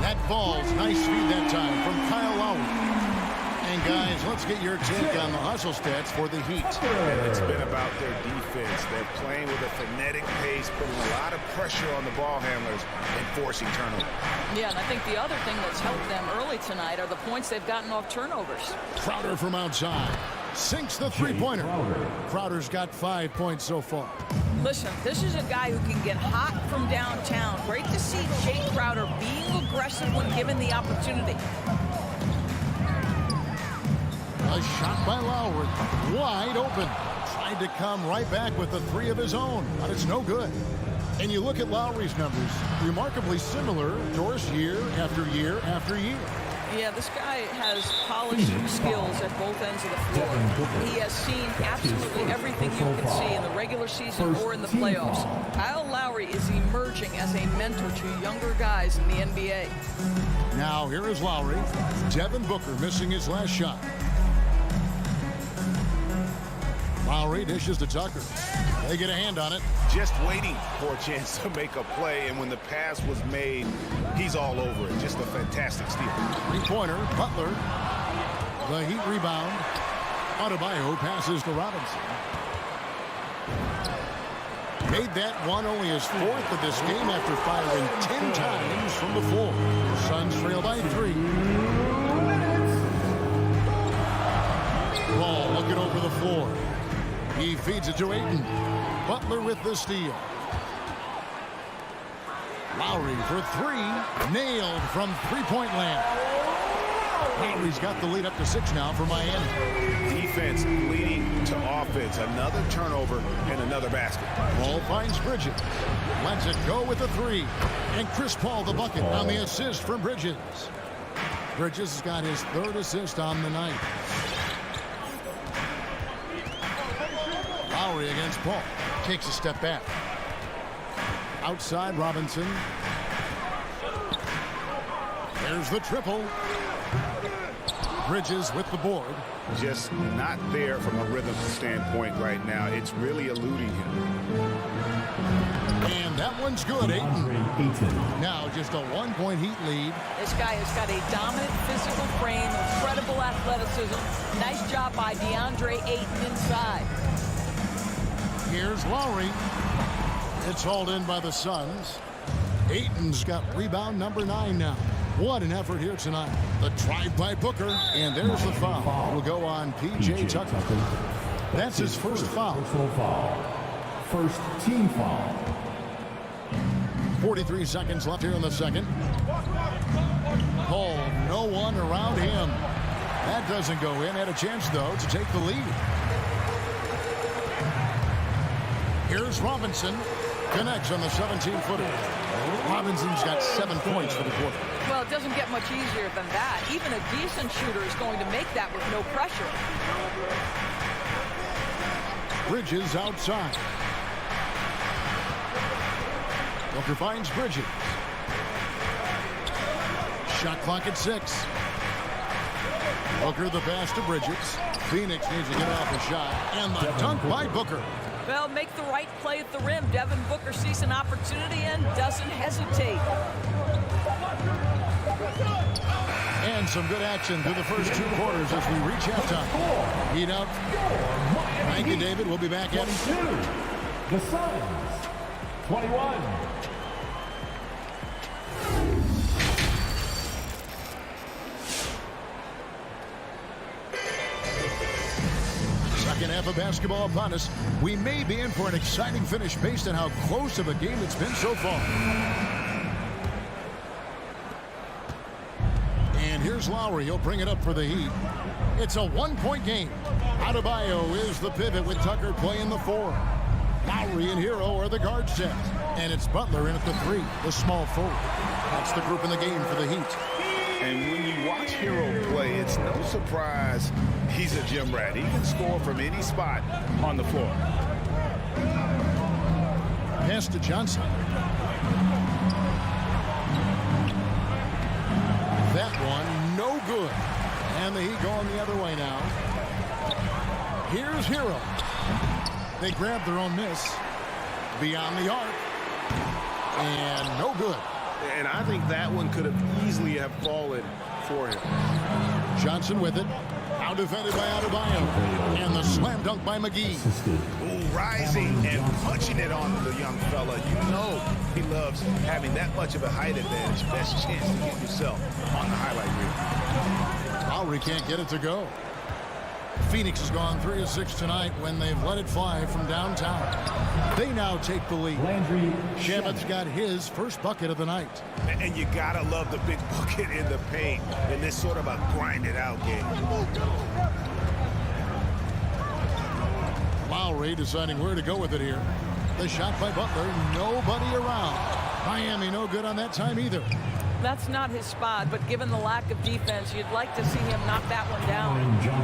That ball's nice feed that time from Kyle Lowry. And guys, let's get your take on the hustle stats for the Heat. And it's been about their defense. They're playing with a frenetic pace, putting a lot of pressure on the ball handlers and forcing turnovers. Yeah, and I think the other thing that's helped them early tonight are the points they've gotten off turnovers. Crowder from outside. Sinks the three-pointer. Crowder's got 5 points so far. Listen, this is a guy who can get hot from downtown. Great to see Jay Crowder being aggressive when given the opportunity. A shot by Lowry. Wide open. Tried to come right back with the 3 of his own, but it's no good. And you look at Lowry's numbers, remarkably similar to us year after year after year. Yeah, this guy has polished skills at both ends of the floor. He has seen absolutely everything you can see in the regular season or in the playoffs. Kyle Lowry is emerging as a mentor to younger guys in the NBA. Now here is Lowry. Devin Booker missing his last shot. Lowry dishes to Tucker. They get a hand on it. Just waiting for a chance to make a play, and when the pass was made, he's all over it. Just a fantastic steal. Three-pointer, Butler. The Heat rebound. Adebayo passes to Robinson. Made that one only his 4th of this game after firing 10 times from the floor. Suns trail by 3. Ball looking over the floor. He feeds it to Ayton. Butler with the steal. Lowry for 3. Nailed from three-point land. Lowry's got the lead up to 6 now for Miami. Defense leading to offense. Another turnover and another basket. Paul finds Bridges. Lets it go with the 3. And Chris Paul the bucket on the assist from Bridges. Bridges has got his 3rd assist on the night. Lowry against Paul. Takes a step back. Outside Robinson. There's the triple. Bridges with the board. Just not there from a rhythm standpoint right now. It's really eluding him. And that one's good, Ayton. Now just a 1-point Heat lead. This guy has got a dominant physical frame, incredible athleticism. Nice job by DeAndre Ayton inside. Here's Lowry. It's hauled in by the Suns. Ayton's got rebound number 9 now. What an effort here tonight. The drive by Booker, and there's the foul. Will go on P.J. Tucker. That's his first foul. Personal foul. First team foul. 43 seconds left here in the second. Cole, no one around him. That doesn't go in. Had a chance, though, to take the lead. Here's Robinson. Connects on the 17-footer. Robinson's got 7 points for the quarter. Well, it doesn't get much easier than that. Even a decent shooter is going to make that with no pressure. Bridges outside. Booker finds Bridges. Shot clock at 6. Booker the pass to Bridges. Phoenix needs to get off the shot. And the dunk by Booker. Well, make the right play at the rim. Devin Booker sees an opportunity and doesn't hesitate. And some good action through the first 2 quarters as we reach halftime. Heat up. Thank you, David. We'll be back at 22. The Suns. 21. Second half of basketball upon us. We may be in for an exciting finish based on how close of a game it's been so far. And here's Lowry. He'll bring it up for the Heat. It's a 1-point game. Adebayo is the pivot with Tucker playing the 4. Lowry and Hero are the guard set. And it's Butler in at the 3, the small forward. That's the group in the game for the Heat. And when you watch Hero play, it's no surprise he's a gym rat. He can score from any spot on the floor. Pass to Johnson. That one, no good. And the Heat going the other way now. Here's Hero. They grab their own miss. Beyond the arc. And no good. And I think that one could have easily have fallen for him. Johnson with it. Out defended by Adebayo. And the slam dunk by McGee. Ooh, rising and punching it on the young fella. You know he loves having that much of a height advantage. Best chance to get yourself on the highlight reel. Lowry can't get it to go. Phoenix has gone 3 of 6 tonight when they've let it fly from downtown. They now take the lead. Landry Shamet's got his first bucket of the night. And you gotta love the big bucket in the paint in this sort of a grinded out game. Lowry deciding where to go with it here. The shot by Butler, nobody around. Miami no good on that time either. That's not his spot, but given the lack of defense, you'd like to see him knock that one down.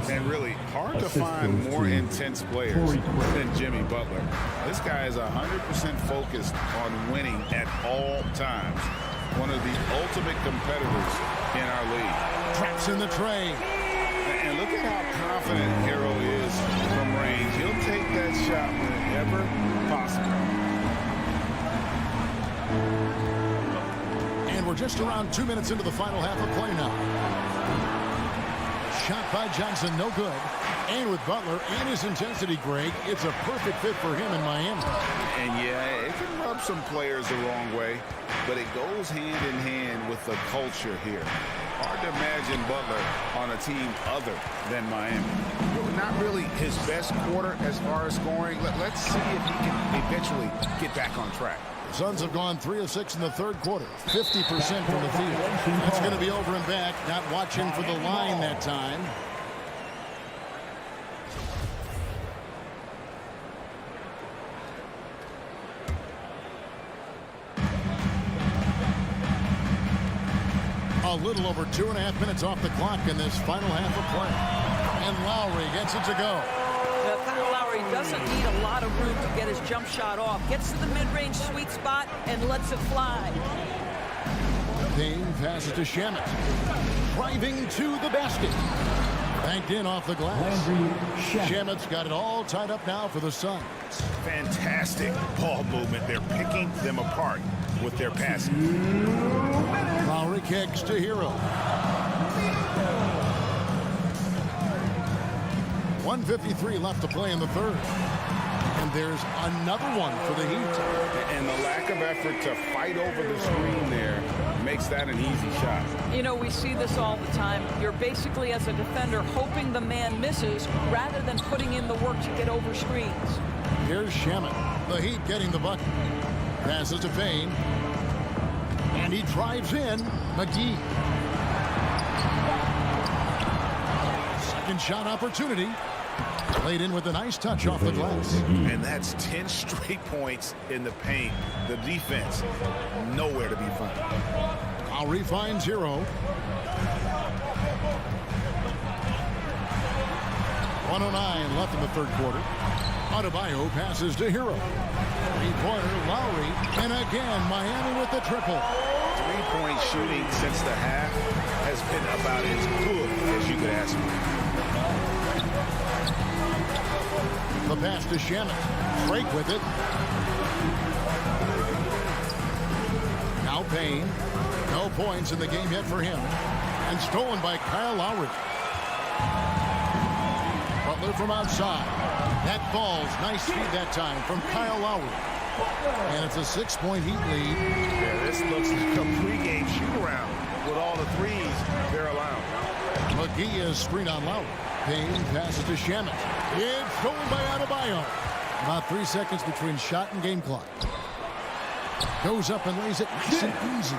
And really hard to find more intense players than Jimmy Butler. This guy is 100% focused on winning at all times. One of the ultimate competitors in our league. Traps in the tray. And look at how confident Hero is from range. He'll take that shot whenever possible. And we're just around 2 minutes into the final half of play now. Shot by Johnson, no good. And with Butler and his intensity, Greg, it's a perfect fit for him in Miami. And yeah, it can rub some players the wrong way, but it goes hand in hand with the culture here. Hard to imagine Butler on a team other than Miami. Not really his best quarter as far as scoring. Let's see if he can eventually get back on track. Suns have gone 3 of 6 in the third quarter. 50% from the field. That's going to be over and back. Not watching for the line that time. A little over 2.5 minutes off the clock in this final half of play. And Lowry gets it to go. Kyle Lowry doesn't need a lot of room to get his jump shot off. Gets to the mid-range sweet spot and lets it fly. Payne passes to Shamet. Driving to the basket. Banked in off the glass. Shamet's got it all tied up now for the Suns. Fantastic ball movement. They're picking them apart with their passing. Lowry kicks to Hero. 1:53 left to play in the third. And And there's another one for the Heat. And the lack of effort to fight over the screen there makes that an easy shot. You know, we see this all the time. You're basically, as a defender, hoping the man misses rather than putting in the work to get over screens. Here's Shamet. The Heat getting the bucket. Passes to Payne. And he drives in. McGee. Second shot opportunity. Played in with a nice touch off the glass. And that's 10 straight points in the paint. The defense, nowhere to be found. Lowry finds Hero. 1:09 left in the third quarter. Adebayo passes to Hero. Three-pointer, Lowry. And again, Miami with the triple. Three-point shooting since the half has been about as good as you could ask for. The pass to Shamet. Drake with it. Now Payne. No points in the game yet for him. And stolen by Kyle Lowry. Butler from outside. That ball's nice speed that time from Kyle Lowry. And it's a 6-point Heat lead. Yeah, this looks like a pregame shoot-around with all the threes they're allowed. McGee is screen on Lowry. Payne passes to Shamet. It's stolen by Adebayo. About 3 seconds between shot and game clock. Goes up and lays it nice and easy.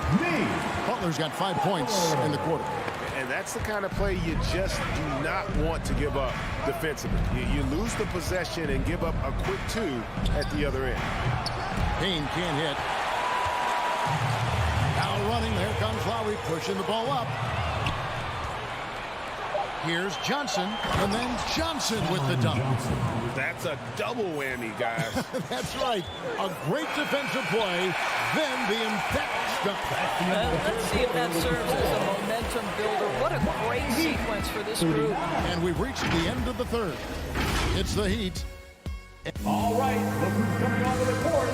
Butler's got 5 points in the quarter. And that's the kind of play you just do not want to give up defensively. You lose the possession and give up a quick 2 at the other end. Payne can't hit. Now running, there comes Lowry pushing the ball up. Here's Johnson, and then Johnson with the dunk. That's a double whammy, guys. That's right. A great defensive play, then the emphatic step back. Let's see if that serves as a momentum builder. What a great sequence for this group. And we've reached the end of the third. It's the Heat. All right, look who's coming onto the court.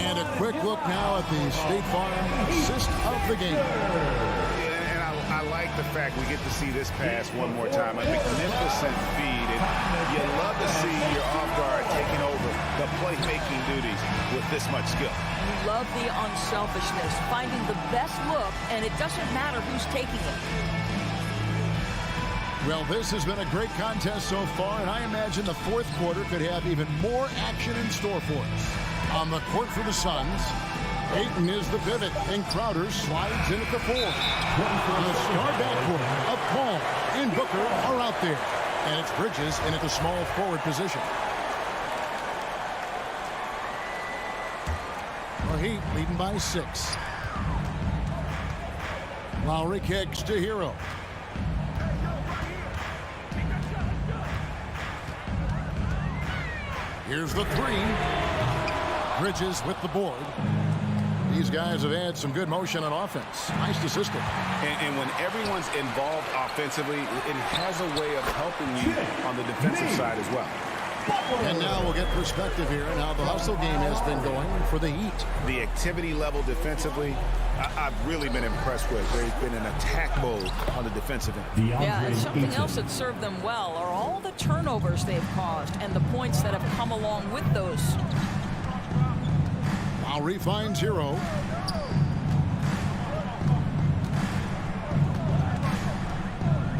And a quick look now at the State Farm assist of the game. I like the fact we get to see this pass one more time. A magnificent feed. And you love to see your off guard taking over the playmaking duties with this much skill. You love the unselfishness, finding the best look, and it doesn't matter who's taking it. Well, this has been a great contest so far, and I imagine the fourth quarter could have even more action in store for us. On the court for the Suns, Ayton is the pivot, and Crowder slides in at the 4. The star backcourt of Paul and Booker are out there. And it's Bridges in at the small forward position. The Heat leading by 6. Lowry kicks to Hero. Here's the 3. Bridges with the board. These guys have had some good motion on offense. Nice to system. And when everyone's involved offensively, it has a way of helping you on the defensive side as well. And now we'll get perspective here on how the hustle game has been going for the Heat. The activity level defensively, I've really been impressed with. They've been in attack mode on the defensive end. Yeah, and something else that served them well are all the turnovers they've caused and the points that have come along with those. Lowry finds Hero.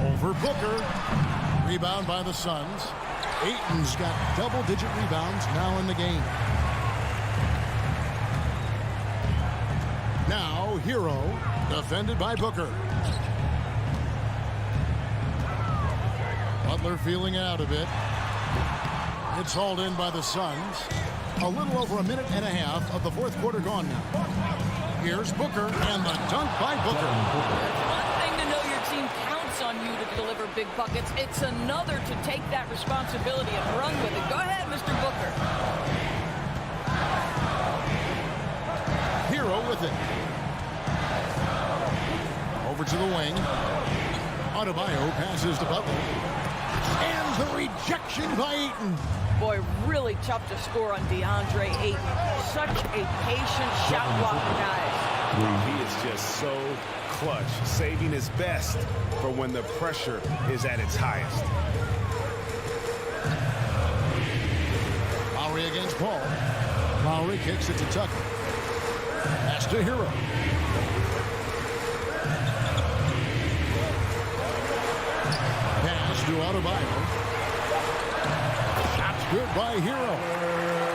Over Booker. Rebound by the Suns. Ayton's got double-digit rebounds now in the game. Now Hero, defended by Booker. Butler feeling it out a bit. It's hauled in by the Suns. A little over a minute and a half of the fourth quarter gone now. Here's Booker, and the dunk by Booker. One thing to know your team counts on you to deliver big buckets. It's another to take that responsibility and run with it. Go ahead, Mr. Booker. Hero with it. Over to the wing. Adebayo passes to Butler. And the rejection by Ayton. Boy, really tough to score on DeAndre Ayton. Such a patient shot blocker, guys. He is just so clutch, saving his best for when the pressure is at its highest. Lowry against called. Lowry kicks it to Tucker. Pass to Hero. Pass to Adebayo. Shot's good by Hero.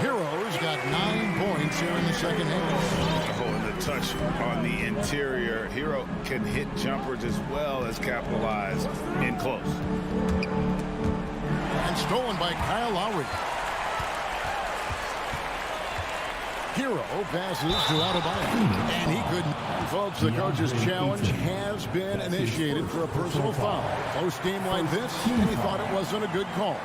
Hero's got 9 points here in the second half. Oh, and the touch on the interior. Hero can hit jumpers as well as capitalize in close. And stolen by Kyle Lowry. Hero passes to Adebayo. And he couldn't. Folks, the coach's challenge has been initiated for a personal foul. Close game like this, and he thought it wasn't a good call.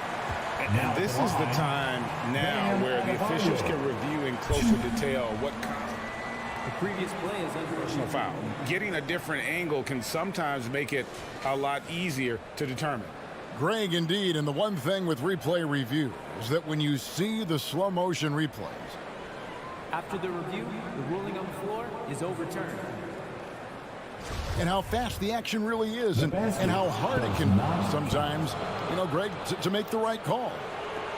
And this is the time now where the officials can review in closer detail what the previous play is under personal foul. Getting a different angle can sometimes make it a lot easier to determine. Greg, indeed, and the one thing with replay review is that when you see the slow motion replays, after the review, the ruling on the floor is overturned. And how fast the action really is, and how hard it can be sometimes, Greg, to make the right call.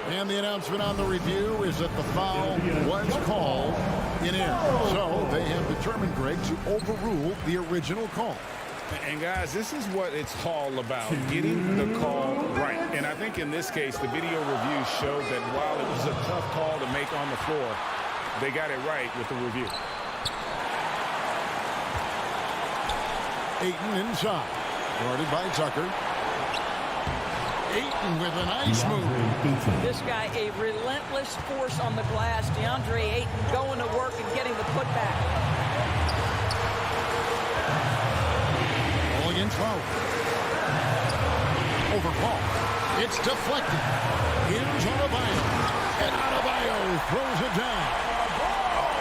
And the announcement on the review is that the foul was called in error. So they have determined, Greg, to overrule the original call. And guys, this is what it's all about, getting the call right. And I think in this case, the video review showed that while it was a tough call to make on the floor, they got it right with the review. Ayton inside. Guarded by Tucker. Ayton with a nice move. This guy, a relentless force on the glass. DeAndre Ayton going to work and getting the putback. Ball against Lowry. Over Paul. It's deflected. Here's Adebayo. And Adebayo throws it down.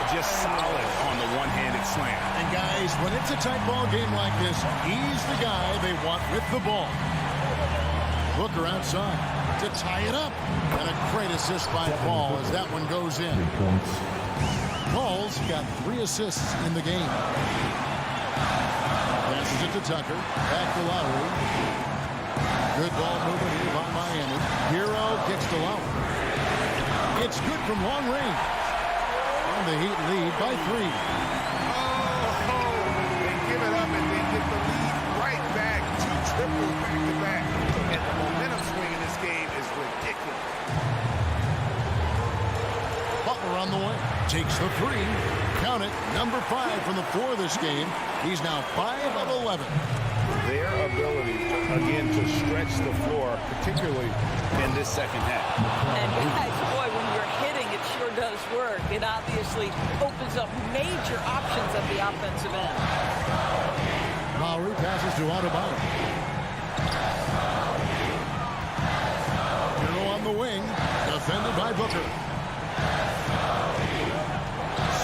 Just solid on the one-handed slam. And guys, when it's a tight ball game like this, he's the guy they want with the ball. Booker outside to tie it up. And a great assist by Paul as that one goes in. Paul's got 3 assists in the game. Passes it to Tucker. Back to Lowry. Good ball movement here by Miami. Hero kicks to Lowry. It's good from long range. The Heat lead by 3. They give it up and they get the lead right back. 2 triples back to back. And the momentum swing in this game is ridiculous. Butler on the way. Takes the 3. Count it. Number 5 from the floor this game. He's now 5 of 11. Their ability, again, to stretch the floor, particularly in this second half. And guys, boy, when you're hitting, it sure does work. It obviously opens up major options at the offensive end. Lowry passes to Adebayo. Hero on the wing, defended by Booker.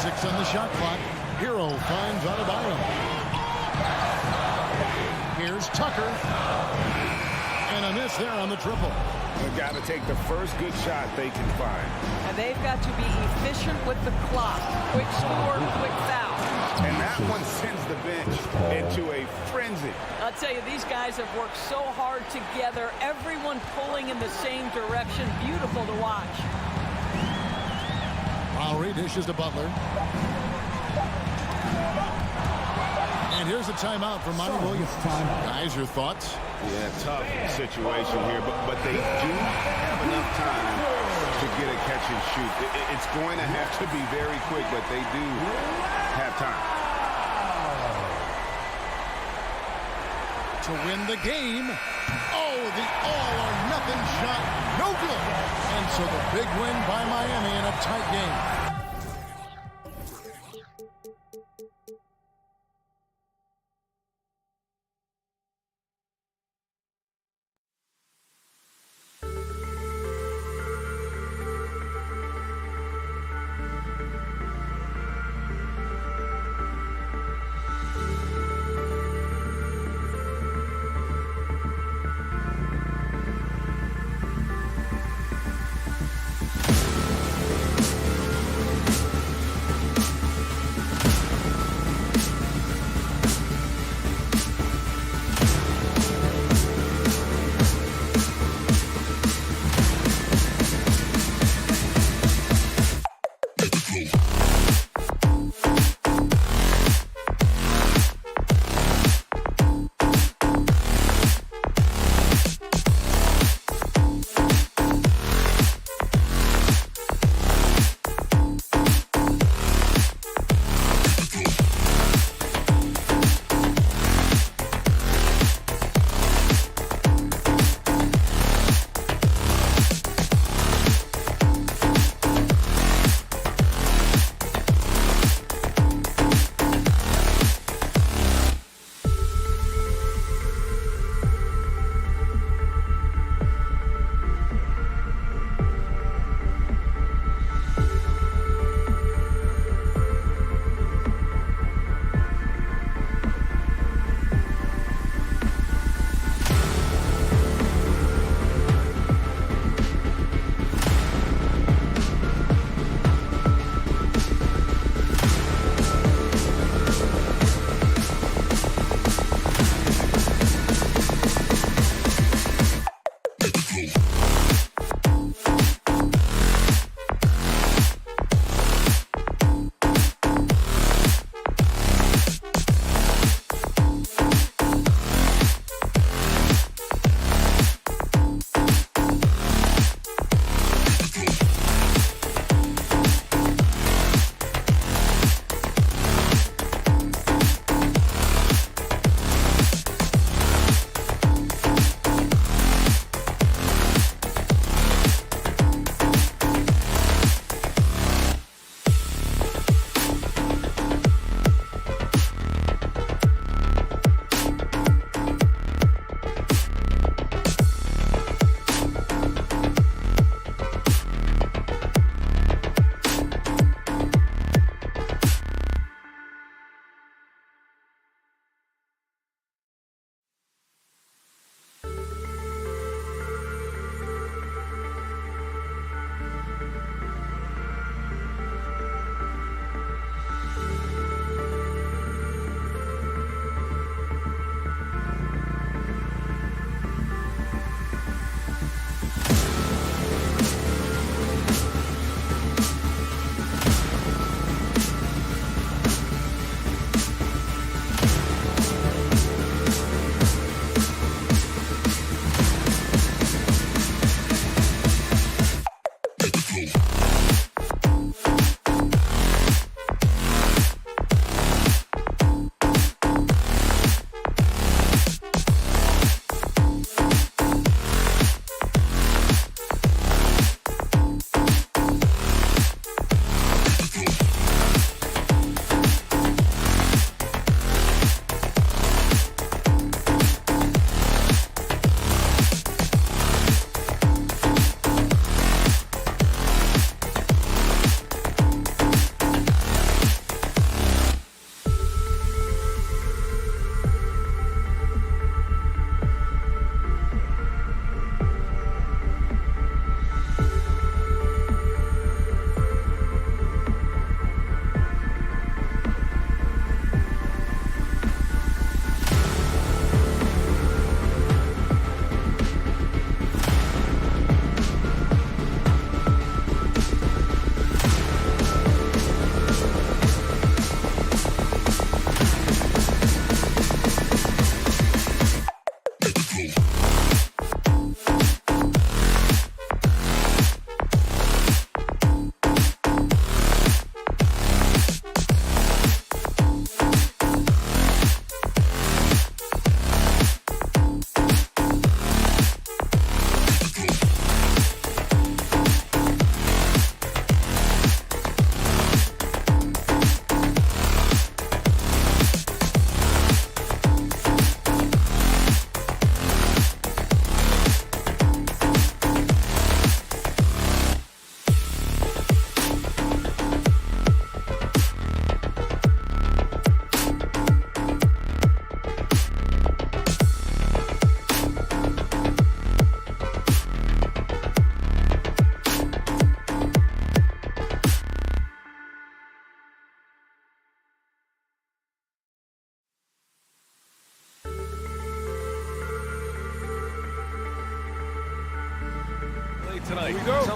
6 on the shot clock. Hero finds Adebayo. Here's Tucker. And a miss there on the triple. They've got to take the first good shot they can find. And they've got to be efficient with the clock. Quick score, quick foul. And that one sends the bench into a frenzy. I'll tell you, these guys have worked so hard together. Everyone pulling in the same direction. Beautiful to watch. Lowry dishes to Butler. And here's a timeout from Monty Williams. Guys, your thoughts? Yeah, tough situation here, but they do have enough time to get a catch and shoot. It's going to have to be very quick, but they do have time. To win the game. Oh, the all-or-nothing shot. No good. And so the big win by Miami in a tight game.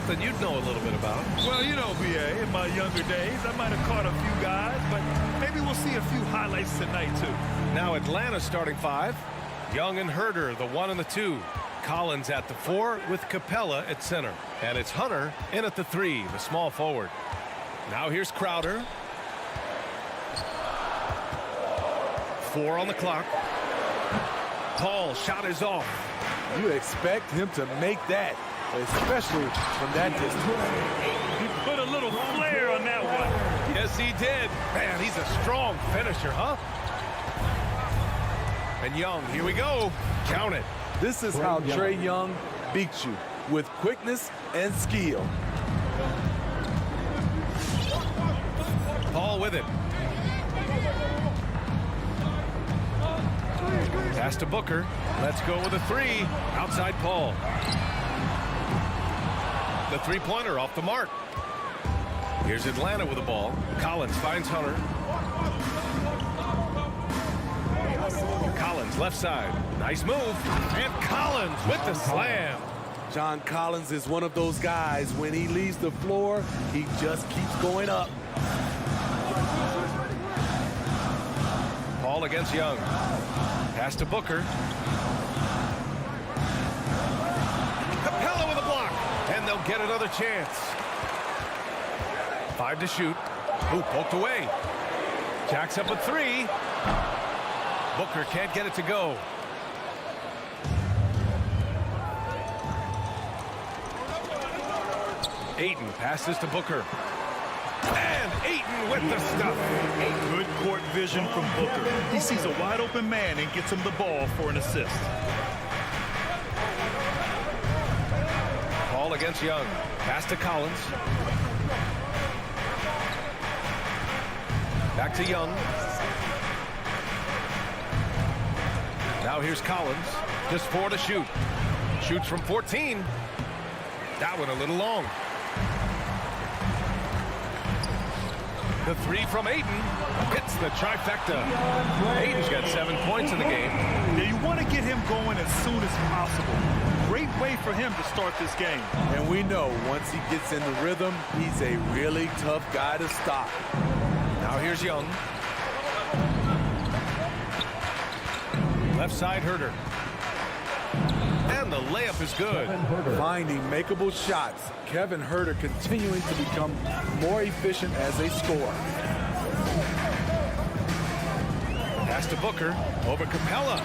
something you'd know a little bit about. Well, you know, B.A., in my younger days, I might have caught a few guys, but maybe we'll see a few highlights tonight, too. Now Atlanta starting 5. Young and Herder, the 1 and the 2. Collins at the 4 with Capella at center. And it's Hunter in at the 3, the small forward. Now here's Crowder. 4 on the clock. Paul, shot is off. You expect him to make that, especially from that distance. He put a little flair on that one. Yes, he did. Man, he's a strong finisher, huh? And Young, here we go. Count it. This is how Trae Young beats you, with quickness and skill. Paul with it. Pass to Booker. Let's go with a 3. Outside Paul. The three-pointer off the mark. Here's Atlanta with the ball. Collins finds Hunter. Collins left side. Nice move. And Collins with the slam. John Collins is one of those guys. When he leaves the floor, he just keeps going up. Paul against Young. Pass to Booker. Capella with a block. And they'll get another chance. 5 to shoot. Ooh, poked away. Jacks up a 3. Booker can't get it to go. Ayton passes to Booker. And Ayton with the stuff. Good court vision from Booker. He sees a wide open man and gets him the ball for an assist. Paul against Young. Pass to Collins. Back to Young. Now here's Collins. Just 4 to shoot. Shoots from 14. That one a little long. The 3 from Ayton hits the trifecta. Ayton's got 7 points in the game. Now you want to get him going as soon as possible. Great way for him to start this game. And we know once he gets in the rhythm, he's a really tough guy to stop. Now here's Young. Left side Herder. And the layup is good. Finding makeable shots. Kevin Herder continuing to become more efficient as a scorer. Pass to Booker. Over Capella.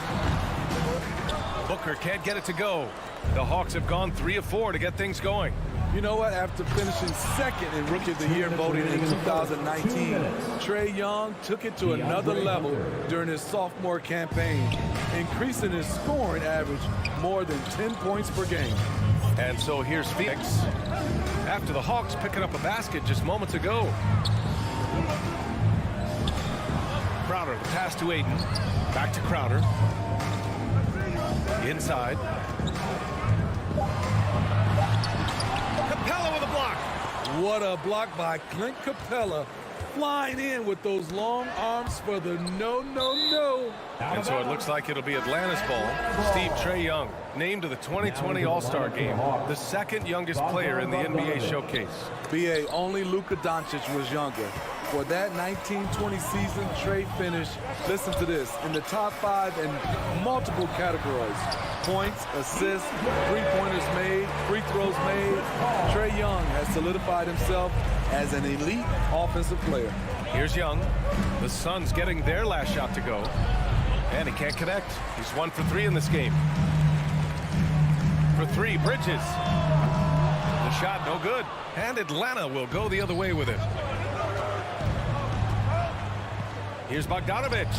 Booker can't get it to go. The Hawks have gone 3 of 4 to get things going. You know what? After finishing second in Rookie of the Year voting in 2019, Trae Young took it to another level during his sophomore campaign, increasing his scoring average more than 10 points per game. And so here's Phoenix. After the Hawks picking up a basket just moments ago. Crowder, the pass to Ayton. Back to Crowder. Inside. Capella with a block. What a block by Clint Capella, flying in with those long arms for the no. And so it looks like it'll be Atlanta's ball. Steve Trae Young, named to the 2020 All-Star Game, the second youngest player in the NBA showcase. BA, only Luka Doncic was younger. For that 1920 season, Trae finished, listen to this, in the top 5 in multiple categories. Points, assists, three-pointers made, free throws made. Trae Young has solidified himself as an elite offensive player. Here's Young. The Suns getting their last shot to go. And he can't connect. He's 1 for 3 in this game. For 3, Bridges. The shot no good. And Atlanta will go the other way with it. Here's Bogdanovich.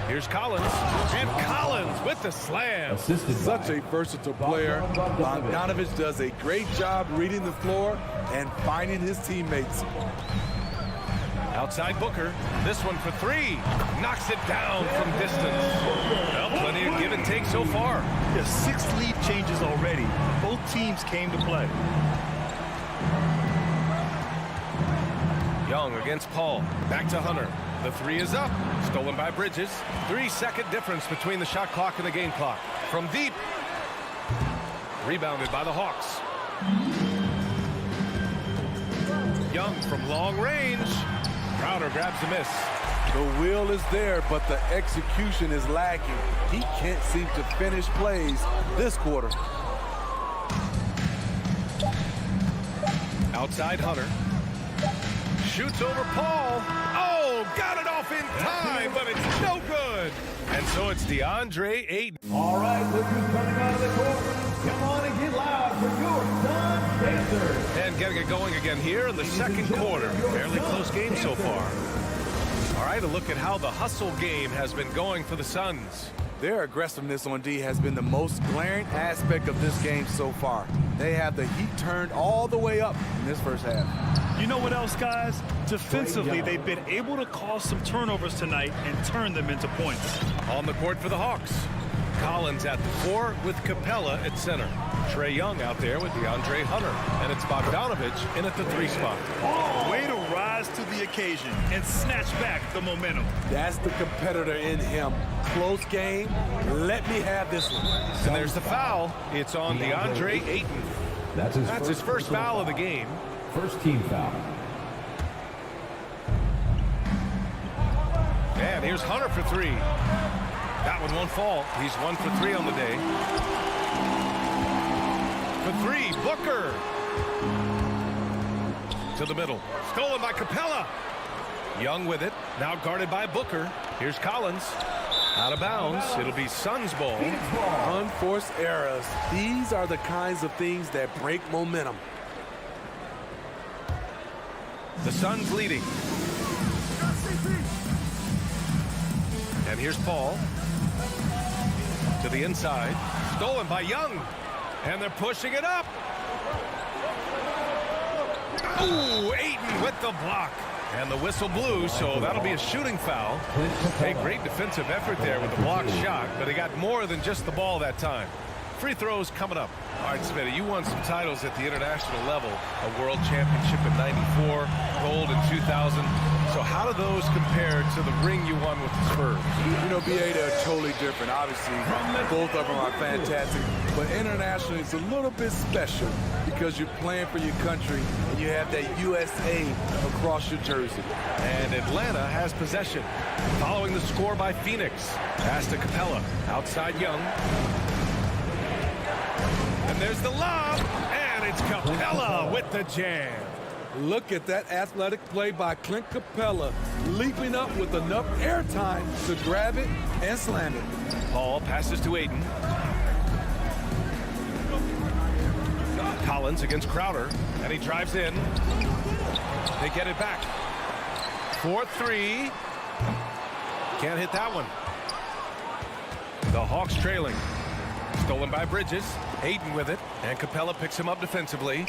Here's Collins. And Collins with the slam. Such a versatile player. Bogdanovich does a great job reading the floor and finding his teammates. Outside Booker. This one for 3. Knocks it down from distance. Well, plenty of give and take so far. There's 6 lead changes already. Both teams came to play. Young against Paul. Back to Hunter. The 3 is up. Stolen by Bridges. 3-second difference between the shot clock and the game clock. From deep. Rebounded by the Hawks. Young from long range. Crowder grabs the miss. The will is there, but the execution is lacking. He can't seem to finish plays this quarter. Outside Hunter. Shoots over Paul. Oh, got it off in time, but it's no good. And so it's DeAndre Ayton. All right, look who's coming out of the court. Come on and get loud for your Sun Panthers. And getting it going again here in the second quarter. Fairly close game so far. All right, a look at how the hustle game has been going for the Suns. Their aggressiveness on D has been the most glaring aspect of this game so far. They have the heat turned all the way up in this first half. You know what else, guys? Defensively, they've been able to cause some turnovers tonight and turn them into points. On the court for the Hawks. Collins at the 4 with Capella at center. Trae Young out there with DeAndre Hunter. And it's Bogdanovich in at the 3 spot. Way to rise to the occasion and snatch back the momentum. That's the competitor in him. Close game. Let me have this one. And there's the foul. It's on DeAndre Ayton. That's his first foul of the game. First team foul. And here's Hunter for 3. That one won't fall. He's 1 for 3 on the day. For 3, Booker. To the middle. Stolen by Capella. Young with it. Now guarded by Booker. Here's Collins. Out of bounds. It'll be Suns ball. Unforced errors. These are the kinds of things that break momentum. The Suns leading. And here's Paul. To the inside. Stolen by Young. And they're pushing it up. Ooh, Ayton with the block. And the whistle blew, so that'll be a shooting foul. A great defensive effort there with the block shot, but he got more than just the ball that time. Free throws coming up. All right, Smitty, you won some titles at the international level. A world championship in '94, gold in 2000. So how do those compare to the ring you won with the Spurs? You know, BA, they're totally different. Obviously, both of them are fantastic. But internationally, it's a little bit special because you're playing for your country and you have that USA across your jersey. And Atlanta has possession. Following the score by Phoenix. Pass to Capella. Outside Young. And there's the lob. And it's Capella with the jam. Look at that athletic play by Clint Capella, leaping up with enough airtime to grab it and slam it. Paul passes to Ayton. Collins against Crowder, and he drives in. They get it back. 4-3. Can't hit that one. The Hawks trailing. Stolen by Bridges. Ayton with it, and Capella picks him up defensively.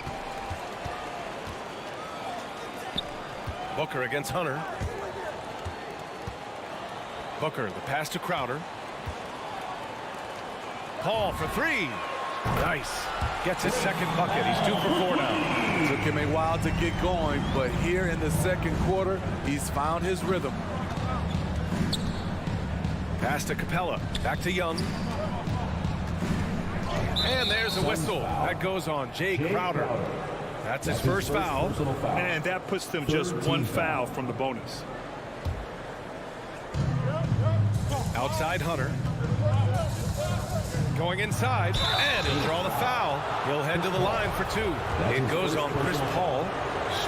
Booker against Hunter. Booker, the pass to Crowder. Paul for 3. Nice. Gets his second bucket. He's 2 for 4 now. Took him a while to get going, but here in the second quarter, he's found his rhythm. Pass to Capella. Back to Young. And there's a whistle. That goes on Jay Crowder. That's his first foul. And that puts them just 1 foul from the bonus. Outside Hunter. Going inside. And he'll draw the foul. He'll head to the line for 2. It goes on Chris Paul.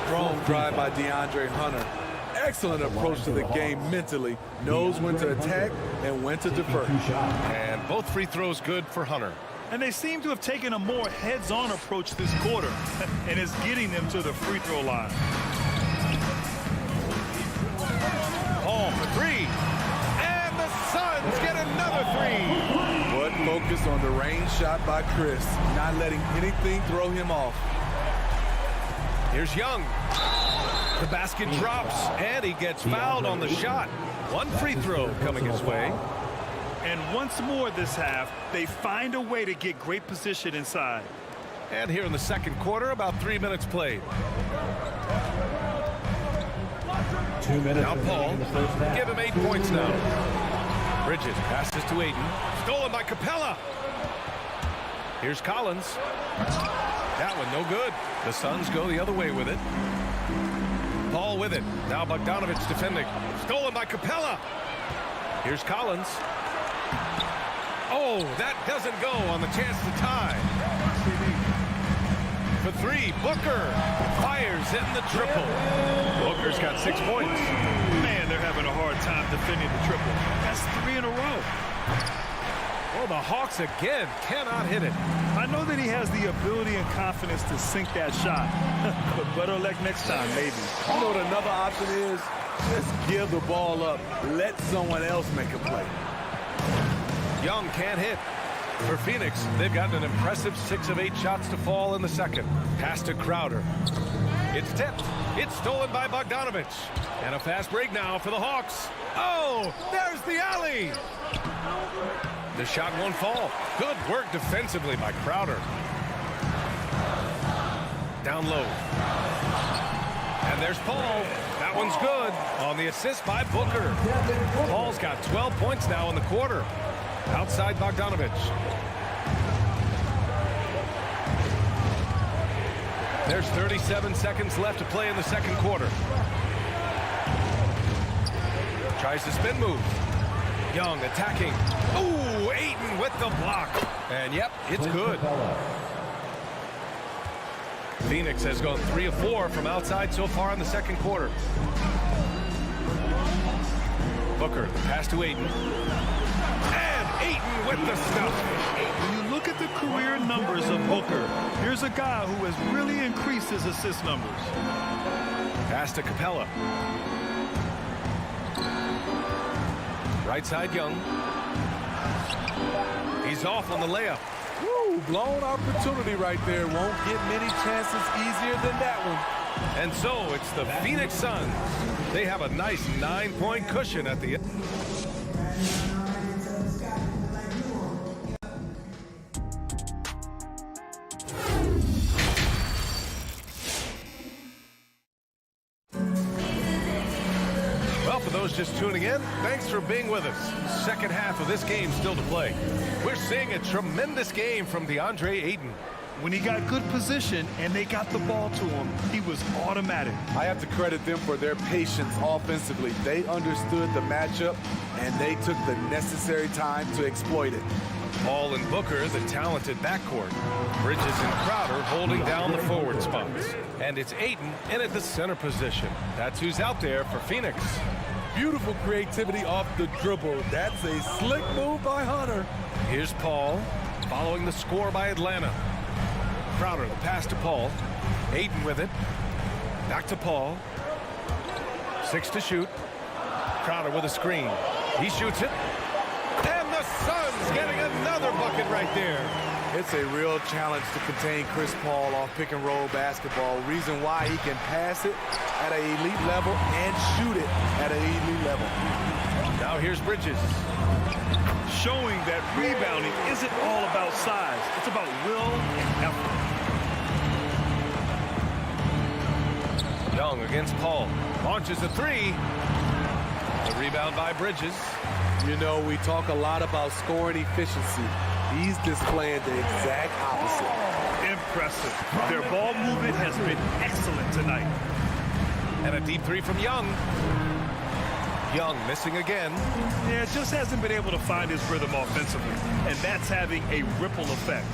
Strong drive by DeAndre Hunter. Excellent approach to the game mentally. Knows when to attack and when to defer. And both free throws good for Hunter. And they seem to have taken a more heads-on approach this quarter, and it's getting them to the free throw line. Paul for 3. And the Suns get another 3. But focus on the range shot by Chris, not letting anything throw him off. Here's Young. The basket drops, and he gets fouled on the shot. 1 free throw coming his way. And once more this half, they find a way to get great position inside. And here in the second quarter, about 3 minutes played. 2 minutes. Now Paul, give him 8 points now. Bridges passes to Ayton. Stolen by Capella. Here's Collins. That one no good. The Suns go the other way with it. Paul with it. Now Bogdanovich defending. Stolen by Capella. Here's Collins. Oh, that doesn't go on the chance to tie. For three, Booker fires in the triple. Booker's got 6 points. Man, they're having a hard time defending the triple. That's 3 in a row. Oh, the Hawks again cannot hit it. I know that he has the ability and confidence to sink that shot. But better luck next time, maybe. You know what another option is? Just give the ball up. Let someone else make a play. Young can't hit. For Phoenix, they've gotten an impressive 6 of 8 shots to fall in the second. Pass to Crowder. It's tipped. It's stolen by Bogdanovich. And a fast break now for the Hawks. Oh, there's the alley. The shot won't fall. Good work defensively by Crowder. Down low. And there's Paul. That one's good on the assist by Booker. Paul's got 12 points now in the quarter. Outside Bogdanovich. There's 37 seconds left to play in the second quarter. Tries to spin move. Young attacking. Ooh, Ayton with the block. And yep, it's good. Phoenix has gone 3 of 4 from outside so far in the second quarter. Booker, the pass to Ayton. And Ayton with the stuff. When you look at the career numbers of Booker, here's a guy who has really increased his assist numbers. Pass to Capella. Right side Young. He's off on the layup. Woo, blown opportunity right there. Won't get many chances easier than that one. And so it's the Phoenix Suns. They have a nice 9-point cushion at the end. Well, for those just tuning in, thanks for being with us. Second half of this game still to play. We're seeing a tremendous game from DeAndre Ayton. When he got good position and they got the ball to him, he was automatic. I have to credit them for their patience offensively. They understood the matchup, and they took the necessary time to exploit it. Paul and Booker, the talented backcourt. Bridges and Crowder holding down the forward spots. And it's Ayton in at the center position. That's who's out there for Phoenix. Beautiful creativity off the dribble. That's a slick move by Hunter. Here's Paul, following the score by Atlanta. Crowder, the pass to Paul. Ayton with it. Back to Paul. 6 to shoot. Crowder with a screen. He shoots it. And the Suns getting another bucket right there. It's a real challenge to contain Chris Paul off pick-and-roll basketball. Reason why he can pass it at an elite level and shoot it at an elite level. Now here's Bridges. Showing that rebounding isn't all about size. It's about will and effort. Young against Paul. Launches a 3. The rebound by Bridges. You know, we talk a lot about scoring efficiency. He's displaying the exact opposite. Impressive. Their ball movement has been excellent tonight. And a deep 3 from Young. Young missing again. Yeah, just hasn't been able to find his rhythm offensively, and that's having a ripple effect.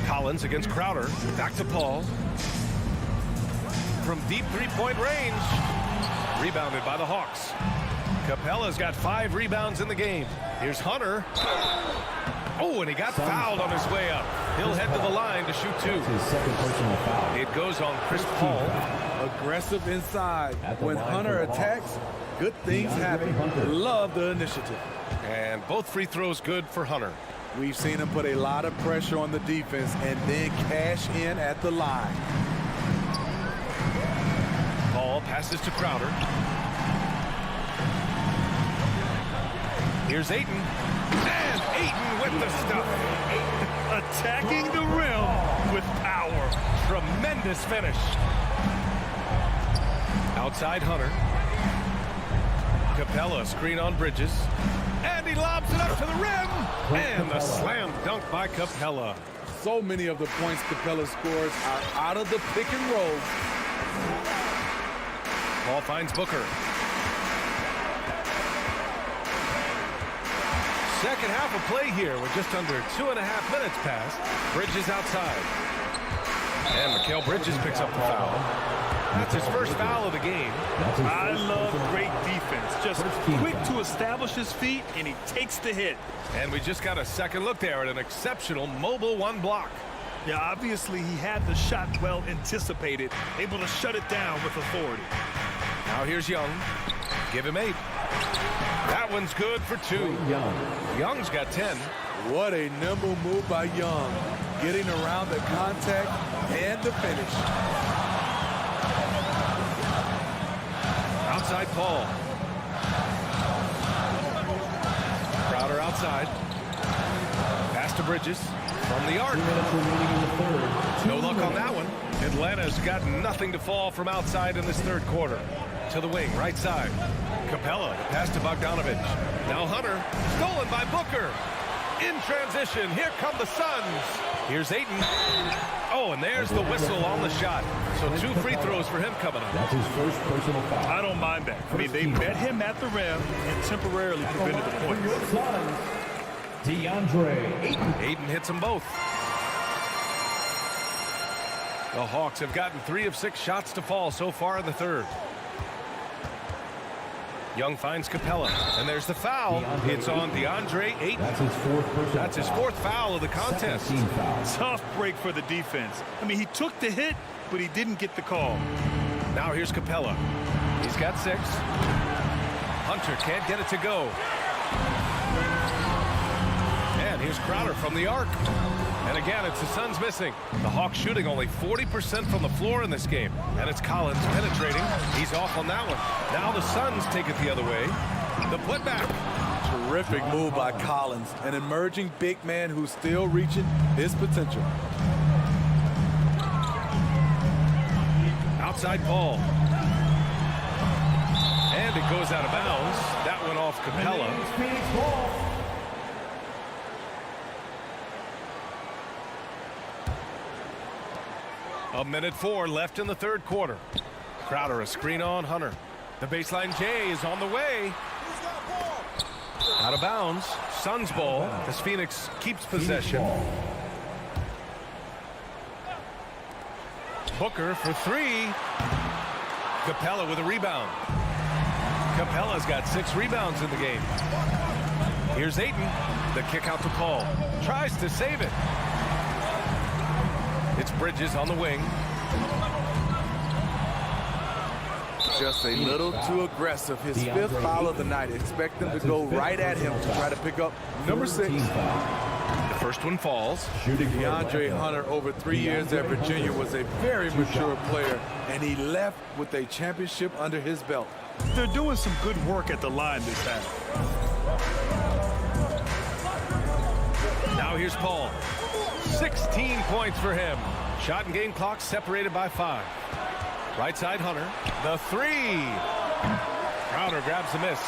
Collins against Crowder. Back to Paul. From deep 3-point range. Rebounded by the Hawks. Capella's got 5 rebounds in the game. Here's Hunter. Oh, and he got fouled on his way up. He'll head to the line to shoot 2. His second personal foul. It goes on Chris Paul. Aggressive inside. When Hunter attacks, good things happen. Love the initiative. And both free throws good for Hunter. We've seen him put a lot of pressure on the defense and then cash in at the line. Paul passes to Crowder. Here's Ayton. And Ayton with the stuff. Attacking the rim with power. Tremendous finish. Outside Hunter. Capella screen on Bridges. And he lobs it up to the rim. And the slam dunk by Capella. So many of the points Capella scores are out of the pick and roll. Ball finds Booker. Second half of play here with just under 2.5 minutes passed. Bridges outside. And Mikal Bridges picks up the foul. That's his first foul of the game. I love great defense. Just quick to establish his feet, and he takes the hit. And we just got a second look there at an exceptional mobile one block. Yeah, obviously he had the shot well anticipated, able to shut it down with authority. Now here's Young. Give him 8. That one's good for 2. Young's got 10. What a nimble move by Young, getting around the contact and the finish. Outside Paul. Crowder outside. Pass to Bridges from the arc. No luck on that one. Atlanta's got nothing to fall from outside in this third quarter. To the wing, right side. Capella, the pass to Bogdanovich. Now Hunter, stolen by Booker. In transition, here come the Suns. Here's Ayton. Oh, and there's the whistle on the shot. So 2 free throws for him coming up. That's his first personal foul. I don't mind that. I mean, they met him at the rim and temporarily prevented the points. DeAndre Ayton. Ayton hits them both. The Hawks have gotten 3 of 6 shots to fall so far in the third. Young finds Capella, and there's the foul. It's on DeAndre Ayton. That's his fourth foul of the contest. Tough break for the defense. I mean, he took the hit, but he didn't get the call. Now here's Capella. He's got 6. Hunter can't get it to go. And here's Crowder from the arc. And again, it's the Suns missing. The Hawks shooting only 40% from the floor in this game. And it's Collins penetrating. He's off on that one. Now the Suns take it the other way. The putback. Terrific move by Collins, an emerging big man who's still reaching his potential. Outside Paul. And it goes out of bounds. That went off Capella. A minute 4 left in the third quarter. Crowder a screen on Hunter. The baseline J is on the way. Out of bounds. Suns ball as Phoenix keeps possession. Booker for 3. Capella with a rebound. Capella's got 6 rebounds in the game. Here's Ayton. The kick out to Paul. Tries to save it. It's Bridges on the wing. Just a little too aggressive. His 5th foul of the night. Expect him to go right at him to try to pick up number 6. The first one falls. DeAndre Hunter, over 3 years at Virginia, was a very mature player, and he left with a championship under his belt. They're doing some good work at the line this half. Now here's Paul. 16 points for him. Shot and game clock separated by 5. Right side Hunter. The 3. Crowder grabs the miss.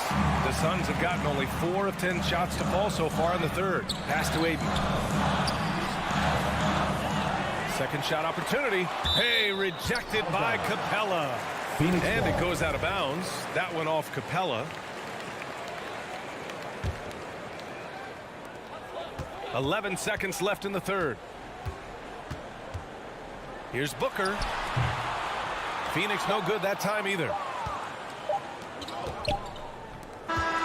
The Suns have gotten only 4 of 10 shots to fall so far in the third. Pass to Ayton. Second shot opportunity. Hey, rejected by Capella. And it goes out of bounds. That went off Capella. 11 seconds left in the third. Here's Booker. Phoenix no good that time either.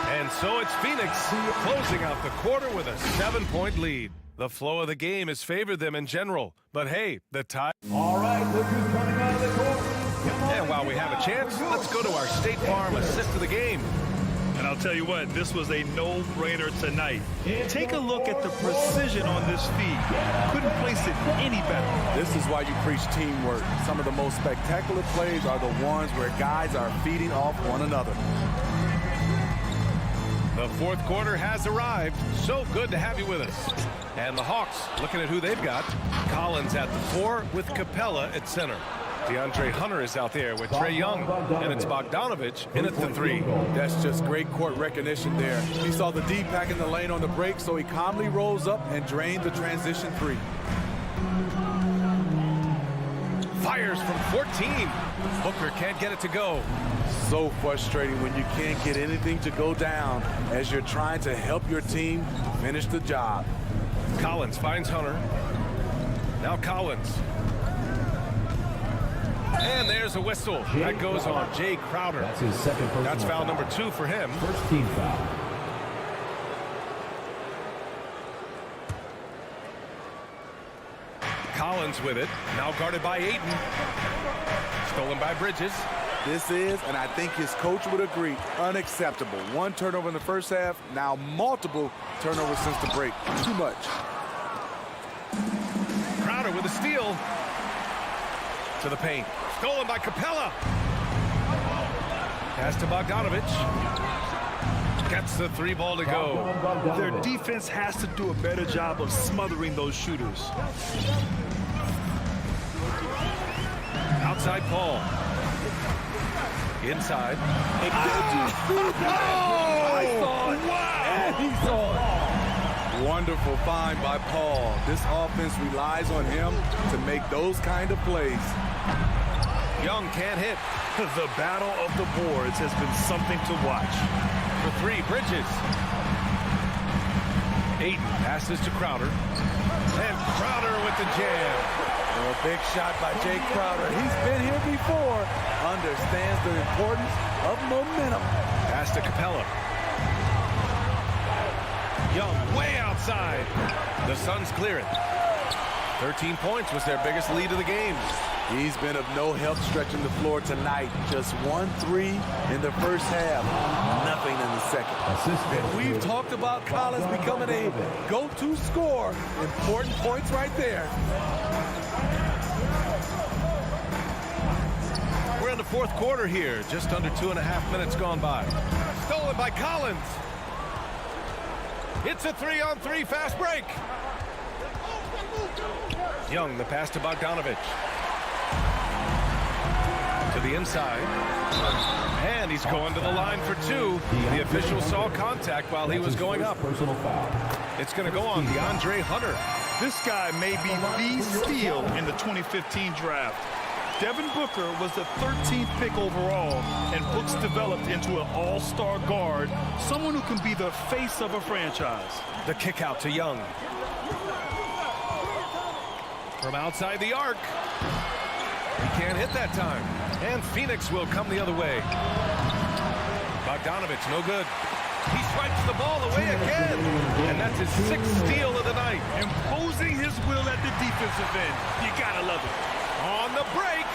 And so it's Phoenix closing out the quarter with a 7-point lead. The flow of the game has favored them in general. But hey, the tie. All right, look who's coming out of the court. And while we have a chance, let's go to our State Farm assist of the game. And I'll tell you what, this was a no-brainer tonight. Take a look at the precision on this feed. Couldn't place it any better. This is why you preach teamwork. Some of the most spectacular plays are the ones where guys are feeding off one another. The fourth quarter has arrived. So good to have you with us. And the Hawks, looking at who they've got. Collins at the 4 with Capella at center. DeAndre Hunter is out there with Trae Young, and it's Bogdanovich in at the 3. That's just great court recognition there. He saw the D pack in the lane on the break, so he calmly rolls up and drained the transition 3. fires from 14. Booker can't get it to go. So frustrating when you can't get anything to go down as you're trying to help your team finish the job. Collins finds Hunter. Now Collins. And there's a whistle. That goes on Jay Crowder. That's his second personal That's foul number 2 for him. First team foul. Collins with it. Now guarded by Ayton. Stolen by Bridges. This is, and I think his coach would agree, unacceptable. 1 turnover in the first half, now multiple turnovers since the break. Too much. Crowder with a steal. To the paint. Stolen by Capella. Pass to Bogdanovich. Gets the 3 ball to go. Their defense has to do a better job of smothering those shooters. Outside Paul. Inside. I saw it. Wow. And he saw it. Wonderful find by Paul. This offense relies on him to make those kind of plays. Young can't hit. The battle of the boards has been something to watch. For 3, Bridges. Ayton passes to Crowder. And Crowder with the jam. A big shot by Jay Crowder. He's been here before. Understands the importance of momentum. Pass to Capella. Young way outside. The Suns clear it. 13 points was their biggest lead of the game. He's been of no help stretching the floor tonight. Just 1 3 in the first half. Nothing in the second. And we've talked about Collins becoming a go-to scorer. Important points right there. We're in the 4th quarter here. Just under 2.5 minutes gone by. Stolen by Collins. It's a 3-on-3 fast break. Young, the pass to Bogdanovich. To the inside. And he's going to the line for 2. The official saw contact while he was going up. Personal foul. It's going to go on DeAndre Hunter. This guy may be the steal in the 2015 draft. Devin Booker was the 13th pick overall, and Brooks developed into an all-star guard, someone who can be the face of a franchise. The kick out to Young. From outside the arc. He can't hit that time. And Phoenix will come the other way. Bogdanovich, no good. He swipes the ball away again. And that's his 6th steal of the night. Imposing his will at the defensive end. You gotta love it. On the break.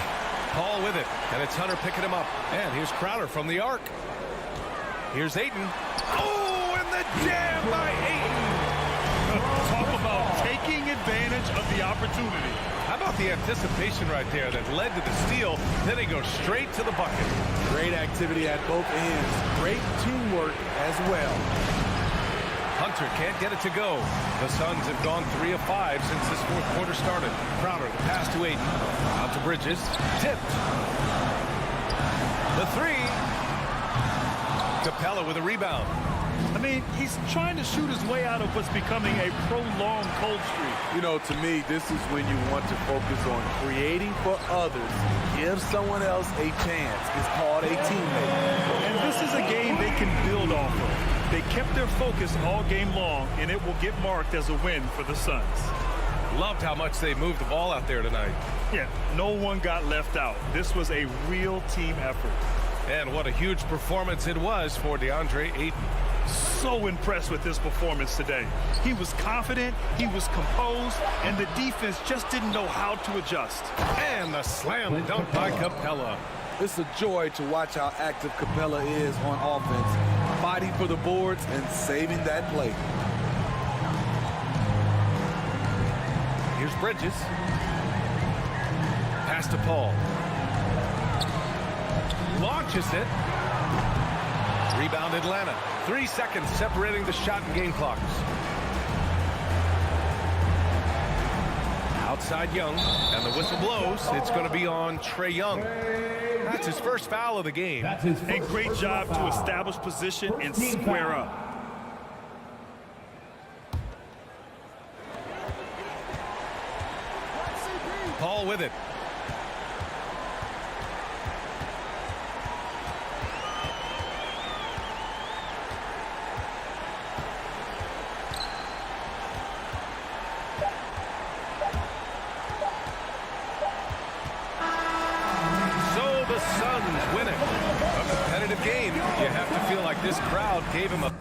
Paul with it. And it's Hunter picking him up. And here's Crowder from the arc. Here's Ayton. Oh, and the jam by Ayton. Talk about taking advantage of the opportunity. How about the anticipation right there that led to the steal? Then he goes straight to the bucket. Great activity at both ends. Great teamwork as well. Hunter can't get it to go. The Suns have gone 3 of 5 since this 4th quarter started. Crowder, the pass to Ayton. Out to Bridges. Tipped. The 3. Capella with a rebound. I mean, he's trying to shoot his way out of what's becoming a prolonged cold streak. You know, to me, this is when you want to focus on creating for others. Give someone else a chance. It's called a teammate. And this is a game they can build off of. They kept their focus all game long, and it will get marked as a win for the Suns. Loved how much they moved the ball out there tonight. Yeah, no one got left out. This was a real team effort. And what a huge performance it was for DeAndre Ayton. So impressed with his performance today. He was confident, he was composed, and the defense just didn't know how to adjust. And the slam dunk by Capella. It's a joy to watch how active Capella is on offense, fighting for the boards and saving that play. Here's Bridges. Pass to Paul. Launches it. Rebound Atlanta. 3 seconds separating the shot and game clocks. Outside Young, and the whistle blows. It's going to be on Trae Young. That's his first foul of the game. A great job to establish position and square up. Paul with it. competitive game. You have to feel like this crowd gave him a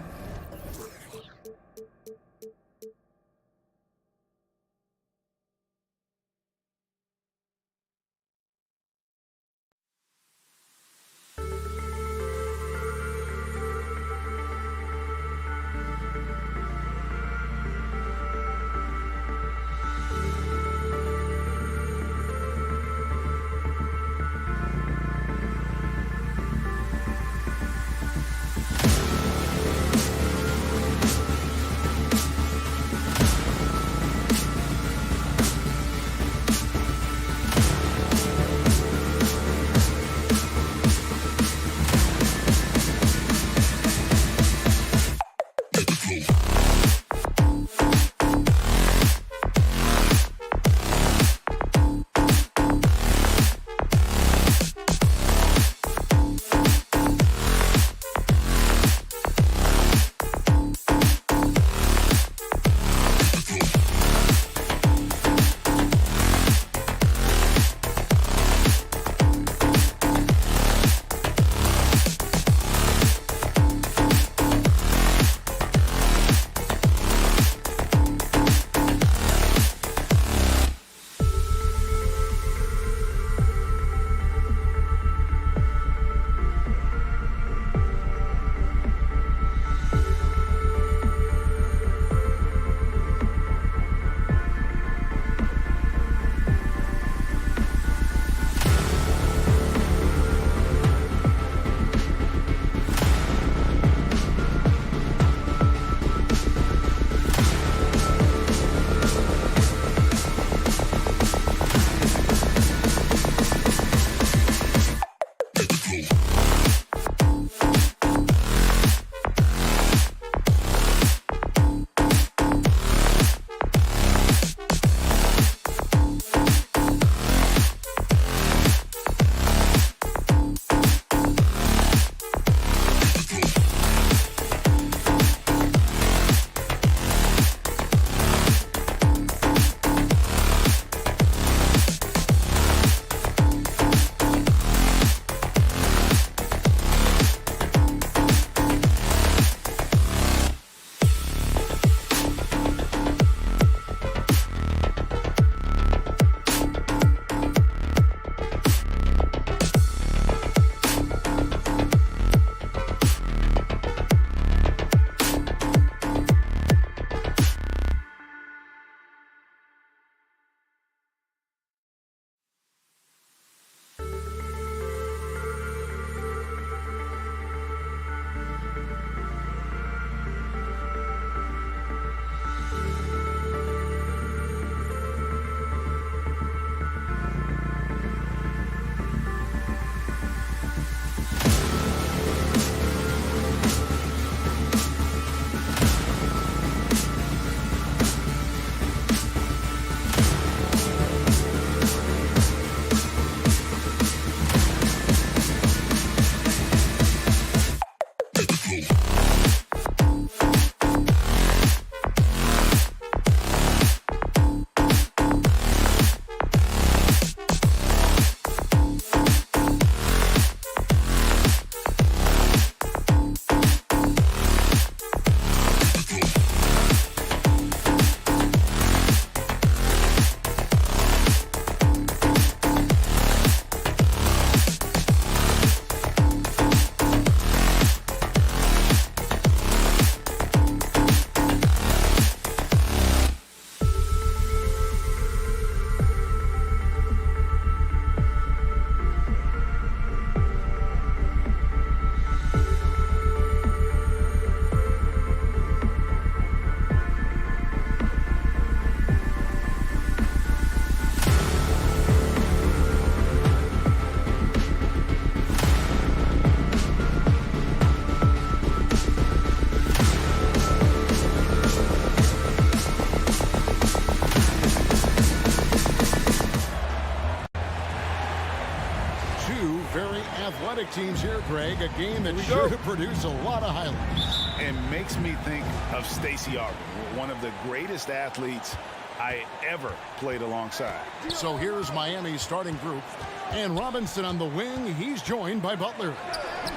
athletic teams here, Greg. A game that's sure to produce a lot of highlights. It makes me think of Stacey Aubrey, one of the greatest athletes I ever played alongside. So here's Miami's starting group. And Robinson on the wing. He's joined by Butler.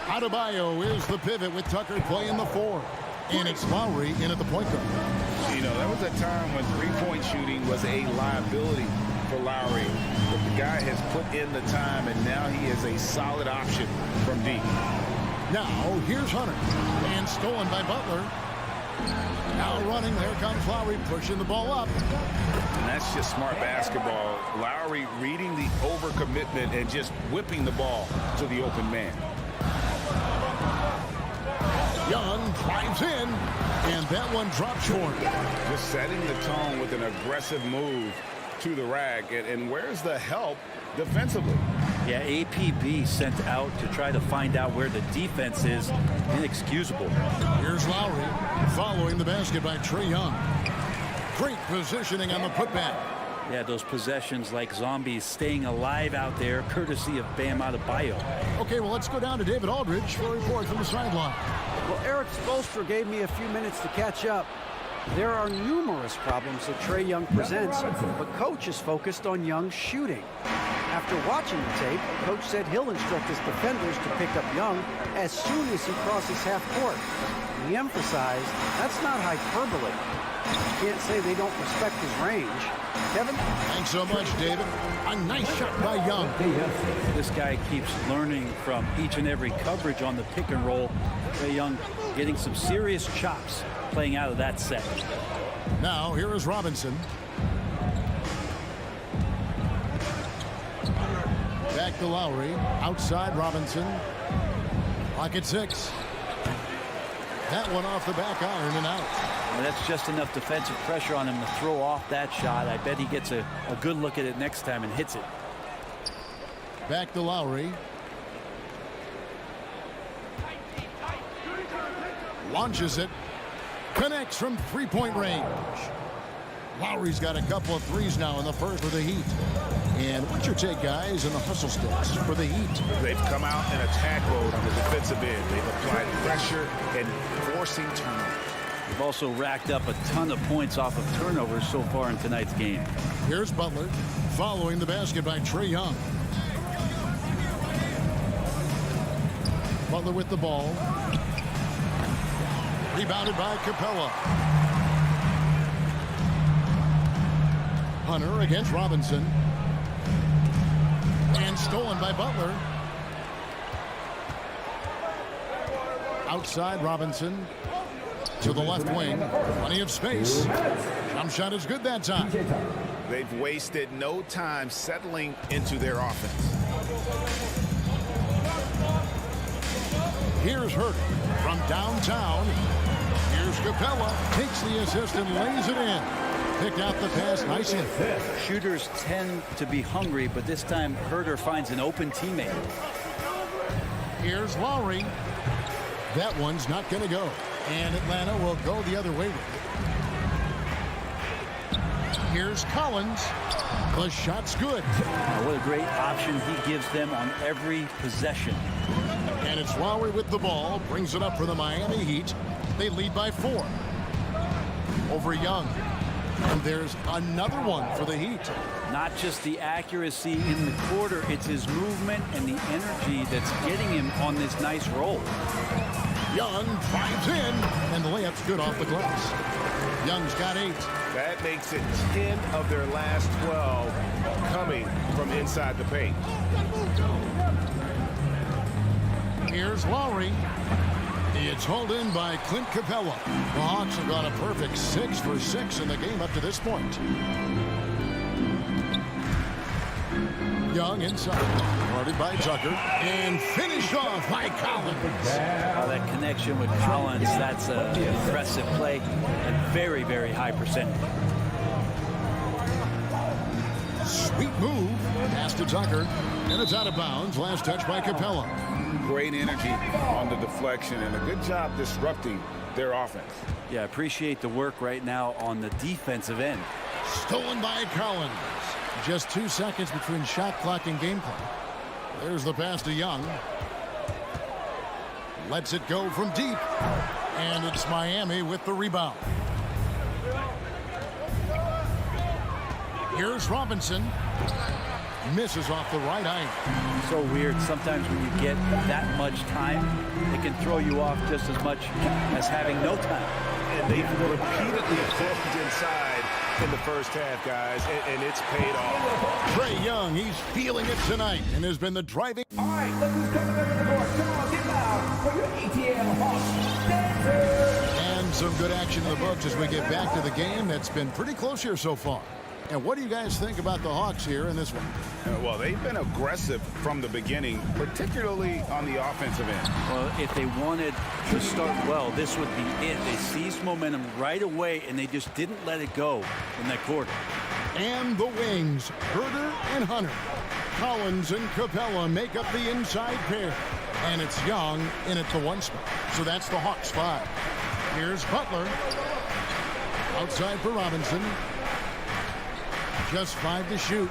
Adebayo is the pivot with Tucker playing the 4. And it's Lowry in at the point guard. You know, there was a time when three-point shooting was a liability for Lowry. But the guy has put in the time, and now he is a solid option from deep. Now, here's Hunter. And stolen by Butler. Now running, there comes Lowry pushing the ball up. And that's just smart basketball. Lowry reading the overcommitment and just whipping the ball to the open man. Young drives in, and that one dropped short. Just setting the tone with an aggressive move to the rack. And where's the help defensively? Yeah, APB sent out to try to find out where the defense is. Inexcusable. Here's Lowry following the basket by Trae Young. Great positioning on the putback. Yeah, those possessions like zombies staying alive out there, courtesy of Bam Adebayo. Okay, well, let's go down to David Aldridge for a report from the sideline. Well, Eric Spoelstra gave me a few minutes to catch up. There are numerous problems that Trae Young presents, but Coach is focused on Young's shooting. After watching the tape, Coach said he'll instruct his defenders to pick up Young as soon as he crosses half court. He emphasized that's not hyperbole. You can't say they don't respect his range. Kevin? Thanks so much, David. A nice shot by Young. This guy keeps learning from each and every coverage on the pick and roll. Trae Young getting some serious chops playing out of that set. Now, here is Robinson. Back to Lowry. Outside Robinson. Clock at 6. That one off the back iron and out. Well, that's just enough defensive pressure on him to throw off that shot. I bet he gets a good look at it next time and hits it. Back to Lowry. Launches it. Connects from three-point range. Lowry's got a couple of threes now in the first for the Heat. And what's your take, guys, in the hustle sticks for the Heat? They've come out in attack mode on the defensive end. They've applied pressure and forcing turnovers. They've also racked up a ton of points off of turnovers so far in tonight's game. Here's Butler following the basket by Trae Young. Butler with the ball. Rebounded by Capella. Hunter against Robinson. And stolen by Butler. Outside Robinson. To the left wing. Plenty of space. Jump shot is good that time. They've wasted no time settling into their offense. Here's Hurt from downtown. Here's Capella. Takes the assist and lays it in. Picked out the pass nicely. Shooters tend to be hungry, but this time Herter finds an open teammate. Here's Lowry. That one's not going to go. And Atlanta will go the other way with it. Here's Collins. The shot's good. What a great option he gives them on every possession. And it's Lowry with the ball. Brings it up for the Miami Heat. They lead by 4. Over Young. And there's another one for the Heat. Not just the accuracy in the quarter, it's his movement and the energy that's getting him on this nice roll. Young drives in, and the layup's good off the glass. Young's got 8. That makes it 10 of their last 12 coming from inside the paint. Here's Lowry. It's hauled in by Clint Capella. The Hawks have gone a perfect 6 for 6 in the game up to this point. Young inside. Guarded by Tucker. And finished off by Collins. That connection with Collins, that's an impressive play and very, very high percentage. Sweet move. Pass to Tucker. And it's out of bounds. Last touch by Capella. Great energy on the deflection and a good job disrupting their offense. Yeah, I appreciate the work right now on the defensive end. Stolen by Collins. Just 2 seconds between shot clock and game clock. There's the pass to Young. Lets it go from deep. And it's Miami with the rebound. Here's Robinson. Misses off the right eye. So weird. Sometimes when you get that much time, it can throw you off just as much as having no time. And they've repeatedly flipped inside in the first half, guys, and it's paid off. Trae Young, he's feeling it tonight and has been the driving. All right, look who's coming under the court. Come on, get loud for your ATL Hawks dancers. And some good action in the books as we get back to the game that's been pretty close here so far. And what do you guys think about the Hawks here in this one? Well, they've been aggressive from the beginning, particularly on the offensive end. Well, if they wanted to start well, this would be it. They seized momentum right away, and they just didn't let it go in that quarter. And the wings, Herder and Hunter. Collins and Capella make up the inside pair. And it's Young in at the one spot. So that's the Hawks 5. Here's Butler. Outside for Robinson. Just 5 to shoot.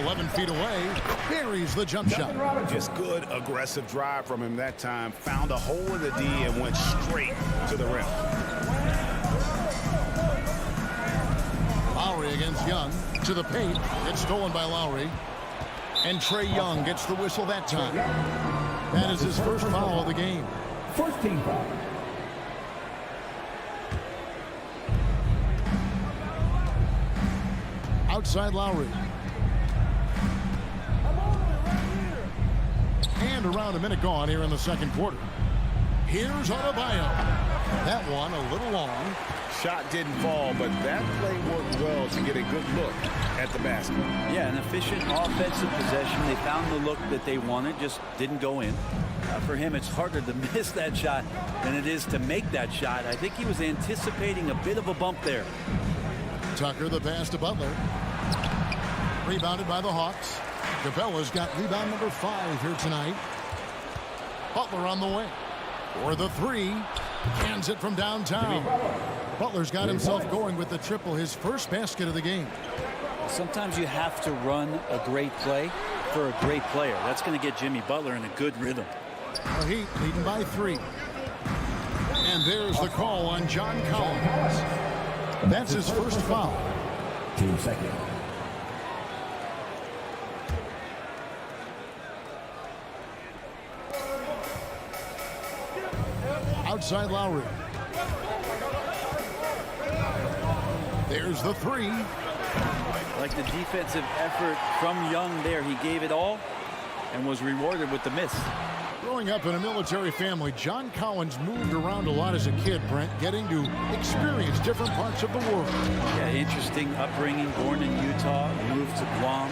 11 feet away. Buries the jump shot. Just good aggressive drive from him that time. Found a hole in the D and went straight to the rim. Lowry against Young. To the paint. It's stolen by Lowry. And Trae Young gets the whistle that time. That is his first foul of the game. First team foul. Outside Lowry. And around a minute gone here in the second quarter. Here's Adebayo. That one a little long. Shot didn't fall, but that play worked well to get a good look at the basket. Yeah, an efficient offensive possession. They found the look that they wanted, just didn't go in. For him, it's harder to miss that shot than it is to make that shot. I think he was anticipating a bit of a bump there. Tucker, the pass to Butler. Rebounded by the Hawks. Capella's got rebound number 5 here tonight. Butler on the way. For the 3. Hands it from downtown. Butler's got himself going with the triple, his first basket of the game. Sometimes you have to run a great play for a great player. That's going to get Jimmy Butler in a good rhythm. The Heat leading by 3. And there's the call on John Collins. That's his first foul. Team second. Outside Lowry. There's the 3. Like the defensive effort from Young there. He gave it all and was rewarded with the miss. Growing up in a military family, John Collins moved around a lot as a kid, Brent, getting to experience different parts of the world. Yeah, interesting upbringing. Born in Utah, moved to Guam,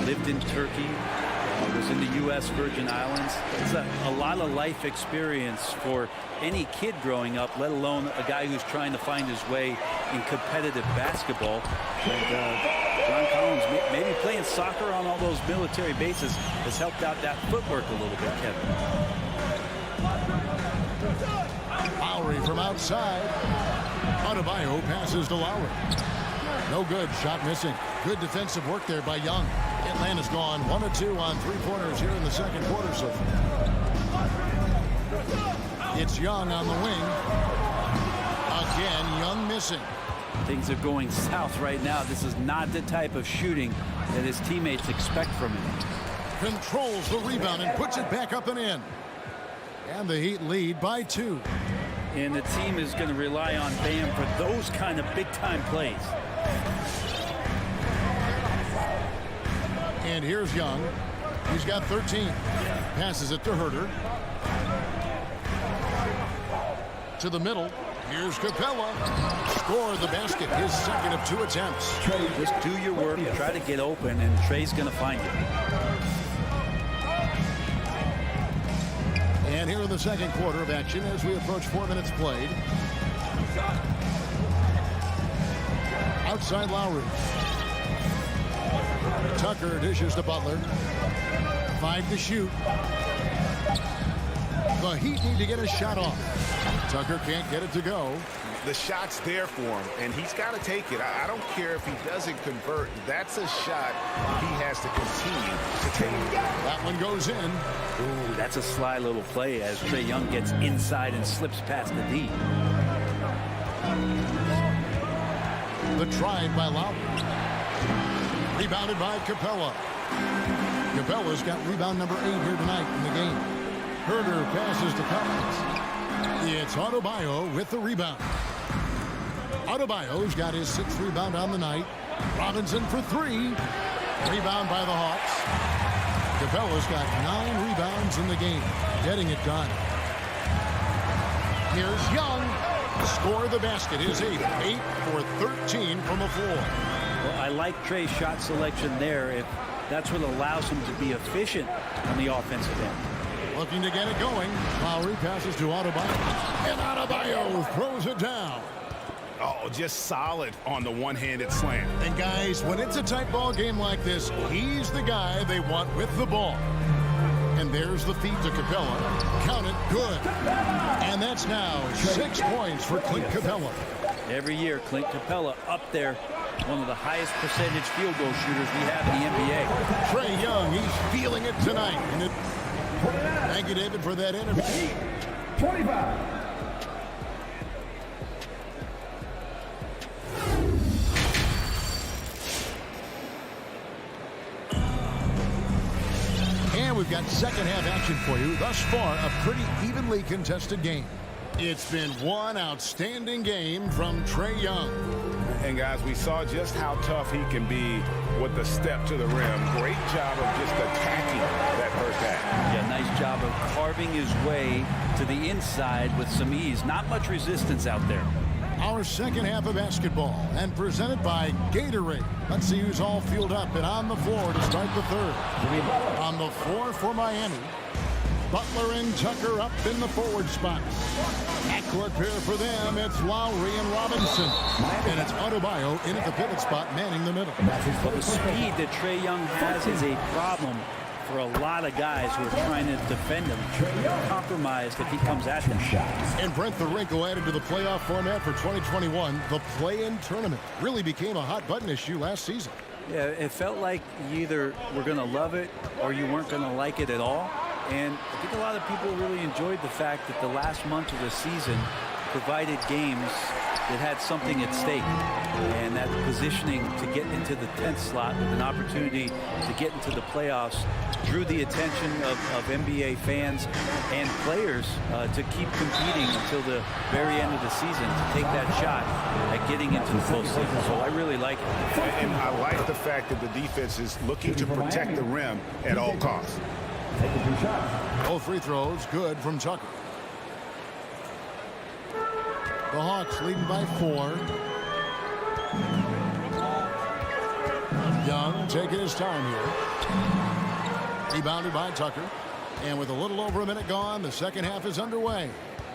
lived in Turkey, was in the U.S. Virgin Islands. It's a lot of life experience for any kid growing up, let alone a guy who's trying to find his way in competitive basketball. And John Collins, maybe playing soccer on all those military bases has helped out that footwork a little bit, Kevin. Lowry from outside. Adebayo passes to Lowry. No good. Shot missing. Good defensive work there by Young. Atlanta's gone 1 of 2 on 3-pointers here in the second quarter so far. It's Young on the wing. Again, Young missing. Things are going south right now. This is not the type of shooting that his teammates expect from him. Controls the rebound and puts it back up and in. And the Heat lead by 2. And the team is going to rely on Bam for those kind of big-time plays. And here's Young. He's got 13. Passes it to Herder. To the middle. Here's Capella. Score the basket. His second of 2 attempts. Trae, just do your work. Try to get open, and Trae's going to find you. And here in the second quarter of action as we approach 4 minutes played. Outside Lowry. Tucker dishes to Butler. 5 to shoot. The Heat need to get a shot off. Tucker can't get it to go. The shot's there for him, and he's got to take it. I don't care if he doesn't convert. That's a shot he has to continue to take. That one goes in. Ooh, that's a sly little play as Trae Young gets inside and slips past the D. The drive by Lowry. Rebounded by Capella. Capella's got rebound number 8 here tonight in the game. Herder passes to Collins. It's Adebayo with the rebound. Adebayo's got his 6th rebound on the night. Robinson for 3. Rebound by the Hawks. Capella's got 9 rebounds in the game. Getting it done. Here's Young. Score the basket. His 8th. 8 for 13 from the floor. Well, I like Trey's shot selection there. If that's what allows him to be efficient on the offensive end. Looking to get it going. Lowry passes to Adebayo. And Adebayo throws it down. Oh, just solid on the one-handed slam. And guys, when it's a tight ball game like this, he's the guy they want with the ball. And there's the feed to Capella. Count it, good. And that's now 6 points for Clint Capella. Every year, Clint Capella up there, one of the highest percentage field goal shooters we have in the NBA. Trae Young, he's feeling it tonight. Thank you, David, for that interview. 25. We've got second half action for you. Thus far, a pretty evenly contested game. It's been one outstanding game from Trae Young. And guys, we saw just how tough he can be with the step to the rim. Great job of just attacking that first half. Yeah, nice job of carving his way to the inside with some ease. Not much resistance out there. Our second half of basketball, and presented by Gatorade. Let's see who's all fueled up and on the floor to start the third. On the floor for Miami, Butler and Tucker up in the forward spots. Backcourt pair for them, it's Lowry and Robinson. And it's Adebayo in at the pivot spot, manning the middle. Well, the speed that Trae Young has is a problem for a lot of guys who are trying to defend him. Compromised if he comes at them. And Brent, the wrinkle added to the playoff format for 2021, the play-in tournament really became a hot button issue last season. Yeah, it felt like you either were going to love it or you weren't going to like it at all. And I think a lot of people really enjoyed the fact that the last month of the season provided games that had something at stake, and that positioning to get into the 10th slot with an opportunity to get into the playoffs drew the attention of NBA fans and players to keep competing until the very end of the season to take that shot at getting into the postseason. So I really like it. And I like the fact that the defense is looking to protect the rim at all costs. Both free throws good from Tucker. The Hawks leading by 4. Young taking his time here. Rebounded by Tucker. And with a little over a minute gone, the second half is underway.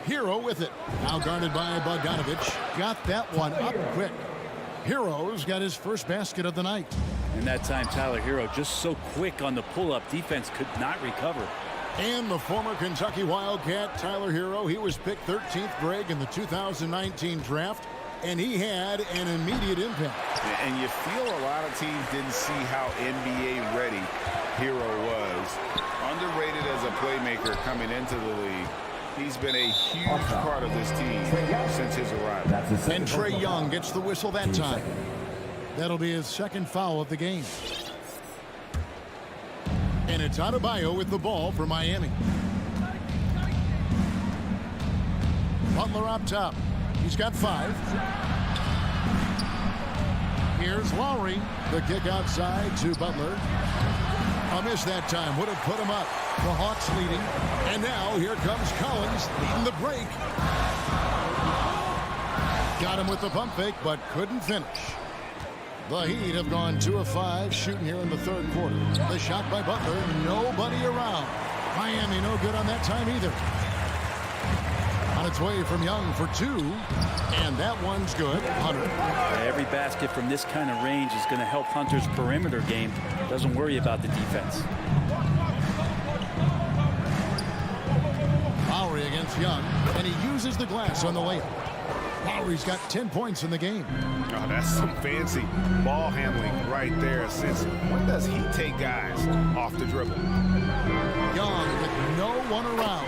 Hero with it. Now guarded by Bogdanovich. Got that one up quick. Hero's got his first basket of the night. And that time, Tyler Hero just so quick on the pull-up. Defense could not recover. And the former Kentucky Wildcat, Tyler Hero, he was picked 13th grade in the 2019 draft, and he had an immediate impact. And you feel a lot of teams didn't see how NBA ready Hero was. Underrated as a playmaker coming into the league. He's been a huge part of this team since his arrival. And Trae Young gets the whistle that time. That'll be his second foul of the game. And it's Adebayo with the ball for Miami. Butler up top. He's got 5. Here's Lowry. The kick outside to Butler. A miss that time. Would have put him up. The Hawks leading. And now here comes Collins leading the break. Got him with the pump fake, but couldn't finish. The Heat have gone 2 of 5 shooting here in the third quarter. The shot by Butler, nobody around. Miami no good on that time either. On its way from Young for 2, and that one's good. Hunter. Every basket from this kind of range is going to help Hunter's perimeter game. Doesn't worry about the defense. Lowry against Young, and he uses the glass on the layup. Lowry's got 10 points in the game. Oh, that's some fancy ball handling right there. Since when does he take guys off the dribble? Young with no one around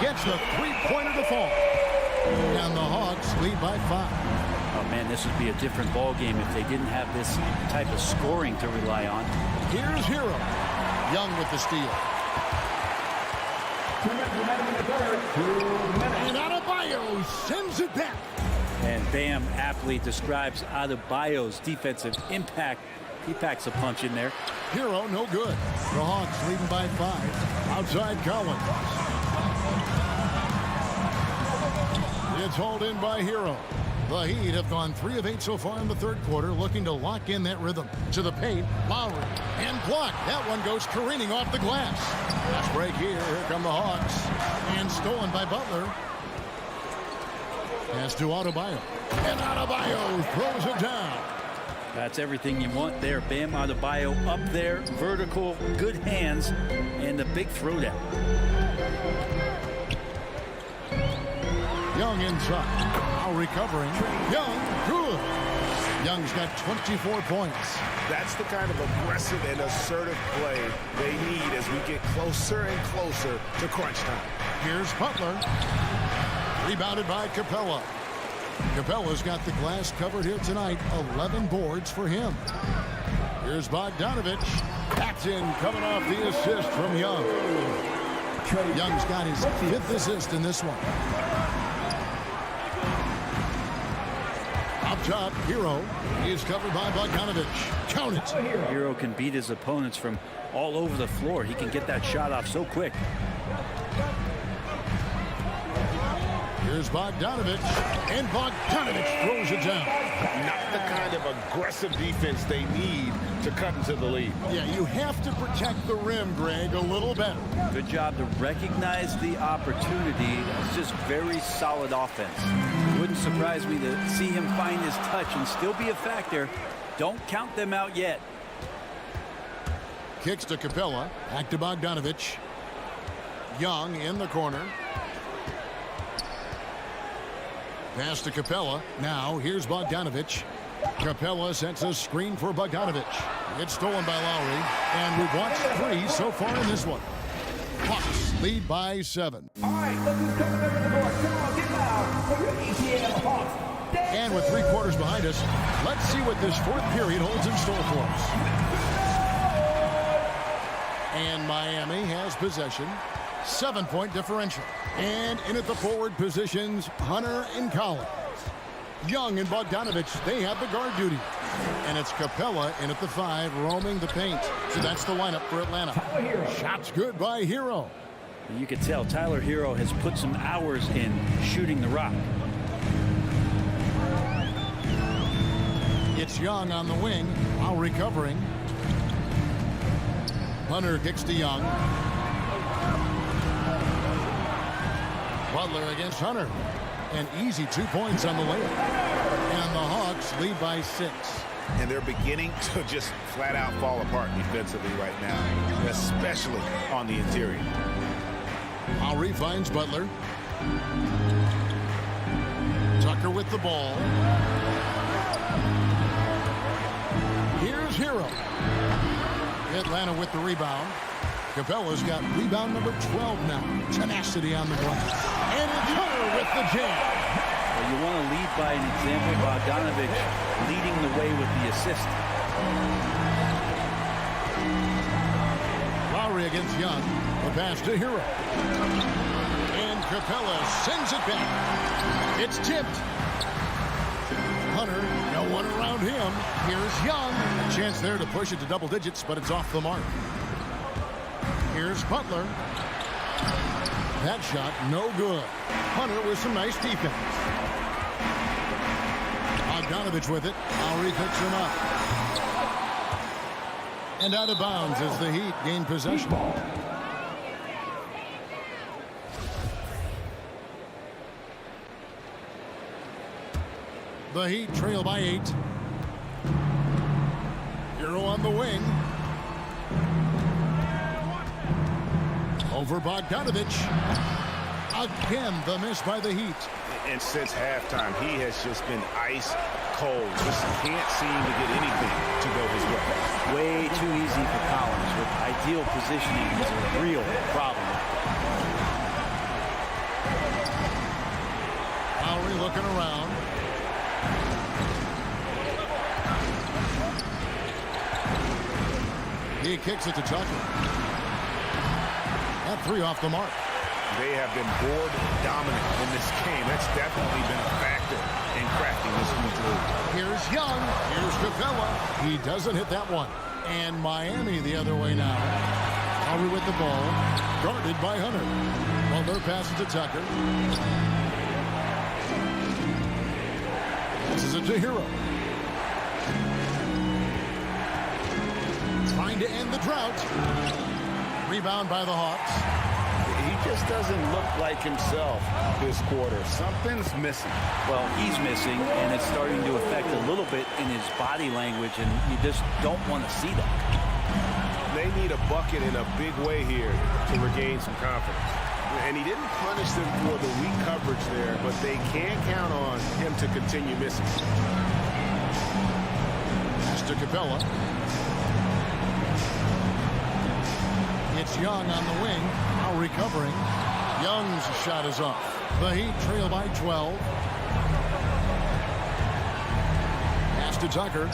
gets the three-pointer to fall. And the Hawks lead by 5. man, this would be a different ball game if they didn't have this type of scoring to rely on. Here's Hero. Young with the steal. And Adebayo sends it back. And Bam aptly describes Adebayo's defensive impact. He packs a punch in there. Hero, no good. The Hawks leading by 5. Outside Collins. It's hauled in by Hero. The Heat have gone 3 of 8 so far in the third quarter, looking to lock in that rhythm. To the paint, Lowry. And blocked. That one goes careening off the glass. Fast break here. Here come the Hawks. And stolen by Butler. Pass to Adebayo. And Adebayo throws it down. That's everything you want there. Bam Adebayo up there, vertical, good hands, and a big throwdown. Young inside. Now recovering. Young, good. Young's got 24 points. That's the kind of aggressive and assertive play they need as we get closer and closer to crunch time. Here's Butler. Rebounded by Capella. Capella's got the glass covered here tonight. 11 boards for him. Here's Bogdanovich. That's in, coming off the assist from Young. Young's got his 5th assist in this one. Up top, Hero is covered by Bogdanovich. Count it. Hero can beat his opponents from all over the floor. He can get that shot off so quick. Here's Bogdanovich, and Bogdanovich throws it down. Not the kind of aggressive defense they need to cut into the lead. Yeah, you have to protect the rim, Greg, a little better. Good job to recognize the opportunity. It's just very solid offense. It wouldn't surprise me to see him find his touch and still be a factor. Don't count them out yet. Kicks to Capella, back to Bogdanovich. Young in the corner. Pass to Capella. Now, here's Bogdanovich. Capella sets a screen for Bogdanovich. It's stolen by Lowry. And we've watched 3 so far in this one. Hawks lead by 7. All right, look who's coming over the board. Come on, get loud for your ETL Hawks. And with 3 quarters behind us, let's see what this 4th period holds in store for us. And Miami has possession. 7-point differential. And in at the forward positions, Hunter and Collins. Young and Bogdanovich, they have the guard duty. And it's Capella in at the 5, roaming the paint. So that's the lineup for Atlanta. Shots good by Hero. You can tell Tyler Hero has put some hours in shooting the rock. It's Young on the wing while recovering. Hunter kicks to Young. Butler against Hunter. An easy 2 points on the layup. And the Hawks lead by 6. And they're beginning to just flat out fall apart defensively right now, especially on the interior. Lowry finds Butler. Tucker with the ball. Here's Hero. Atlanta with the rebound. Capella's got rebound number 12 now. Tenacity on the glass. And it's Hunter with the jam. Well, you want to lead by an example. Bogdanovich leading the way with the assist. Lowry against Young. The pass to Hero. And Capella sends it back. It's tipped. Hunter, no one around him. Here's Young. A chance there to push it to double digits, but it's off the mark. Here's Butler. That shot, no good. Hunter with some nice defense. Bogdanovich with it. Lowry picks him up. And out of bounds as the Heat gain possession. The Heat trail by 8. Hero on the wing. Over Bogdanovich. Again, the miss by the Heat. And since halftime, he has just been ice cold. Just can't seem to get anything to go his way. Way too easy for Collins. With ideal positioning, it's a real problem. Lowry looking around. kicks it to Tucker. That 3 off the mark. They have been board dominant in this game. That's definitely been a factor in crafting this new through. Here's Young. Here's Capella. He doesn't hit that one. And Miami the other way now. Lowry with the ball. Guarded by Hunter. Butler passes to Tucker. Passes it to Hero. Trying to end the drought. Rebound by the Hawks. He just doesn't look like himself this quarter. Something's missing. Well, he's missing, and it's starting to affect a little bit in his body language, and you just don't want to see that. They need a bucket in a big way here to regain some confidence. And he didn't punish them for the weak coverage there, but they can count on him to continue missing. Pass to Capella. It's Young on the wing. Now recovering. Young's shot is off. The Heat trail by 12. Pass to Tucker.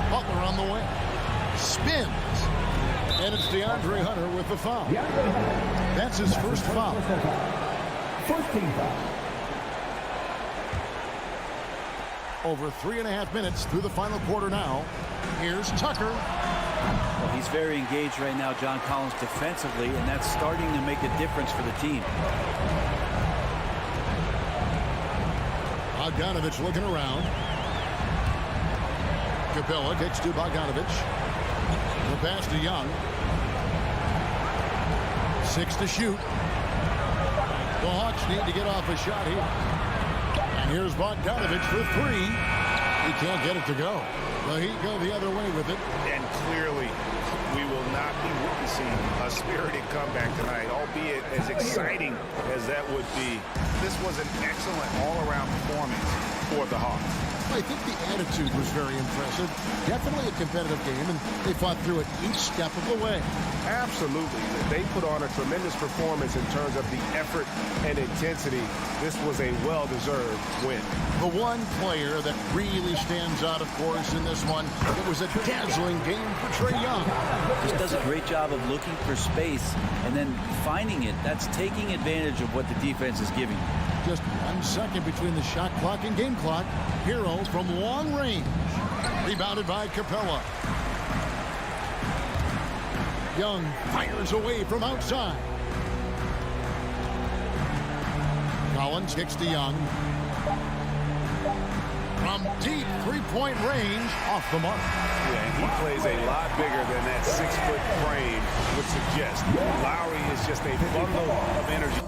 Butler on the wing. Spins. And it's DeAndre Hunter with the foul. That's his first foul. First team foul. Over 3.5 minutes through the final quarter now. Here's Tucker. Well, he's very engaged right now, John Collins, defensively, and that's starting to make a difference for the team. Bogdanovich looking around. Capella kicks to Bogdanovich. The pass to Young. 6 to shoot. The Hawks need to get off a shot here. And here's Bogdanovich for 3. He can't get it to go. The Heat go the other way with it. And clearly, we will not be witnessing a spirited comeback tonight, albeit as exciting as that would be. This was an excellent all-around performance for the Hawks. I think the attitude was very impressive. Definitely a competitive game, and they fought through it each step of the way. Absolutely. They put on a tremendous performance in terms of the effort and intensity. This was a well-deserved win. The one player that really stands out, of course, in this one, it was a dazzling game for Trae Young. Just does a great job of looking for space and then finding it. That's taking advantage of what the defense is giving you. Just 1 second between the shot clock and game clock. Hero from long range. Rebounded by Capella. Young fires away from outside. Collins kicks to Young. From deep three-point range, off the mark. Yeah, and he plays a lot bigger than that 6-foot frame would suggest. Lowry is just a bundle of energy.